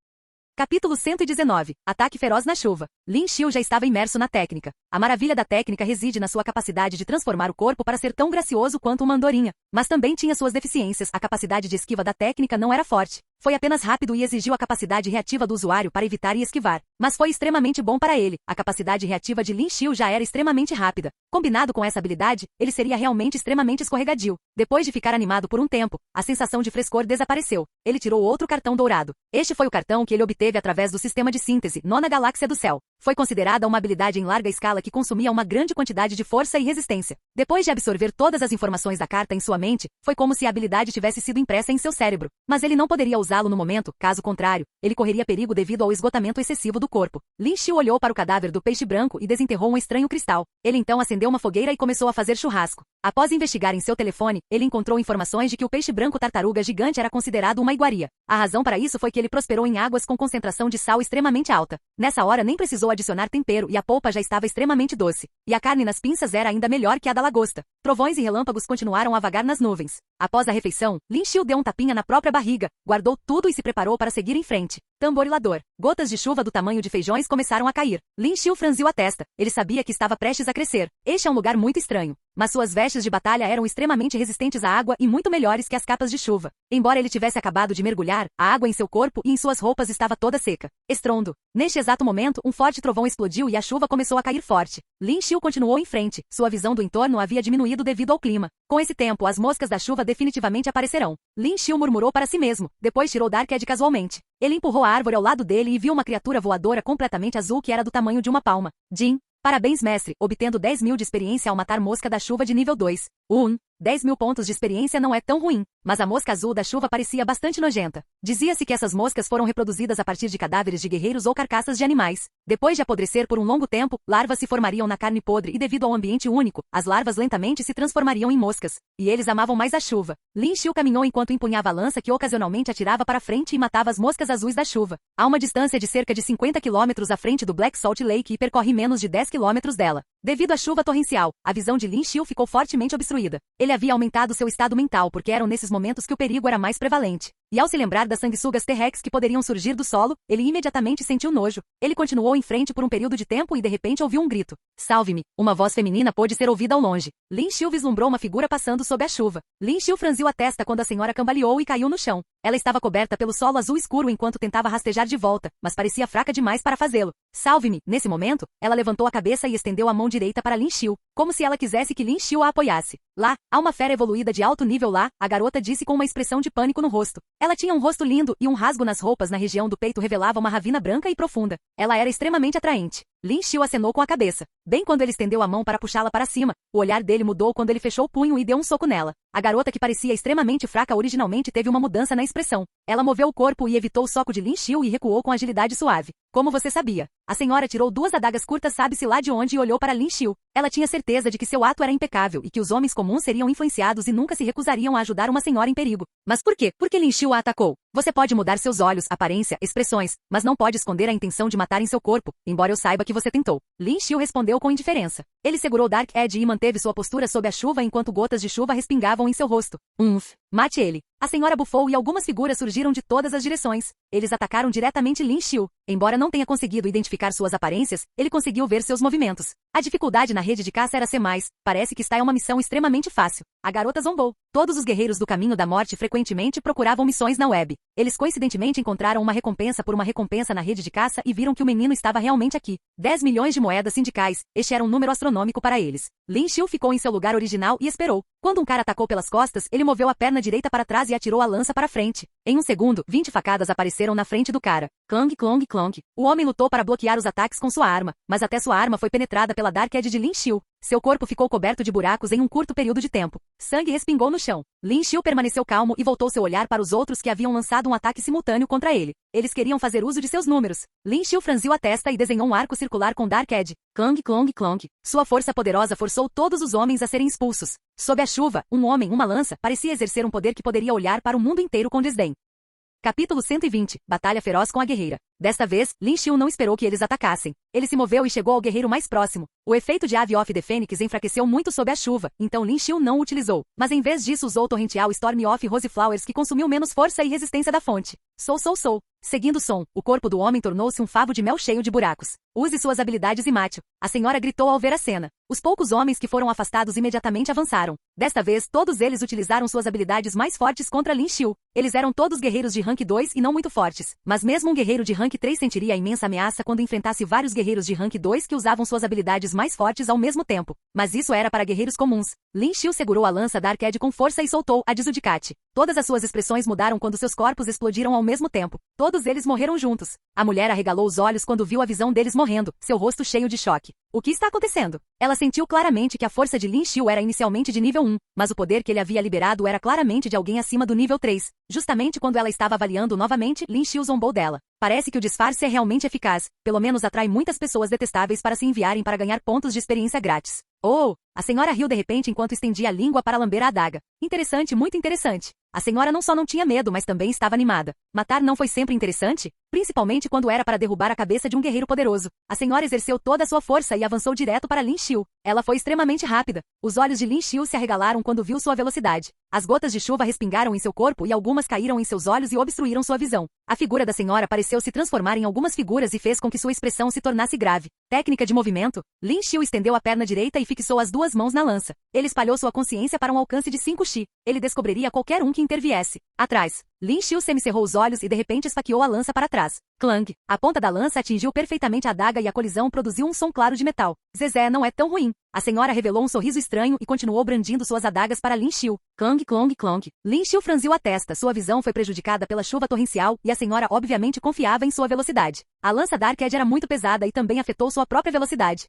Capítulo 119. Ataque feroz na chuva. Lin Xiu já estava imerso na técnica. A maravilha da técnica reside na sua capacidade de transformar o corpo para ser tão gracioso quanto uma andorinha. Mas também tinha suas deficiências. A capacidade de esquiva da técnica não era forte. Foi apenas rápido e exigiu a capacidade reativa do usuário para evitar e esquivar. Mas foi extremamente bom para ele. A capacidade reativa de Lin Xiu já era extremamente rápida. Combinado com essa habilidade, ele seria realmente extremamente escorregadio. Depois de ficar animado por um tempo, a sensação de frescor desapareceu. Ele tirou outro cartão dourado. Este foi o cartão que ele obteve através do sistema de síntese, Nona Galáxia do Céu. Foi considerada uma habilidade em larga escala que consumia uma grande quantidade de força e resistência. Depois de absorver todas as informações da carta em sua mente, foi como se a habilidade tivesse sido impressa em seu cérebro. Mas ele não poderia usá-lo no momento, caso contrário, ele correria perigo devido ao esgotamento excessivo do corpo. Lin Xiu olhou para o cadáver do peixe branco e desenterrou um estranho cristal. Ele então acendeu uma fogueira e começou a fazer churrasco. Após investigar em seu telefone, ele encontrou informações de que o peixe branco tartaruga gigante era considerado uma iguaria. A razão para isso foi que ele prosperou em águas com concentração de sal extremamente alta. Nessa hora nem precisou adicionar tempero e a polpa já estava extremamente doce. E a carne nas pinças era ainda melhor que a da lagosta. Trovões e relâmpagos continuaram a vagar nas nuvens. Após a refeição, Lin Xiu deu um tapinha na própria barriga, guardou tudo e se preparou para seguir em frente. Tamborilador. Gotas de chuva do tamanho de feijões começaram a cair. Lin Xiu franziu a testa. Ele sabia que estava prestes a crescer. Este é um lugar muito estranho. Mas suas vestes de batalha eram extremamente resistentes à água e muito melhores que as capas de chuva. Embora ele tivesse acabado de mergulhar, a água em seu corpo e em suas roupas estava toda seca. Estrondo. Neste exato momento, um forte trovão explodiu e a chuva começou a cair forte. Lin Xiu continuou em frente. Sua visão do entorno havia diminuído devido ao clima. Com esse tempo, as moscas da chuva definitivamente aparecerão. Lin Xiu murmurou para si mesmo. Depois tirou Darkhead casualmente. Ele empurrou a árvore ao lado dele e viu uma criatura voadora completamente azul que era do tamanho de uma palma. Jin. Parabéns, mestre, obtendo 10.000 de experiência ao matar mosca da chuva de nível 2. 10.000 pontos de experiência não é tão ruim, mas a mosca azul da chuva parecia bastante nojenta. Dizia-se que essas moscas foram reproduzidas a partir de cadáveres de guerreiros ou carcaças de animais. Depois de apodrecer por um longo tempo, larvas se formariam na carne podre e devido ao ambiente único, as larvas lentamente se transformariam em moscas. E eles amavam mais a chuva. Lin Xiu caminhou enquanto empunhava a lança que ocasionalmente atirava para frente e matava as moscas azuis da chuva. A uma distância de cerca de 50 km à frente do Black Salt Lake e percorre menos de 10 km dela. Devido à chuva torrencial, a visão de Lin Xiu ficou fortemente obstruída. Ele havia aumentado seu estado mental porque eram nesses momentos que o perigo era mais prevalente. E ao se lembrar das sanguessugas T-Rex que poderiam surgir do solo, ele imediatamente sentiu nojo. Ele continuou em frente por um período de tempo e de repente ouviu um grito. Salve-me! Uma voz feminina pôde ser ouvida ao longe. Lin Xiu vislumbrou uma figura passando sob a chuva. Lin Xiu franziu a testa quando a senhora cambaleou e caiu no chão. Ela estava coberta pelo solo azul escuro enquanto tentava rastejar de volta, mas parecia fraca demais para fazê-lo. Salve-me! Nesse momento, ela levantou a cabeça e estendeu a mão direita para Lin Xiu, como se ela quisesse que Lin Xiu a apoiasse. Lá, há uma fera evoluída de alto nível lá, a garota disse com uma expressão de pânico no rosto. Ela tinha um rosto lindo e um rasgo nas roupas na região do peito revelava uma ravina branca e profunda. Ela era extremamente atraente. Lin Xiu acenou com a cabeça. Bem quando ele estendeu a mão para puxá-la para cima, o olhar dele mudou quando ele fechou o punho e deu um soco nela. A garota que parecia extremamente fraca originalmente teve uma mudança na expressão. Ela moveu o corpo e evitou o soco de Lin Xiu e recuou com agilidade suave. Como você sabia? A senhora tirou 2 adagas curtas sabe-se lá de onde e olhou para Lin Xiu. Ela tinha certeza de que seu ato era impecável e que os homens comuns seriam influenciados e nunca se recusariam a ajudar uma senhora em perigo. Mas por quê? Por que Lin Xiu a atacou? Você pode mudar seus olhos, aparência, expressões, mas não pode esconder a intenção de matar em seu corpo, embora eu saiba que você tentou. Lin Xiu respondeu com indiferença. Ele segurou Darkhead e manteve sua postura sob a chuva enquanto gotas de chuva respingavam em seu rosto. Mate ele. A senhora bufou e algumas figuras surgiram de todas as direções. Eles atacaram diretamente Lin Xiu. Embora não tenha conseguido identificar suas aparências, ele conseguiu ver seus movimentos. A dificuldade na rede de caça era C+. Parece que está em uma missão extremamente fácil. A garota zombou. Todos os guerreiros do caminho da morte frequentemente procuravam missões na web. Eles coincidentemente encontraram uma recompensa por uma recompensa na rede de caça e viram que o menino estava realmente aqui. 10 milhões de moedas sindicais. Este era um número astronômico para eles. Lin Xiu ficou em seu lugar original e esperou. Quando um cara atacou pelas costas, ele moveu a perna direita para trás e atirou a lança para frente. Em um segundo, 20 facadas apareceram na frente do cara. Clong, clong, clong. O homem lutou para bloquear os ataques com sua arma, mas até sua arma foi penetrada pela Darkhead de Lin Xiu. Seu corpo ficou coberto de buracos em um curto período de tempo. Sangue respingou no chão. Lin Xiu permaneceu calmo e voltou seu olhar para os outros que haviam lançado um ataque simultâneo contra ele. Eles queriam fazer uso de seus números. Lin Xiu franziu a testa e desenhou um arco circular com Darkhead. Clong, clong, clong. Sua força poderosa forçou todos os homens a serem expulsos. Sob a chuva, um homem, uma lança, parecia exercer um poder que poderia olhar para o mundo inteiro com desdém. Capítulo 120. Batalha feroz com a guerreira. Desta vez, Lin Xiu não esperou que eles atacassem. Ele se moveu e chegou ao guerreiro mais próximo. O efeito de Ave of the Fênix enfraqueceu muito sob a chuva, então Lin Xiu não o utilizou. Mas em vez disso usou o torrencial Storm of Rose Flowers que consumiu menos força e resistência da fonte. Sou. Seguindo o som, o corpo do homem tornou-se um favo de mel cheio de buracos. Use suas habilidades e mate-o. A senhora gritou ao ver a cena. Os poucos homens que foram afastados imediatamente avançaram. Desta vez, todos eles utilizaram suas habilidades mais fortes contra Lin Xiu. Eles eram todos guerreiros de rank 2 e não muito fortes. Mas mesmo um guerreiro de rank 3 sentiria a imensa ameaça quando enfrentasse vários guerreiros de rank 2 que usavam suas habilidades mais fortes ao mesmo tempo. Mas isso era para guerreiros comuns. Lin Xiu segurou a lança da Arcade com força e soltou a de Zudicat. Todas as suas expressões mudaram quando seus corpos explodiram ao mesmo tempo. Todos eles morreram juntos. A mulher arregalou os olhos quando viu a visão deles morrendo, seu rosto cheio de choque. O que está acontecendo? Ela sentiu claramente que a força de Lin Xiu era inicialmente de nível 1, mas o poder que ele havia liberado era claramente de alguém acima do nível 3. Justamente quando ela estava avaliando novamente, Lin Xiu zombou dela. Parece que o disfarce é realmente eficaz, pelo menos atrai muitas pessoas detestáveis para se enviarem para ganhar pontos de experiência grátis. Oh! A senhora riu de repente enquanto estendia a língua para lamber a adaga. Interessante, muito interessante. A senhora não só não tinha medo, mas também estava animada. Matar não foi sempre interessante? Principalmente quando era para derrubar a cabeça de um guerreiro poderoso. A senhora exerceu toda a sua força e avançou direto para Lin Xiu. Ela foi extremamente rápida. Os olhos de Lin Xiu se arregalaram quando viu sua velocidade. As gotas de chuva respingaram em seu corpo e algumas caíram em seus olhos e obstruíram sua visão. A figura da senhora pareceu se transformar em algumas figuras e fez com que sua expressão se tornasse grave. Técnica de movimento. Lin Xiu estendeu a perna direita e fixou as duas mãos na lança. Ele espalhou sua consciência para um alcance de 5 Xi. Ele descobriria qualquer um que interviesse. Atrás. Lin Xiu semicerrou os olhos e de repente esfaqueou a lança para trás. Clang! A ponta da lança atingiu perfeitamente a adaga e a colisão produziu um som claro de metal. Zezé, não é tão ruim. A senhora revelou um sorriso estranho e continuou brandindo suas adagas para Lin Xiu. Clang, clong, clong. Lin Xiu franziu a testa, sua visão foi prejudicada pela chuva torrencial e a senhora obviamente confiava em sua velocidade. A lança da Arcade era muito pesada e também afetou sua própria velocidade.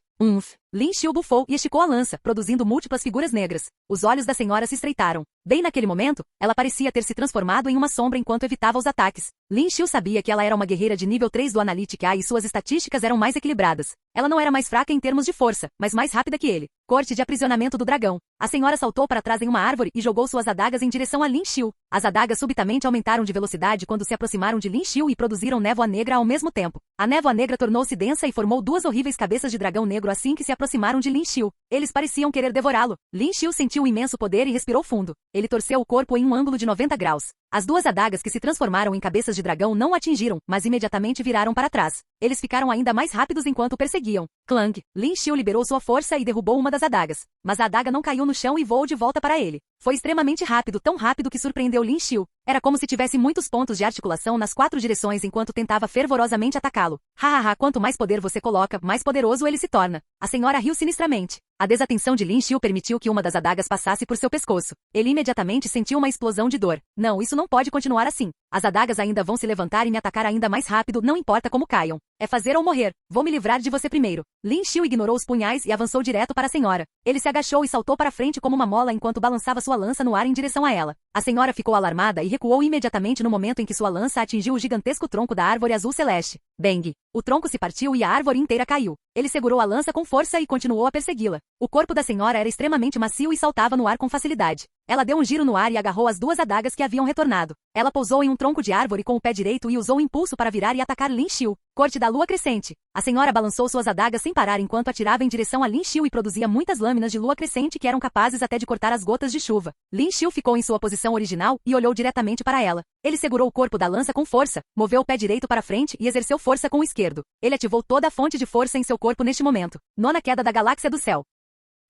Lin Xiu bufou e esticou a lança, produzindo múltiplas figuras negras. Os olhos da senhora se estreitaram. Bem naquele momento, ela parecia ter se transformado em uma sombra enquanto evitava os ataques. Lin Xiu sabia que ela era uma guerreira de nível 3 do Analytic A e suas estatísticas eram mais equilibradas. Ela não era mais fraca em termos de força, mas mais rápida que ele. Corte de aprisionamento do dragão. A senhora saltou para trás em uma árvore e jogou suas adagas em direção a Lin Xiu. As adagas subitamente aumentaram de velocidade quando se aproximaram de Lin Xiu e produziram névoa negra ao mesmo tempo. A névoa negra tornou-se densa e formou duas horríveis cabeças de dragão negro assim que se aproximaram de Lin Xiu. Eles pareciam querer devorá-lo. Lin Xiu sentiu um imenso poder e respirou fundo. Ele torceu o corpo em um ângulo de 90 graus. As duas adagas que se transformaram em cabeças de dragão não o atingiram, mas imediatamente viraram para trás. Eles ficaram ainda mais rápidos enquanto o perseguiam. Clang! Lin Xiu liberou sua força e derrubou uma das adagas. Mas a adaga não caiu no chão e voou de volta para ele. Foi extremamente rápido, tão rápido que surpreendeu Lin Xiu. Era como se tivesse muitos pontos de articulação nas 4 direções enquanto tentava fervorosamente atacá-lo. Hahaha, quanto mais poder você coloca, mais poderoso ele se torna. A senhora riu sinistramente. A desatenção de Lin Xiu permitiu que uma das adagas passasse por seu pescoço. Ele imediatamente sentiu uma explosão de dor. Não, isso não pode continuar assim. As adagas ainda vão se levantar e me atacar ainda mais rápido, não importa como caiam. É fazer ou morrer. Vou me livrar de você primeiro. Lin Xiu ignorou os punhais e avançou direto para a senhora. Ele se agachou e saltou para frente como uma mola enquanto balançava sua lança no ar em direção a ela. A senhora ficou alarmada e recuou imediatamente no momento em que sua lança atingiu o gigantesco tronco da árvore azul celeste. Bang! O tronco se partiu e a árvore inteira caiu. Ele segurou a lança com força e continuou a persegui-la. O corpo da senhora era extremamente macio e saltava no ar com facilidade. Ela deu um giro no ar e agarrou as duas adagas que haviam retornado. Ela pousou em um tronco de árvore com o pé direito e usou o impulso para virar e atacar Lin Xiu. Corte da lua crescente. A senhora balançou suas adagas sem parar enquanto atirava em direção a Lin Xiu e produzia muitas lâminas de lua crescente que eram capazes até de cortar as gotas de chuva. Lin Xiu ficou em sua posição original e olhou diretamente para ela. Ele segurou o corpo da lança com força, moveu o pé direito para frente e exerceu força com o esquerdo. Ele ativou toda a fonte de força em seu corpo neste momento. Nona queda da galáxia do céu.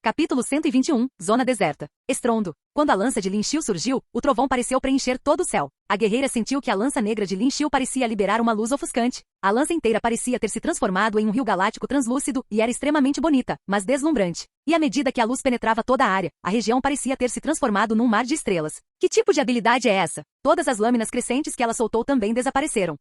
Capítulo 121, Zona Deserta. Estrondo. Quando a lança de Lin Xiu surgiu, o trovão pareceu preencher todo o céu. A guerreira sentiu que a lança negra de Lin Xiu parecia liberar uma luz ofuscante. A lança inteira parecia ter se transformado em um rio galáctico translúcido e era extremamente bonita, mas deslumbrante. E à medida que a luz penetrava toda a área, a região parecia ter se transformado num mar de estrelas. Que tipo de habilidade é essa? Todas as lâminas crescentes que ela soltou também desapareceram.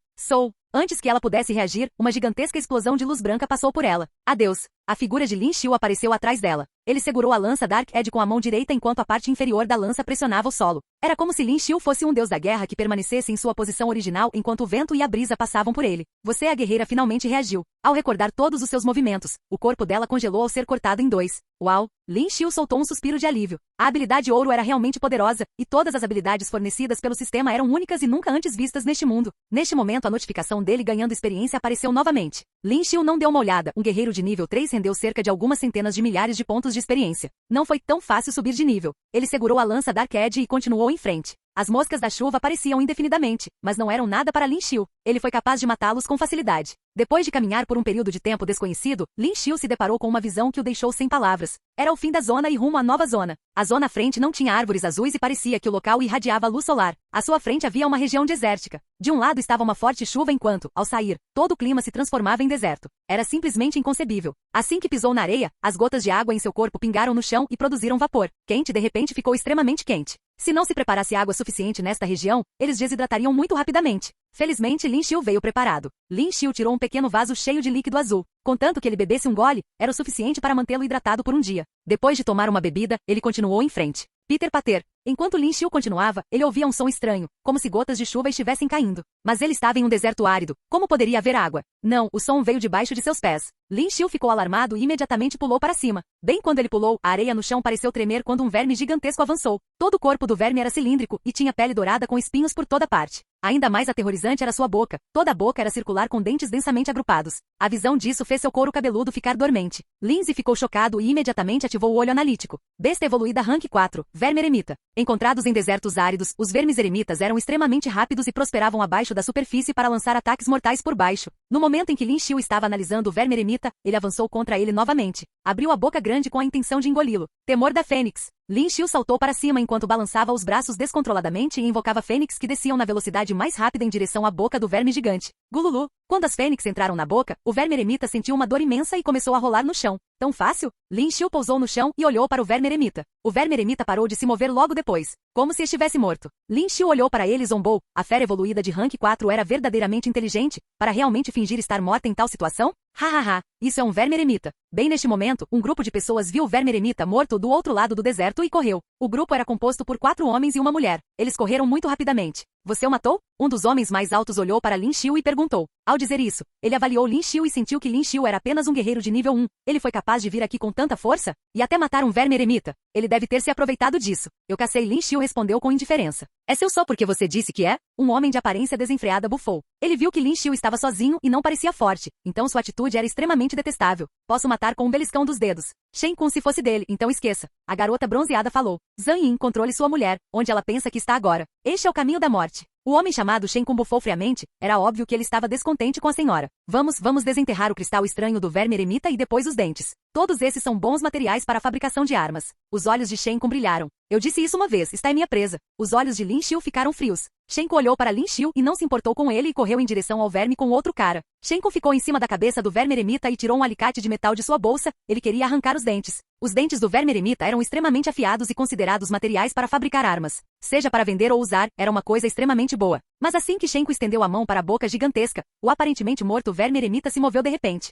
Antes que ela pudesse reagir, uma gigantesca explosão de luz branca passou por ela. Adeus. A figura de Lin Xiu apareceu atrás dela. Ele segurou a lança Dark Edge com a mão direita enquanto a parte inferior da lança pressionava o solo. Era como se Lin Xiu fosse um deus da guerra que permanecesse em sua posição original enquanto o vento e a brisa passavam por ele. Você, a guerreira, finalmente reagiu. Ao recordar todos os seus movimentos, o corpo dela congelou ao ser cortado em 2. Uau! Lin Xiu soltou um suspiro de alívio. A habilidade ouro era realmente poderosa, e todas as habilidades fornecidas pelo sistema eram únicas e nunca antes vistas neste mundo. Neste momento a notificação dele ganhando experiência apareceu novamente. Lin Xiu não deu uma olhada, um guerreiro de nível 3 rendeu cerca de algumas centenas de milhares de pontos de experiência. Não foi tão fácil subir de nível. Ele segurou a lança Dark Edge e continuou em frente. As moscas da chuva apareciam indefinidamente, mas não eram nada para Lin Xiu. Ele foi capaz de matá-los com facilidade. Depois de caminhar por um período de tempo desconhecido, Lin Xiu se deparou com uma visão que o deixou sem palavras. Era o fim da zona e rumo à nova zona. A zona à frente não tinha árvores azuis e parecia que o local irradiava luz solar. À sua frente havia uma região desértica. De um lado estava uma forte chuva enquanto, ao sair, todo o clima se transformava em deserto. Era simplesmente inconcebível. Assim que pisou na areia, as gotas de água em seu corpo pingaram no chão e produziram vapor. Quente de repente ficou extremamente quente. Se não se preparasse água suficiente nesta região, eles desidratariam muito rapidamente. Felizmente Lin Xiu veio preparado. Lin Xiu tirou um pequeno vaso cheio de líquido azul. Contanto que ele bebesse um gole, era o suficiente para mantê-lo hidratado por um dia. Depois de tomar uma bebida, ele continuou em frente. Peter Pater. Enquanto Lin Xiu continuava, ele ouvia um som estranho, como se gotas de chuva estivessem caindo. Mas ele estava em um deserto árido. Como poderia haver água? Não, o som veio debaixo de seus pés. Lin Xiu ficou alarmado e imediatamente pulou para cima. Bem quando ele pulou, a areia no chão pareceu tremer quando um verme gigantesco avançou. Todo o corpo do verme era cilíndrico e tinha pele dourada com espinhos por toda parte. Ainda mais aterrorizante era sua boca. Toda a boca era circular com dentes densamente agrupados. A visão disso fez seu couro cabeludo ficar dormente. Lindsay ficou chocado e imediatamente ativou o olho analítico. Besta evoluída Rank 4, verme eremita. Encontrados em desertos áridos, os vermes eremitas eram extremamente rápidos e prosperavam abaixo da superfície para lançar ataques mortais por baixo. No momento em que Lin Xiu estava analisando o verme eremita, ele avançou contra ele novamente. Abriu a boca grande com a intenção de engoli-lo. Temor da Fênix. Lin Xiu saltou para cima enquanto balançava os braços descontroladamente e invocava fênix que desciam na velocidade mais rápida em direção à boca do verme gigante. Gululu. Quando as fênix entraram na boca, o verme eremita sentiu uma dor imensa e começou a rolar no chão. Tão fácil? Lin Xiu pousou no chão e olhou para o verme eremita. O verme eremita parou de se mover logo depois, como se estivesse morto. Lin Xiu olhou para ele e zombou. A fera evoluída de Rank 4 era verdadeiramente inteligente, para realmente fingir estar morta em tal situação? Hahaha, isso é um verme eremita. Bem neste momento, um grupo de pessoas viu o verme eremita morto do outro lado do deserto e correu. O grupo era composto por 4 homens e uma mulher. Eles correram muito rapidamente. Você o matou? Um dos homens mais altos olhou para Lin Xiu e perguntou. Ao dizer isso, ele avaliou Lin Xiu e sentiu que Lin Xiu era apenas um guerreiro de nível 1. Ele foi capaz de vir aqui com tanta força? E até matar um verme eremita. Ele deve ter se aproveitado disso. Eu cacei. Lin Xiu respondeu com indiferença. É seu só porque você disse que é? Um homem de aparência desenfreada bufou. Ele viu que Lin Xiu estava sozinho e não parecia forte, então sua atitude era extremamente detestável. Posso matar com um beliscão dos dedos. Shen Kun se fosse dele, então esqueça. A garota bronzeada falou. Zhang Yin controle sua mulher, onde ela pensa que está agora. Este é o caminho da morte. O homem chamado Shen Kun bufou friamente. Era óbvio que ele estava descontente com a senhora. Vamos desenterrar o cristal estranho do verme eremita e depois os dentes. Todos esses são bons materiais para a fabricação de armas. Os olhos de Shen Kun brilharam. Eu disse isso uma vez, está em minha presa. Os olhos de Lin Xiu ficaram frios. Shen Kun olhou para Lin Xiu e não se importou com ele e correu em direção ao verme com outro cara. Shen Kun ficou em cima da cabeça do verme eremita e tirou um alicate de metal de sua bolsa. Ele queria arrancar os dentes. Os dentes do verme eremita eram extremamente afiados e considerados materiais para fabricar armas. Seja para vender ou usar, era uma coisa extremamente boa. Mas assim que Shen Kun estendeu a mão para a boca gigantesca, o aparentemente morto verme eremita se moveu de repente.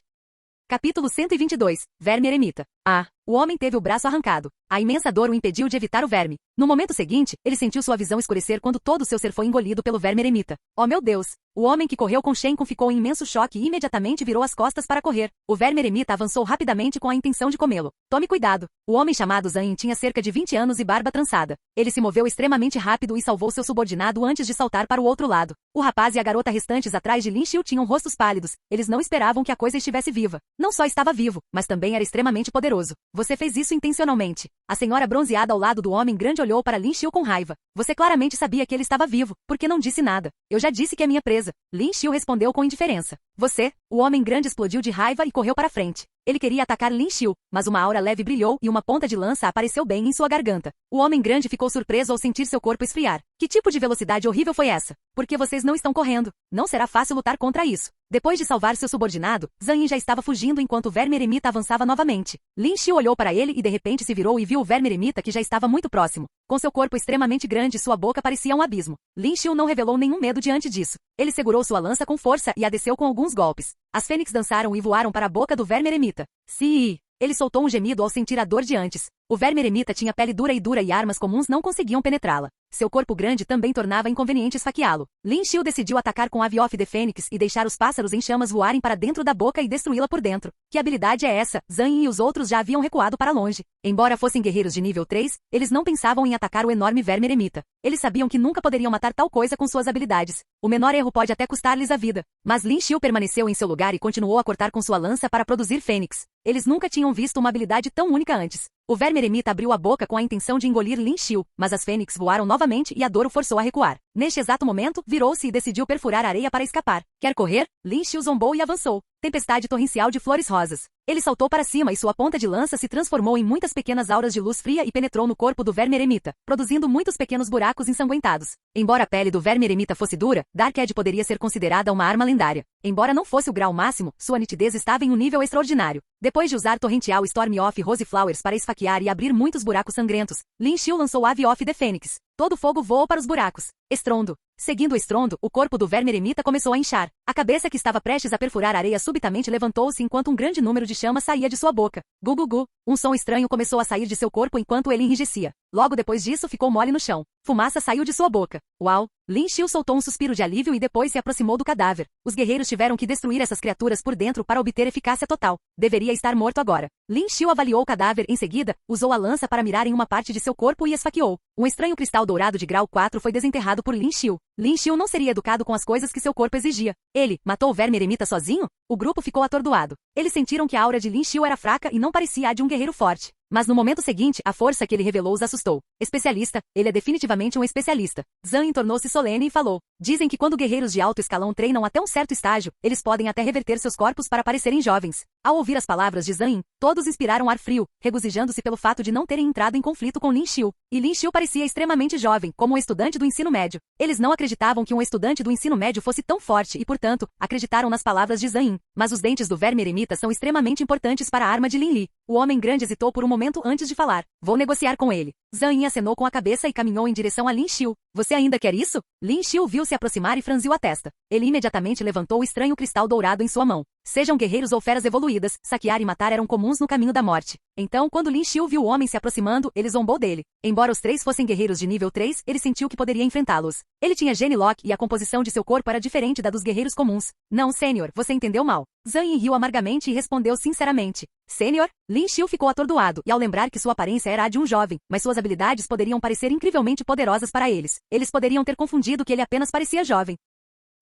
Capítulo 122. Verme eremita. O homem teve o braço arrancado. A imensa dor o impediu de evitar o verme. No momento seguinte, ele sentiu sua visão escurecer quando todo o seu ser foi engolido pelo verme eremita. Oh meu Deus! O homem que correu com Shen Kun ficou em imenso choque e imediatamente virou as costas para correr. O verme eremita avançou rapidamente com a intenção de comê-lo. Tome cuidado. O homem chamado Zhang Yin tinha cerca de 20 anos e barba trançada. Ele se moveu extremamente rápido e salvou seu subordinado antes de saltar para o outro lado. O rapaz e a garota restantes atrás de Lin Xiu tinham rostos pálidos. Eles não esperavam que a coisa estivesse viva. Não só estava vivo, mas também era extremamente poderoso. Você fez isso intencionalmente. A senhora bronzeada ao lado do homem grande olhou para Lin Xiu com raiva. Você claramente sabia que ele estava vivo, porque não disse nada. Eu já disse que é minha presa. Lin Xiu respondeu com indiferença. Você? O homem grande explodiu de raiva e correu para frente. Ele queria atacar Lin Xiu, mas uma aura leve brilhou e uma ponta de lança apareceu bem em sua garganta. O homem grande ficou surpreso ao sentir seu corpo esfriar. Que tipo de velocidade horrível foi essa? Por que vocês não estão correndo? Não será fácil lutar contra isso. Depois de salvar seu subordinado, Zhang Yin já estava fugindo enquanto o verme eremita avançava novamente. Lin Xiu olhou para ele e de repente se virou e viu o verme eremita que já estava muito próximo. Com seu corpo extremamente grande, sua boca parecia um abismo. Lin Xiu não revelou nenhum medo diante disso. Ele segurou sua lança com força e a desceu com alguns golpes. As fênix dançaram e voaram para a boca do verme eremita. Ele soltou um gemido ao sentir a dor de antes. O verme eremita tinha pele dura e armas comuns não conseguiam penetrá-la. Seu corpo grande também tornava inconveniente esfaqueá-lo. Lin Xiu decidiu atacar com Ave of the Fênix e deixar os pássaros em chamas voarem para dentro da boca e destruí-la por dentro. Que habilidade é essa? Zhang Yin e os outros já haviam recuado para longe. Embora fossem guerreiros de nível 3, eles não pensavam em atacar o enorme verme eremita. Eles sabiam que nunca poderiam matar tal coisa com suas habilidades. O menor erro pode até custar-lhes a vida. Mas Lin Xiu permaneceu em seu lugar e continuou a cortar com sua lança para produzir fênix. Eles nunca tinham visto uma habilidade tão única antes. O verme eremita abriu a boca com a intenção de engolir Lin Xiu, mas as fênix voaram novamente e a dor o forçou a recuar. Neste exato momento, virou-se e decidiu perfurar a areia para escapar. Quer correr? Lin Xiu zombou e avançou. Tempestade torrencial de flores rosas. Ele saltou para cima e sua ponta de lança se transformou em muitas pequenas auras de luz fria e penetrou no corpo do verme eremita, produzindo muitos pequenos buracos ensanguentados. Embora a pele do verme eremita fosse dura, Dark Edge poderia ser considerada uma arma lendária. Embora não fosse o grau máximo, sua nitidez estava em um nível extraordinário. Depois de usar torrencial Storm of Rose Flowers para esfaquear e abrir muitos buracos sangrentos, Lin Xiu lançou Ave of the Fênix. Todo o fogo voou para os buracos. Estrondo. Seguindo o estrondo, o corpo do verme eremita começou a inchar. A cabeça que estava prestes a perfurar a areia subitamente levantou-se enquanto um grande número de chamas saía de sua boca. Gu gu gu. Um som estranho começou a sair de seu corpo enquanto ele enrijecia. Logo depois disso ficou mole no chão. Fumaça saiu de sua boca. Uau! Lin Xiu soltou um suspiro de alívio e depois se aproximou do cadáver. Os guerreiros tiveram que destruir essas criaturas por dentro para obter eficácia total. Deveria estar morto agora. Lin Xiu avaliou o cadáver em seguida, usou a lança para mirar em uma parte de seu corpo e esfaqueou. Um estranho cristal dourado de grau 4 foi desenterrado por Lin Xiu. Lin Xiu não seria educado com as coisas que seu corpo exigia. Ele matou o verme eremita sozinho? O grupo ficou atordoado. Eles sentiram que a aura de Lin Xiu era fraca e não parecia a de um guerreiro forte. Mas no momento seguinte, a força que ele revelou os assustou. Especialista, ele é definitivamente um especialista. Zhang Yin tornou-se solene e falou. Dizem que quando guerreiros de alto escalão treinam até um certo estágio, eles podem até reverter seus corpos para parecerem jovens. Ao ouvir as palavras de Zhang Yin, todos inspiraram ar frio, regozijando-se pelo fato de não terem entrado em conflito com Lin Xiu. E Lin Xiu parecia extremamente jovem, como um estudante do ensino médio. Eles não acreditavam que um estudante do ensino médio fosse tão forte e, portanto, acreditaram nas palavras de Zhang Yin. Mas os dentes do verme eremita são extremamente importantes para a arma de Lin Li. O homem grande hesitou por um momento antes de falar. Vou negociar com ele. Zhang Yin acenou com a cabeça e caminhou em direção a Lin Xiu. Você ainda quer isso? Lin Xiu viu se aproximar e franziu a testa. Ele imediatamente levantou o estranho cristal dourado em sua mão. Sejam guerreiros ou feras evoluídas, saquear e matar eram comuns no caminho da morte. Então, quando Lin Xiu viu o homem se aproximando, ele zombou dele. Embora os três fossem guerreiros de nível 3, ele sentiu que poderia enfrentá-los. Ele tinha Gene Lock e a composição de seu corpo era diferente da dos guerreiros comuns. Não, Sênior, você entendeu mal. Zhang Yin riu amargamente e respondeu sinceramente. Sênior? Lin Xiu ficou atordoado, e ao lembrar que sua aparência era a de um jovem, mas suas habilidades poderiam parecer incrivelmente poderosas para eles. Eles poderiam ter confundido que ele apenas parecia jovem.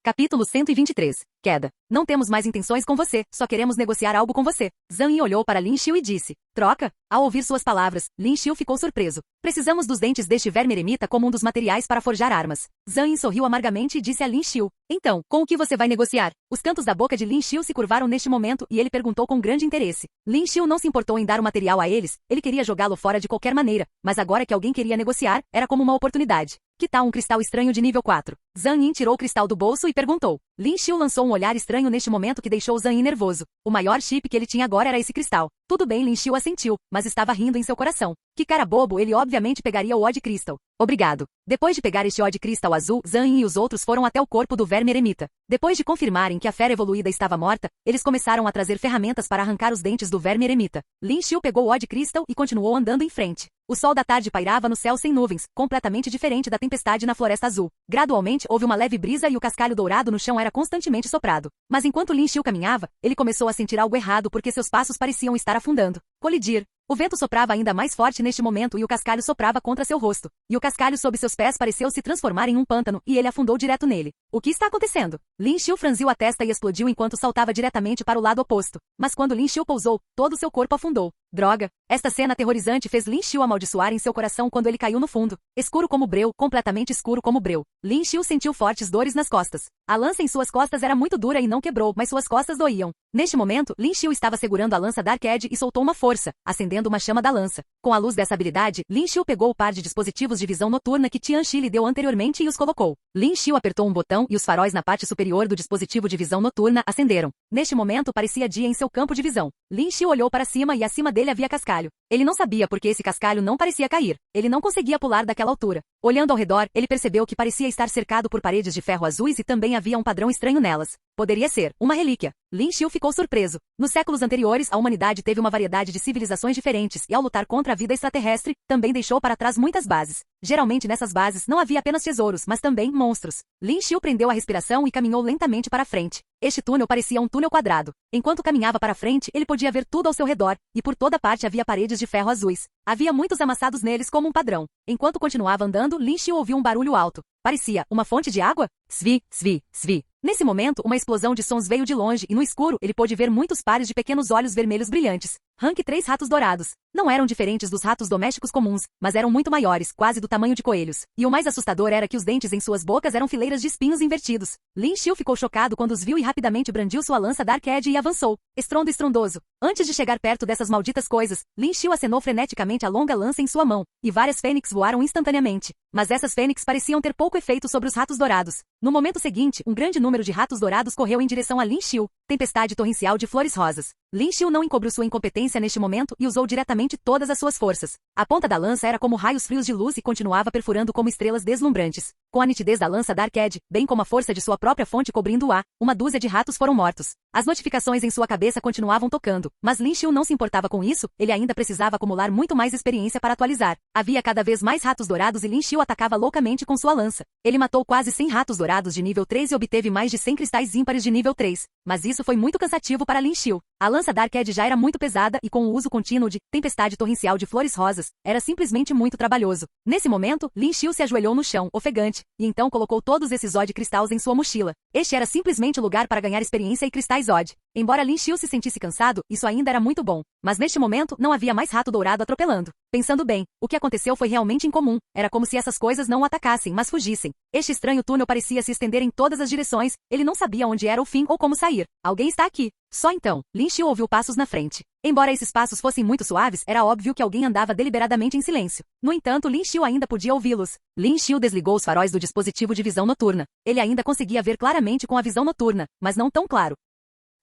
Capítulo 123. Queda. Não temos mais intenções com você, só queremos negociar algo com você. Zhang Yin olhou para Lin Xiu e disse. Troca? Ao ouvir suas palavras, Lin Xiu ficou surpreso. Precisamos dos dentes deste verme eremita como um dos materiais para forjar armas. Zhang Yin sorriu amargamente e disse a Lin Xiu. Então, com o que você vai negociar? Os cantos da boca de Lin Xiu se curvaram neste momento e ele perguntou com grande interesse. Lin Xiu não se importou em dar o material a eles, ele queria jogá-lo fora de qualquer maneira, mas agora que alguém queria negociar, era como uma oportunidade. Que tal um cristal estranho de nível 4? Zhang Yin tirou o cristal do bolso e perguntou. Lin Xiu lançou um olhar estranho neste momento que deixou Zhang Yin nervoso. O maior chip que ele tinha agora era esse cristal. Tudo bem, Lin Xiu assentiu, mas estava rindo em seu coração. Que cara bobo, ele obviamente pegaria o Odd Crystal. Obrigado. Depois de pegar este Odd Crystal azul, Zhang Yin e os outros foram até o corpo do verme eremita. Depois de confirmarem que a fera evoluída estava morta, eles começaram a trazer ferramentas para arrancar os dentes do verme eremita. Lin Xiu pegou o Odd Crystal e continuou andando em frente. O sol da tarde pairava no céu sem nuvens, completamente diferente da tempestade na floresta azul. Gradualmente, houve uma leve brisa e o cascalho dourado no chão era constantemente soprado. Mas enquanto Lin Xiu caminhava, ele começou a sentir algo errado porque seus passos pareciam estar afundando. Colidir. O vento soprava ainda mais forte neste momento e o cascalho soprava contra seu rosto. E o cascalho sob seus pés pareceu se transformar em um pântano e ele afundou direto nele. O que está acontecendo? Lin Xiu franziu a testa e explodiu enquanto saltava diretamente para o lado oposto. Mas quando Lin Xiu pousou, todo seu corpo afundou. Droga! Esta cena aterrorizante fez Lin Xiu amaldiçoar em seu coração quando ele caiu no fundo. Escuro como breu, completamente escuro como breu. Lin Xiu sentiu fortes dores nas costas. A lança em suas costas era muito dura e não quebrou, mas suas costas doíam. Neste momento, Lin Xiu estava segurando a lança Dark Edge e soltou uma força, acendendo uma chama da lança. Com a luz dessa habilidade, Lin Xiu pegou o par de dispositivos de visão noturna que Tian Shi lhe deu anteriormente e os colocou. Lin Xiu apertou um botão e os faróis na parte superior do dispositivo de visão noturna acenderam. Neste momento parecia dia em seu campo de visão. Lin Xiu olhou para cima e acima dele havia cascalho. Ele não sabia por que esse cascalho não parecia cair. Ele não conseguia pular daquela altura. Olhando ao redor, ele percebeu que parecia estar cercado por paredes de ferro azuis e também havia um padrão estranho nelas. Poderia ser uma relíquia. Lin Xiu ficou surpreso. Nos séculos anteriores, a humanidade teve uma variedade de civilizações diferentes e ao lutar contra a vida extraterrestre, também deixou para trás muitas bases. Geralmente nessas bases não havia apenas tesouros, mas também monstros. Lin Xiu prendeu a respiração e caminhou lentamente para frente. Este túnel parecia um túnel quadrado. Enquanto caminhava para frente, ele podia ver tudo ao seu redor, e por toda parte havia paredes de ferro azuis. Havia muitos amassados neles como um padrão. Enquanto continuava andando, Lin Xiu ouviu um barulho alto. Parecia uma fonte de água? Svi, svi, svi. Nesse momento, uma explosão de sons veio de longe e no escuro ele pôde ver muitos pares de pequenos olhos vermelhos brilhantes. Rank 3 ratos dourados. Não eram diferentes dos ratos domésticos comuns, mas eram muito maiores, quase do tamanho de coelhos. E o mais assustador era que os dentes em suas bocas eram fileiras de espinhos invertidos. Lin Xiu ficou chocado quando os viu e rapidamente brandiu sua lança Dark Edge e avançou. Estrondo estrondoso. Antes de chegar perto dessas malditas coisas, Lin Xiu acenou freneticamente a longa lança em sua mão, e várias fênix voaram instantaneamente. Mas essas fênix pareciam ter pouco efeito sobre os ratos dourados. No momento seguinte, um grande número de ratos dourados correu em direção a Lin Xiu. Tempestade torrencial de flores rosas. Lin Xiu não encobriu sua incompetência neste momento e usou diretamente todas as suas forças. A ponta da lança era como raios frios de luz e continuava perfurando como estrelas deslumbrantes. Com a nitidez da lança Dark Edge, bem como a força de sua própria fonte cobrindo o ar, uma dúzia de ratos foram mortos. As notificações em sua cabeça continuavam tocando, mas Lin Xiu não se importava com isso, ele ainda precisava acumular muito mais experiência para atualizar. Havia cada vez mais ratos dourados e Lin Xiu atacava loucamente com sua lança. Ele matou quase 100 ratos dourados de nível 3 e obteve mais de 100 cristais ímpares de nível 3. Mas isso foi muito cansativo para Lin Xiu. A lança Dark Edge já era muito pesada e com o uso contínuo de tempestade torrencial de flores rosas, era simplesmente muito trabalhoso. Nesse momento, Lin Xiu se ajoelhou no chão, ofegante, e então colocou todos esses Zod cristais em sua mochila. Este era simplesmente o lugar para ganhar experiência e cristais Zod. Embora Lin Xiu se sentisse cansado, isso ainda era muito bom. Mas neste momento, não havia mais rato dourado atropelando. Pensando bem, o que aconteceu foi realmente incomum. Era como se essas coisas não o atacassem, mas fugissem. Este estranho túnel parecia se estender em todas as direções. Ele não sabia onde era o fim ou como sair. Alguém está aqui. Só então, Lin Xiu ouviu passos na frente. Embora esses passos fossem muito suaves, era óbvio que alguém andava deliberadamente em silêncio. No entanto, Lin Xiu ainda podia ouvi-los. Lin Xiu desligou os faróis do dispositivo de visão noturna. Ele ainda conseguia ver claramente com a visão noturna, mas não tão claro.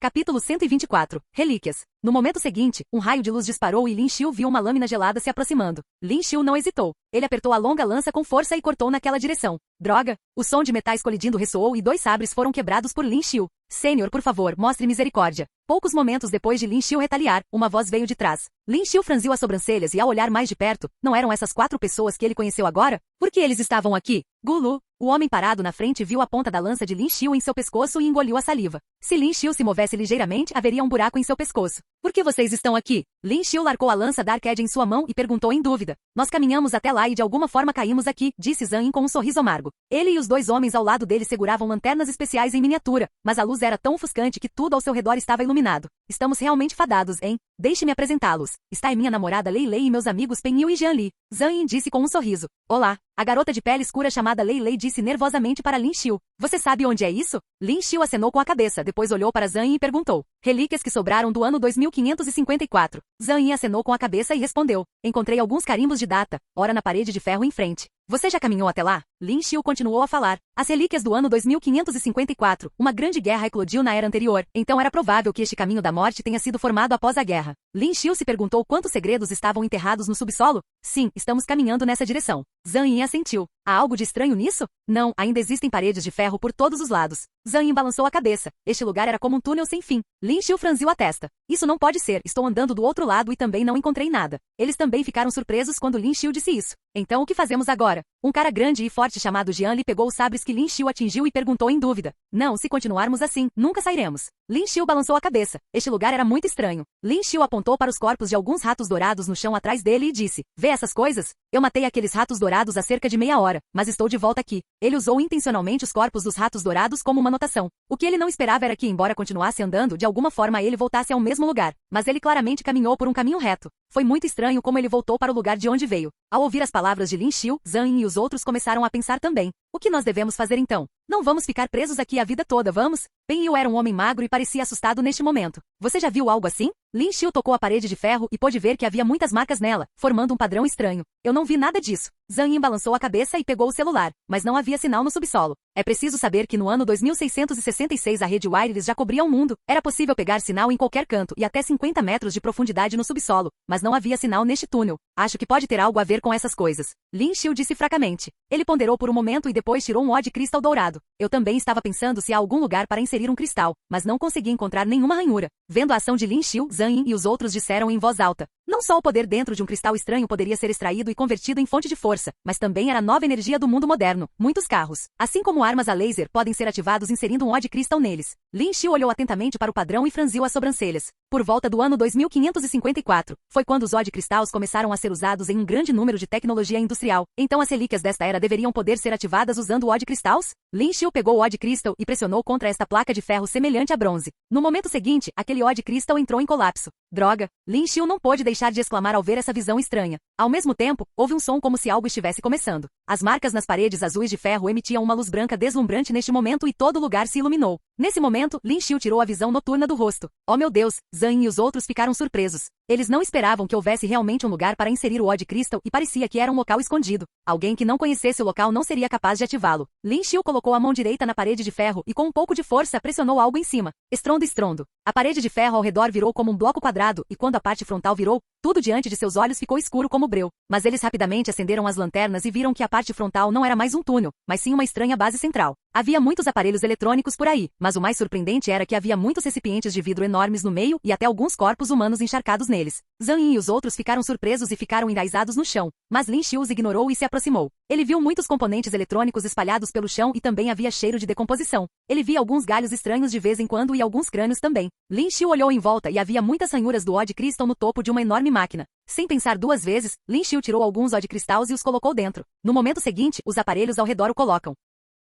Capítulo 124. Relíquias. No momento seguinte, um raio de luz disparou e Lin Xiu viu uma lâmina gelada se aproximando. Lin Xiu não hesitou. Ele apertou a longa lança com força e cortou naquela direção. Droga! O som de metais colidindo ressoou e 2 sabres foram quebrados por Lin Xiu. Senhor, por favor, mostre misericórdia. Poucos momentos depois de Lin Xiu retaliar, uma voz veio de trás. Lin Xiu franziu as sobrancelhas e ao olhar mais de perto, não eram essas 4 pessoas que ele conheceu agora? Por que eles estavam aqui? Gulu. O homem parado na frente viu a ponta da lança de Lin Xiu em seu pescoço e engoliu a saliva. Se Lin Xiu se movesse ligeiramente, haveria um buraco em seu pescoço. Por que vocês estão aqui? Lin Xiu largou a lança Dark Edge em sua mão e perguntou em dúvida. Nós caminhamos até lá e de alguma forma caímos aqui, disse Zhang Yin com um sorriso amargo. Ele e os 2 homens ao lado dele seguravam lanternas especiais em miniatura, mas a luz era tão ofuscante que tudo ao seu redor estava iluminado. Estamos realmente fadados, hein? Deixe-me apresentá-los. Está aí minha namorada Lei Lei e meus amigos Pen Yu e Jian Li. Zhang Yin disse com um sorriso. Olá. A garota de pele escura chamada Lei Lei disse nervosamente para Lin Xiu. Você sabe onde é isso? Lin Xiu acenou com a cabeça, depois olhou para Zhang Yin e perguntou. Relíquias que sobraram do ano 2554. Zhang Yin acenou com a cabeça e respondeu. Encontrei alguns carimbos de data, ora na parede de ferro em frente. Você já caminhou até lá? Lin Xiu continuou a falar. As relíquias do ano 2554. Uma grande guerra eclodiu na era anterior, então era provável que este caminho da morte tenha sido formado após a guerra. Lin Xiu se perguntou quantos segredos estavam enterrados no subsolo? Sim, estamos caminhando nessa direção. Zhang Yin assentiu. Há algo de estranho nisso? Não, ainda existem paredes de ferro por todos os lados. Zhang Yin balançou a cabeça. Este lugar era como um túnel sem fim. Lin Xiu franziu a testa. Isso não pode ser, estou andando do outro lado e também não encontrei nada. Eles também ficaram surpresos quando Lin Xiu disse isso. Então o que fazemos agora? Um cara grande e forte chamado Jian Li pegou os sabres que Lin Xiu atingiu e perguntou em dúvida. Não, se continuarmos assim, nunca sairemos. Lin Xiu balançou a cabeça. Este lugar era muito estranho. Lin Xiu apontou para os corpos de alguns ratos dourados no chão atrás dele e disse. Vê essas coisas? Eu matei aqueles ratos dourados há cerca de meia hora, mas estou de volta aqui. Ele usou intencionalmente os corpos dos ratos dourados como uma anotação. O que ele não esperava era que, embora continuasse andando, de alguma forma ele voltasse ao mesmo lugar. Mas ele claramente caminhou por um caminho reto. Foi muito estranho como ele voltou para o lugar de onde veio. Ao ouvir as palavras de Lin Xiu, Zhang Yin e os outros começaram a pensar também. O que nós devemos fazer então? Não vamos ficar presos aqui a vida toda, vamos? Pen Yu era um homem magro e parecia assustado neste momento. Você já viu algo assim? Lin Xiu tocou a parede de ferro e pôde ver que havia muitas marcas nela, formando um padrão estranho. Eu não vi nada disso. Zhang Yin balançou a cabeça e pegou o celular, mas não havia sinal no subsolo. É preciso saber que no ano 2666 a rede wireless já cobria o mundo. Era possível pegar sinal em qualquer canto e até 50 metros de profundidade no subsolo, mas não havia sinal neste túnel. Acho que pode ter algo a ver com essas coisas. Lin Xiu disse fracamente. Ele ponderou por um momento e depois tirou um odd cristal dourado. Eu também estava pensando se há algum lugar para inserir um cristal, mas não consegui encontrar nenhuma ranhura. Vendo a ação de Lin Xiu, Zhang Yin e os outros disseram em voz alta. Não só o poder dentro de um cristal estranho poderia ser extraído e convertido em fonte de força, mas também era a nova energia do mundo moderno, muitos carros. Assim como armas a laser podem ser ativados inserindo um odd cristal neles. Lin Xiu olhou atentamente para o padrão e franziu as sobrancelhas. Por volta do ano 2554, foi quando os odd cristals começaram a ser usados em um grande número de tecnologia industrial. Então as relíquias desta era deveriam poder ser ativadas usando o odd cristals? Lin Xiu pegou o odd crystal e pressionou contra esta placa de ferro semelhante a bronze. No momento seguinte, aquele odd crystal entrou em colapso. Droga! Lin Xiu não pôde deixar de exclamar ao ver essa visão estranha. Ao mesmo tempo, houve um som como se algo estivesse começando. As marcas nas paredes azuis de ferro emitiam uma luz branca deslumbrante neste momento e todo o lugar se iluminou. Nesse momento, Lin Xiu tirou a visão noturna do rosto. Oh meu Deus! Zhang Yin e os outros ficaram surpresos. Eles não esperavam que houvesse realmente um lugar para inserir o odd crystal e parecia que era um local escondido. Alguém que não conhecesse o local não seria capaz de ativá-lo. Lin Xiu colocou a mão direita na parede de ferro e com um pouco de força pressionou algo em cima. Estrondo, estrondo. A parede de ferro ao redor virou como um bloco quadrado e quando a parte frontal virou, tudo diante de seus olhos ficou escuro como breu. Mas eles rapidamente acenderam as lanternas e viram que a parte frontal não era mais um túnel, mas sim uma estranha base central. Havia muitos aparelhos eletrônicos por aí, mas o mais surpreendente era que havia muitos recipientes de vidro enormes no meio e até alguns corpos humanos encharcados neles. Zhang Yin e os outros ficaram surpresos e ficaram enraizados no chão, mas Lin Xiu os ignorou e se aproximou. Ele viu muitos componentes eletrônicos espalhados pelo chão e também havia cheiro de decomposição. Ele via alguns galhos estranhos de vez em quando e alguns crânios também. Lin Xiu olhou em volta e havia muitas ranhuras do odd crystal no topo de uma enorme máquina. Sem pensar duas vezes, Lin Xiu tirou alguns odd crystals e os colocou dentro. No momento seguinte, os aparelhos ao redor o colocam.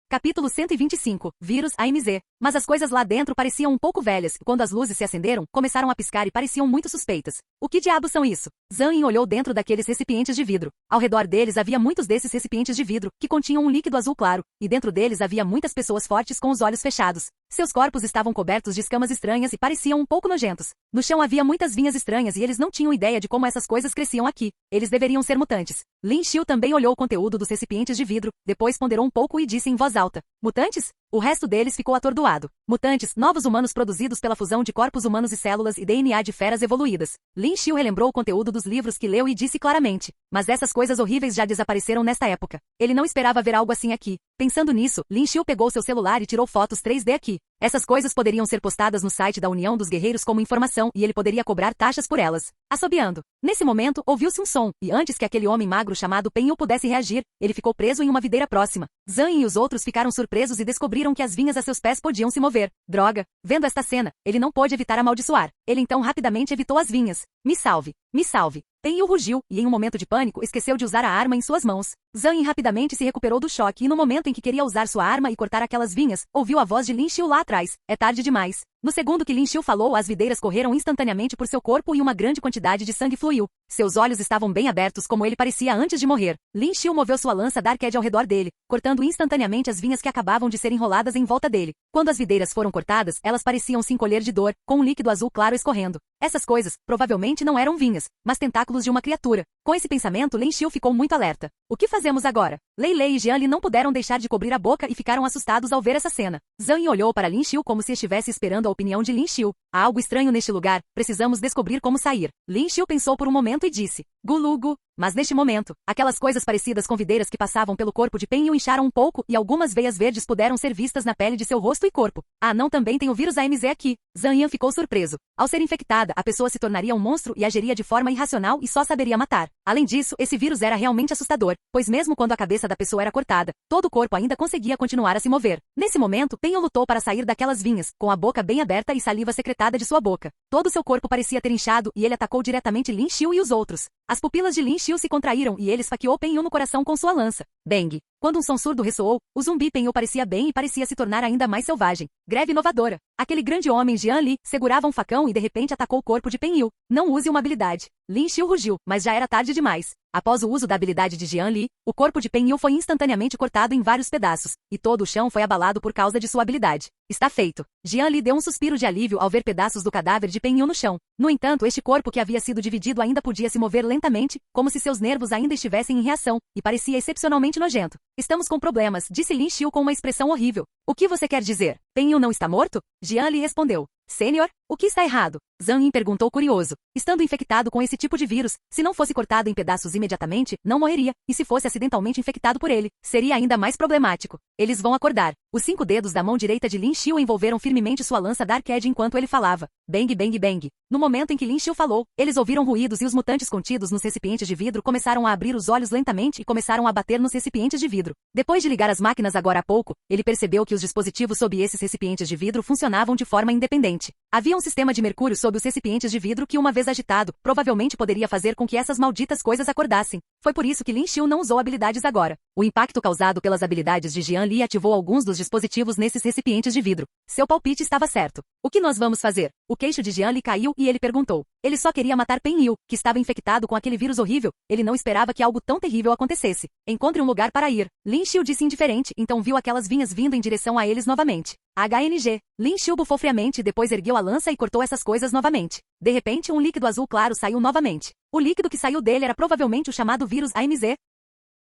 Capítulo 125. Vírus AMZ. Mas as coisas lá dentro pareciam um pouco velhas, e quando as luzes se acenderam, começaram a piscar e pareciam muito suspeitas. O que diabos são isso? Zhang Yin olhou dentro daqueles recipientes de vidro. Ao redor deles havia muitos desses recipientes de vidro, que continham um líquido azul claro, e dentro deles havia muitas pessoas fortes com os olhos fechados. Seus corpos estavam cobertos de escamas estranhas e pareciam um pouco nojentos. No chão havia muitas vinhas estranhas e eles não tinham ideia de como essas coisas cresciam aqui. Eles deveriam ser mutantes. Lin Xiu também olhou o conteúdo dos recipientes de vidro, depois ponderou um pouco e disse em voz alta. Mutantes? O resto deles ficou atordoado. Mutantes, novos humanos produzidos pela fusão de corpos humanos e células e DNA de feras evoluídas. Lin Xiu relembrou o conteúdo dos livros que leu e disse claramente. Mas essas coisas horríveis já desapareceram nesta época. Ele não esperava ver algo assim aqui. Pensando nisso, Lin Xiu pegou seu celular e tirou fotos 3D aqui. Essas coisas poderiam ser postadas no site da União dos Guerreiros como informação e ele poderia cobrar taxas por elas. Assobiando. Nesse momento, ouviu-se um som, e antes que aquele homem magro chamado Pen Yu pudesse reagir, ele ficou preso em uma videira próxima. Zhang Yin e os outros ficaram surpresos e descobriram que as vinhas a seus pés podiam se mover. Droga! Vendo esta cena, ele não pôde evitar amaldiçoar. Ele então rapidamente evitou as vinhas. Me salve! Me salve! Pen Yu rugiu, e em um momento de pânico esqueceu de usar a arma em suas mãos. Zhang Yin rapidamente se recuperou do choque e no momento em que queria usar sua arma e cortar aquelas vinhas, ouviu a voz de Lin Xiu lá atrás. É tarde demais. No segundo que Lin Xiu falou, as videiras correram instantaneamente por seu corpo e uma grande quantidade de sangue fluiu. Seus olhos estavam bem abertos como ele parecia antes de morrer. Lin Xiu moveu sua lança Dark Edge ao redor dele, cortando instantaneamente as vinhas que acabavam de ser enroladas em volta dele. Quando as videiras foram cortadas, elas pareciam se encolher de dor, com um líquido azul claro escorrendo. Essas coisas, provavelmente não eram vinhas, mas tentáculos de uma criatura. Com esse pensamento, Lin Xiu ficou muito alerta. O que fazemos agora? Lei Lei e Jian Li não puderam deixar de cobrir a boca e ficaram assustados ao ver essa cena. Zhang Yin olhou para Lin Xiu como se estivesse esperando a opinião de Lin Xiu. Há algo estranho neste lugar, precisamos descobrir como sair. Lin Xiu pensou por um momento e disse. Gulugu. Mas neste momento, aquelas coisas parecidas com videiras que passavam pelo corpo de Pen Yu incharam um pouco e algumas veias verdes puderam ser vistas na pele de seu rosto e corpo. Ah, não, também tem o vírus AMZ aqui. Zhang Yin ficou surpreso. Ao ser infectada, a pessoa se tornaria um monstro e agiria de forma irracional e só saberia matar. Além disso, esse vírus era realmente assustador, pois mesmo quando a cabeça da pessoa era cortada, todo o corpo ainda conseguia continuar a se mover. Nesse momento, Pen Yu lutou para sair daquelas vinhas, com a boca bem aberta e saliva secretada de sua boca. Todo seu corpo parecia ter inchado e ele atacou diretamente Lin Xiu e os outros. As pupilas de Lin Xiu se contraíram e ele esfaqueou Pen Yu no coração com sua lança. Bang! Quando um som surdo ressoou, o zumbi Pen Yu parecia bem e parecia se tornar ainda mais selvagem. Greve inovadora. Aquele grande homem Jian Li segurava um facão e de repente atacou o corpo de Pen Yu. Não use uma habilidade. Lin Xiu rugiu, mas já era tarde demais. Após o uso da habilidade de Jian Li, o corpo de Pen Yu foi instantaneamente cortado em vários pedaços, e todo o chão foi abalado por causa de sua habilidade. Está feito. Jian Li deu um suspiro de alívio ao ver pedaços do cadáver de Pen Yu no chão. No entanto, este corpo que havia sido dividido ainda podia se mover lentamente, como se seus nervos ainda estivessem em reação, e parecia excepcionalmente nojento. Estamos com problemas, disse Lin Xiu com uma expressão horrível. O que você quer dizer? Pen Yu não está morto? Jian Li respondeu. Sênior, o que está errado? Zhang Yin perguntou curioso. Estando infectado com esse tipo de vírus, se não fosse cortado em pedaços imediatamente, não morreria, e se fosse acidentalmente infectado por ele, seria ainda mais problemático. Eles vão acordar. Os 5 dedos da mão direita de Lin Xiu envolveram firmemente sua lança Dark Edge enquanto ele falava. Bang, bang, bang. No momento em que Lin Xiu falou, eles ouviram ruídos e os mutantes contidos nos recipientes de vidro começaram a abrir os olhos lentamente e começaram a bater nos recipientes de vidro. Depois de ligar as máquinas agora há pouco, ele percebeu que os dispositivos sob esses recipientes de vidro funcionavam de forma independente. Havia um sistema de mercúrio sob os recipientes de vidro que, uma vez agitado, provavelmente poderia fazer com que essas malditas coisas acordassem. Foi por isso que Lin Xiu não usou habilidades agora. O impacto causado pelas habilidades de Jian Li ativou alguns dos dispositivos nesses recipientes de vidro. Seu palpite estava certo. O que nós vamos fazer? O queixo de Jian Li caiu e ele perguntou. Ele só queria matar Pen Yu, que estava infectado com aquele vírus horrível. Ele não esperava que algo tão terrível acontecesse. Encontre um lugar para ir. Lin Xiu disse indiferente, então viu aquelas vinhas vindo em direção a eles novamente. HNG. Lin Xiu bufou friamente e depois ergueu a lança e cortou essas coisas novamente. De repente, um líquido azul claro saiu novamente. O líquido que saiu dele era provavelmente o chamado vírus AMZ.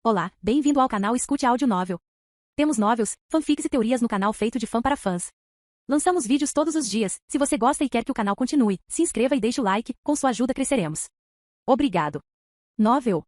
Olá, bem-vindo ao canal Escute Áudio Novel. Temos novels, fanfics e teorias no canal feito de fã para fãs. Lançamos vídeos todos os dias. Se você gosta e quer que o canal continue, se inscreva e deixe o like, com sua ajuda cresceremos. Obrigado. Novel.